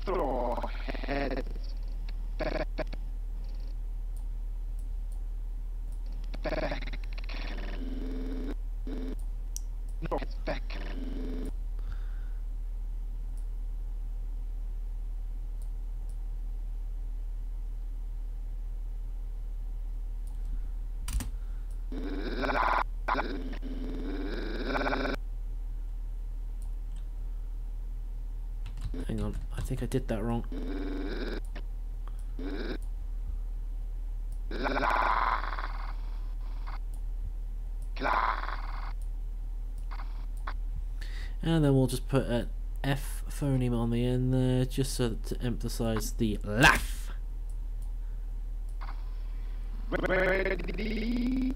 Throw heads back. No, heads back. Hang on, I think I did that wrong. And then we'll just put an F phoneme on the end there, just so to emphasize the laugh. Ready?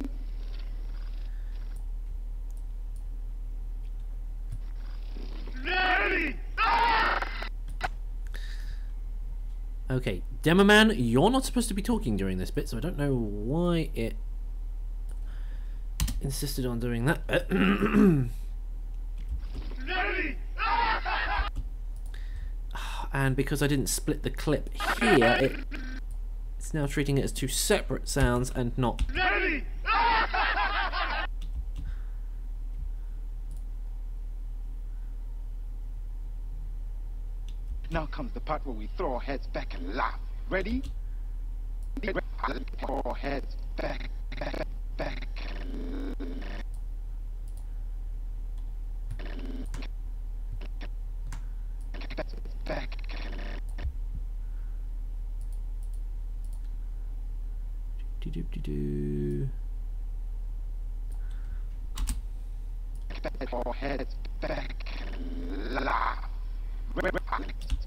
Okay, Demo Man, you're not supposed to be talking during this bit, so I don't know why it insisted on doing that. And because I didn't split the clip here, it's now treating it as two separate sounds and not... Now comes the part where we throw our heads back and laugh. Ready? Throw our heads back. Back. Do-do-do-do. Throw our heads back and laugh.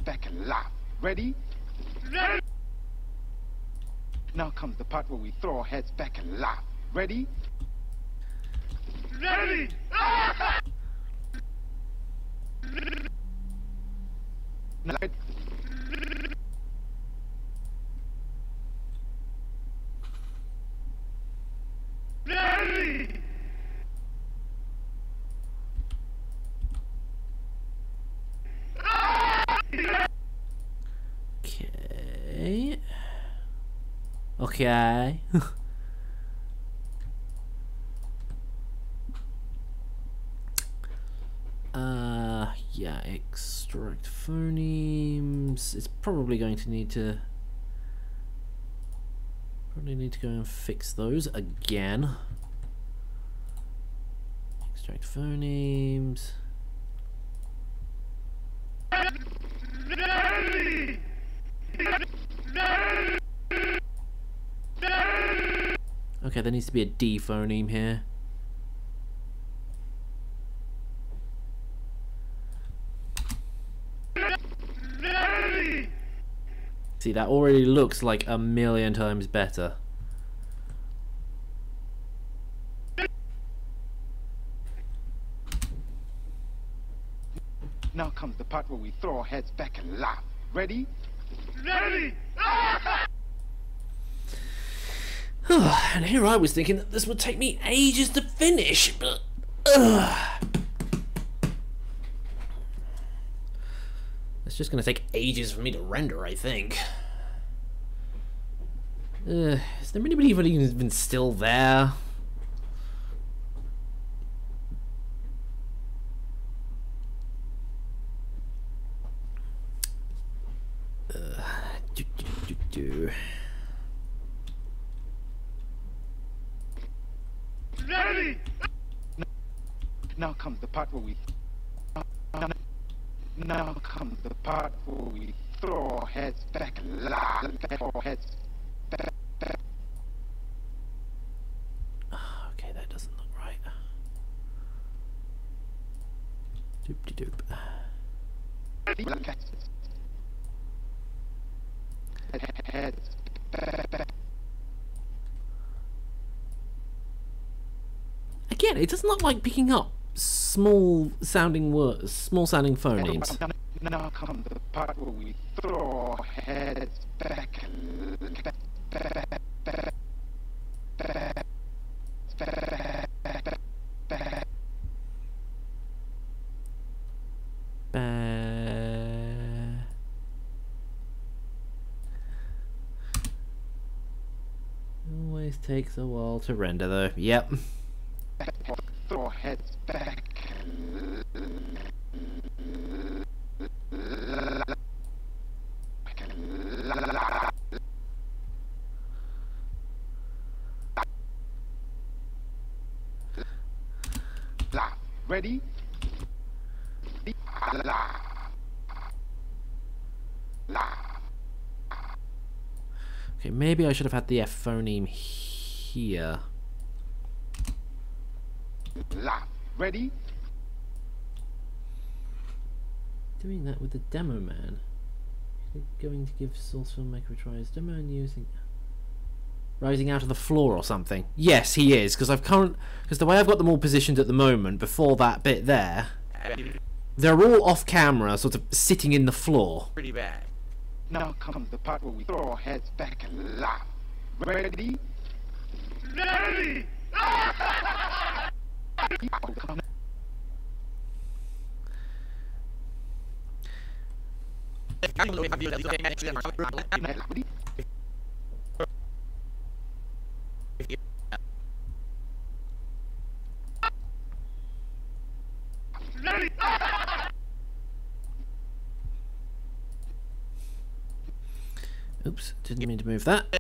Back and laugh. Ready? Now comes the part where we throw our heads back and laugh. Ready? Now, Okay. Okay. Yeah, extract phonemes. It's probably going to need to go and fix those again. Extract phonemes. Okay, there needs to be a D phoneme here. See, that already looks like a million times better. Now comes the part where we throw our heads back and laugh. Ready? Ready! And here I was thinking that this would take me ages to finish, but... It's just going to take ages for me to render, I think. Is there anybody even still there? Ready! Now comes the part where we... Now comes the part where we throw our heads back and laugh. Our heads back. Okay, that doesn't look right. Doop-de-doop. Heads back. Again, it doesn't look like picking up small sounding words, small sounding phonemes. Now comes the part where we throw our heads back and Always takes a while to render though. Yep. throw our heads back. Ready? Okay, maybe I should have had the F phoneme here. Ready? Doing that with the demo man. Going to give source filmmaker a try. Is demo man using rising out of the floor or something? Yes, he is, because because the way I've got them all positioned at the moment, before that bit there, they're all off camera, sort of sitting in the floor. Pretty bad. Now comes the part where we throw our heads back and laugh. Ready? Ready! Oops, didn't mean to move that.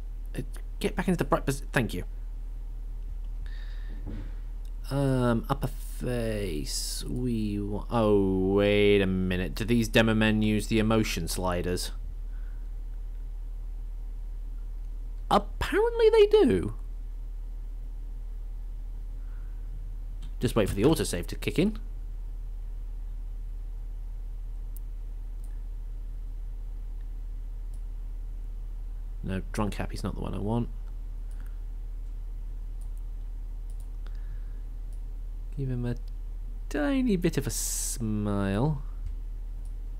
Get back into the bright position. Thank you. Upper face. Oh, wait a minute. Do these demo men use the emotion sliders? Apparently they do. Just wait for the autosave to kick in. No, drunk happy's not the one I want. Give him a tiny bit of a smile.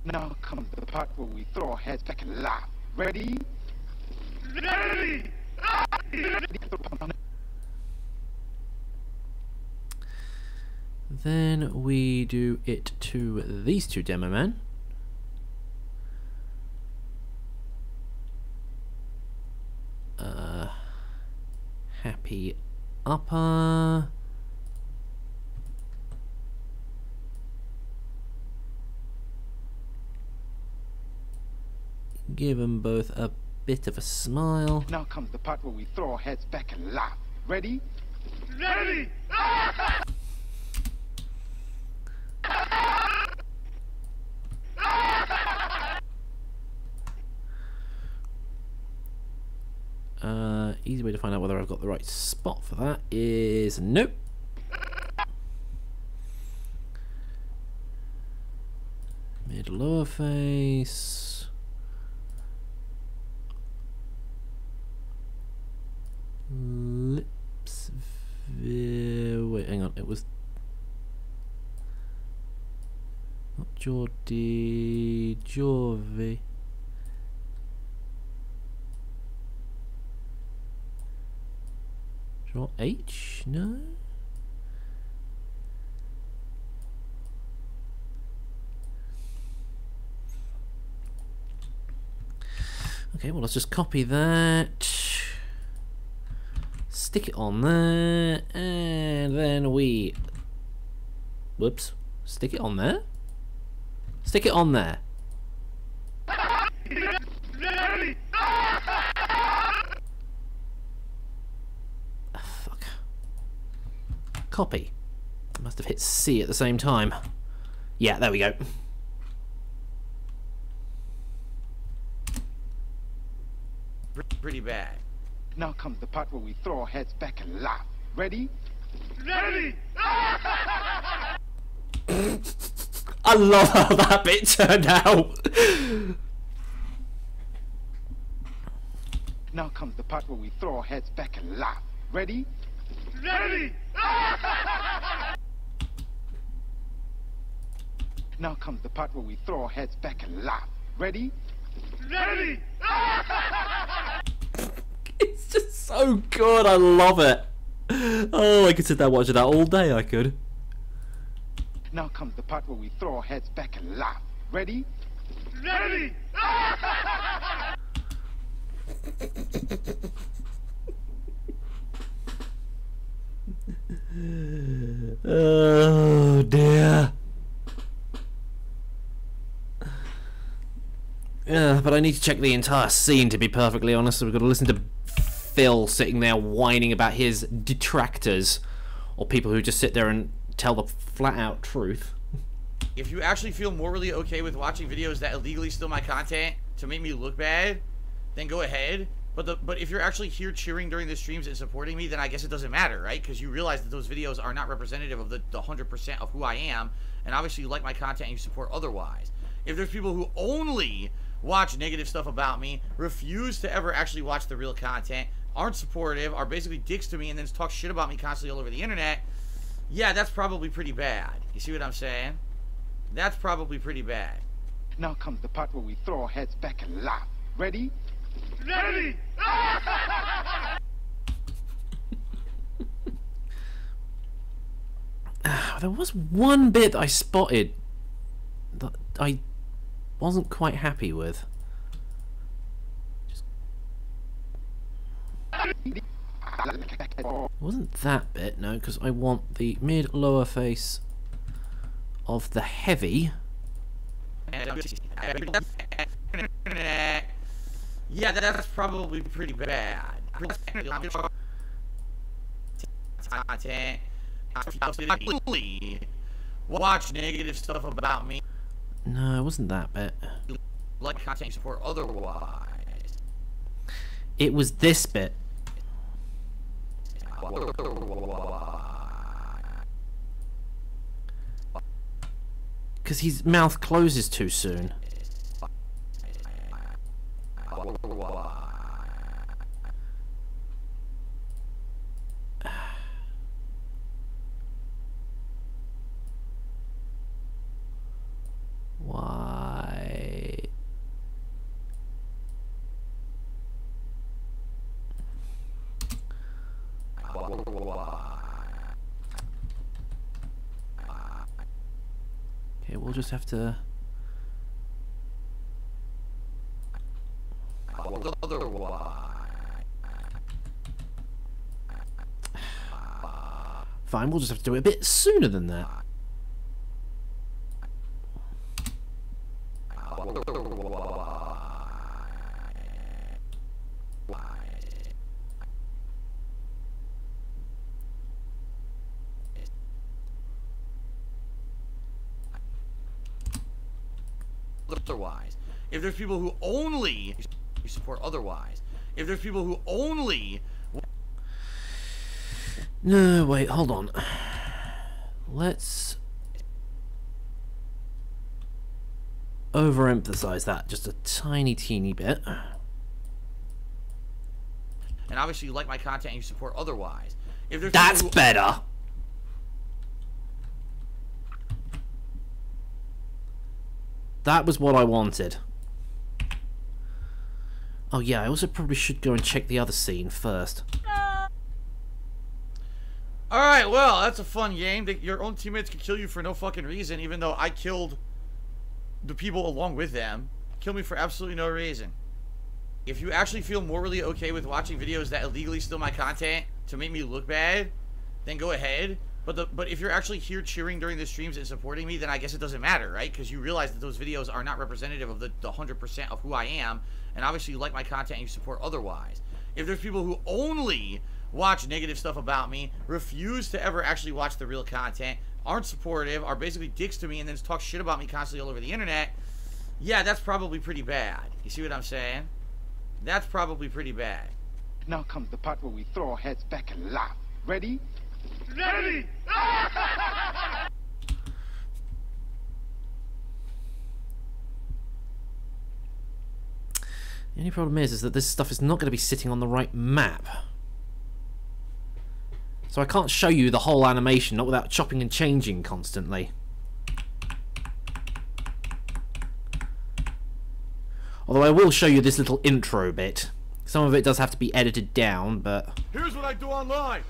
Now comes the part where we throw our heads back and laugh. Ready? Ready! Then we do it to these two demo men. Happy upper. Give them both a bit of a smile. Now comes the part where we throw our heads back and laugh. Ready? Ready! Easy way to find out whether I've got the right spot for that is nope. Mid lower face. Lips. Wait, hang on. It was not Jordi. Jorvi. Draw H? No. Okay, well, let's just copy that, stick it on there, and then we, whoops, stick it on there, stick it on there. Fuck. Copy. I must have hit C at the same time. Yeah, there we go. Pretty bad. Now comes the part where we throw our heads back and laugh. Ready? Ready! I love how that bit turned out. Now comes the part where we throw our heads back and laugh. Ready? Ready! Now comes the part where we throw our heads back and laugh. Ready? Ready! It's just so good. I love it. Oh, I could sit there watching that all day. I could. Now comes the part where we throw our heads back and laugh. Ready? Ready! Oh dear. Yeah, but I need to check the entire scene, to be perfectly honest. So we've got to listen to Phil sitting there whining about his detractors, or people who just sit there and tell the flat-out truth. If you actually feel morally okay with watching videos that illegally steal my content to make me look bad, then go ahead. But if you're actually here cheering during the streams and supporting me, then I guess it doesn't matter, right? Because you realize that those videos are not representative of the 100% of who I am, and obviously you like my content and you support otherwise. If there's people who only watch negative stuff about me, refuse to ever actually watch the real content, aren't supportive, are basically dicks to me, and then talk shit about me constantly all over the internet, yeah, that's probably pretty bad. You see what I'm saying? That's probably pretty bad. Now comes the part where we throw our heads back and laugh. Ready? Ready! There was one bit that I spotted that I wasn't quite happy with. It wasn't that bit, no, because I want the mid-lower face of the heavy. Yeah, that's probably pretty bad. Watch negative stuff about me. No, it wasn't that bit. Like content you support otherwise. It was this bit. Because his mouth closes too soon. Why? Okay, we'll just have to. Fine, we'll just have to do it a bit sooner than that. Otherwise, if there's people who only support otherwise, if there's people who only No, wait, hold on. Let's overemphasize that just a tiny, teeny bit. And obviously you like my content and you support otherwise. If there's That's people who, better. That was what I wanted. Oh yeah, I also probably should go and check the other scene first. Alright, well, that's a fun game. Your own teammates could kill you for no fucking reason, even though I killed the people along with them. Kill me for absolutely no reason. If you actually feel morally okay with watching videos that illegally steal my content to make me look bad, then go ahead. But if you're actually here cheering during the streams and supporting me, then I guess it doesn't matter, right? Because you realize that those videos are not representative of the 100% of who I am, and obviously you like my content and you support otherwise. If there's people who only watch negative stuff about me, refuse to ever actually watch the real content, aren't supportive, are basically dicks to me, and then talk shit about me constantly all over the internet, yeah, that's probably pretty bad. You see what I'm saying? That's probably pretty bad. Now comes the part where we throw our heads back and laugh. Ready? Ready! The only problem is that this stuff is not going to be sitting on the right map. So I can't show you the whole animation, not without chopping and changing constantly. Although I will show you this little intro bit. Some of it does have to be edited down, but... Here's what I do online.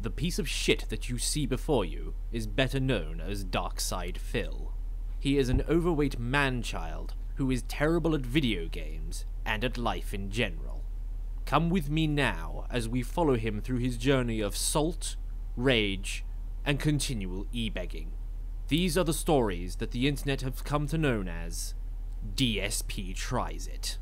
The piece of shit that you see before you is better known as Darkside Phil. He is an overweight man-child who is terrible at video games and at life in general. Come with me now as we follow him through his journey of salt, rage, and continual e-begging. These are the stories that the internet have come to know as DSP Tries It.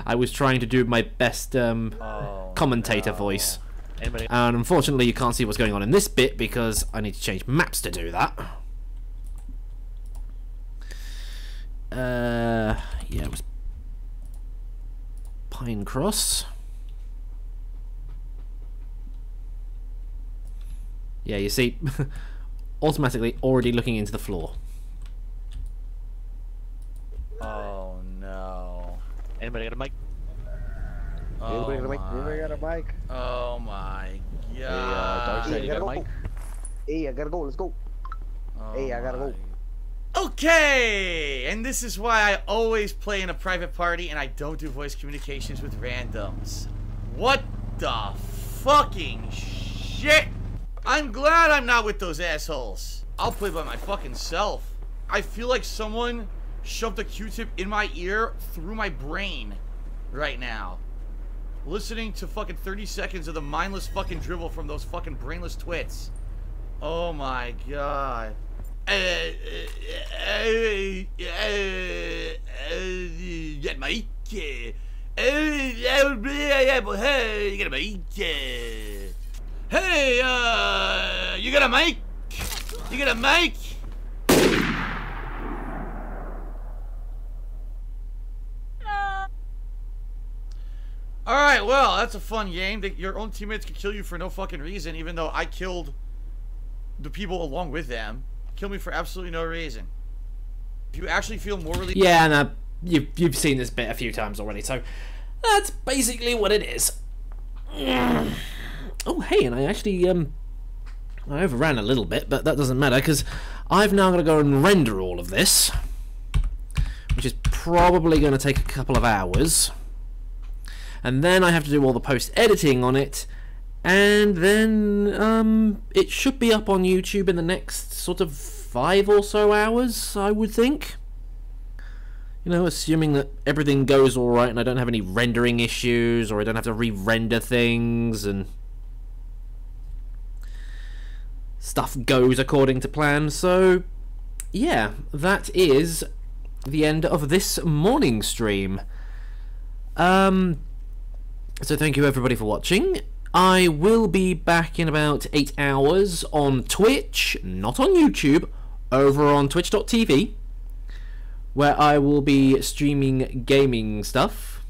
I was trying to do my best commentator voice. Anybody? And unfortunately you can't see what's going on in this bit because I need to change maps to do that. Yeah, it was Pine Cross. Yeah, you see, automatically already looking into the floor. Oh no. Anybody got a mic? Oh Anybody got a mic? Oh my god. Hey, Darkside, you got a mic? Hey, I gotta go. Let's go. Hey, I gotta go. Okay, and this is why I always play in a private party and I don't do voice communications with randoms. What the fucking shit? I'm glad I'm not with those assholes. I'll play by my fucking self. I feel like someone shoved a Q-tip in my ear through my brain right now. Listening to fucking 30 seconds of the mindless fucking dribble from those fucking brainless twits. Oh my god. Get Mike. Hey, you got a mic? Hey, you got a mic? You got a mic? Alright, well, that's a fun game. Your own teammates could kill you for no fucking reason, even though I killed the people along with them. Kill me for absolutely no reason. If you actually feel morally... Yeah, and you've seen this bit a few times already, so that's basically what it is. Oh, hey, and I actually, I overran a little bit, but that doesn't matter, because I've now got to go and render all of this, which is probably going to take a couple of hours. And then I have to do all the post-editing on it, and then it should be up on YouTube in the next sort of 5 or so hours, I would think. You know, assuming that everything goes alright and I don't have any rendering issues, or I don't have to re-render things, and stuff goes according to plan. So, yeah, that is the end of this morning stream. So thank you everybody for watching. I will be back in about 8 hours on Twitch, not on YouTube, over on twitch.tv, where I will be streaming gaming stuff.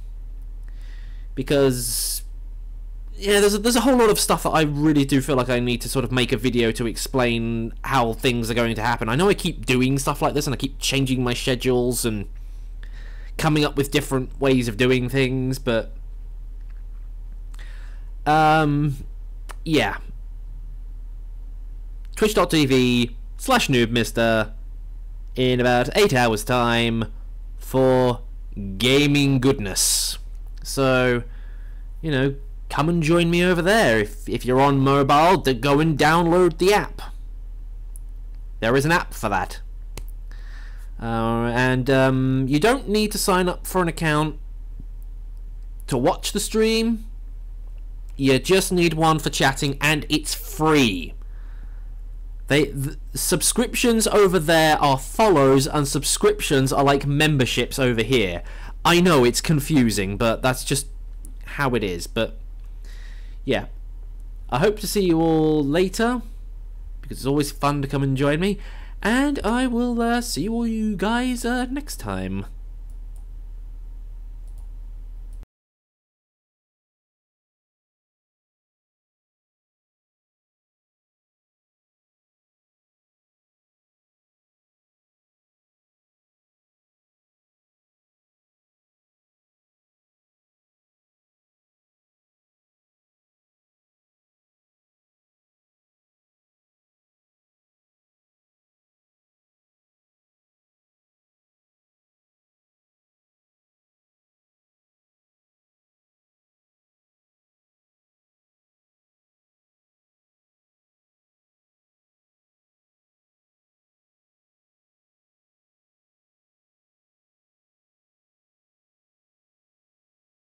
because yeah, there's a whole lot of stuff that I really do feel like I need to sort of make a video to explain how things are going to happen. I know I keep doing stuff like this and I keep changing my schedules and coming up with different ways of doing things, but yeah. Twitch.tv/NoobMister in about 8 hours time for gaming goodness. So, you know, come and join me over there. If you're on mobile, go and download the app. There is an app for that. And you don't need to sign up for an account to watch the stream. You just need one for chatting, and it's free. The subscriptions over there are follows, and subscriptions are like memberships over here. I know it's confusing, but that's just how it is. But yeah, I hope to see you all later, because it's always fun to come and join me, and I will see all you guys next time.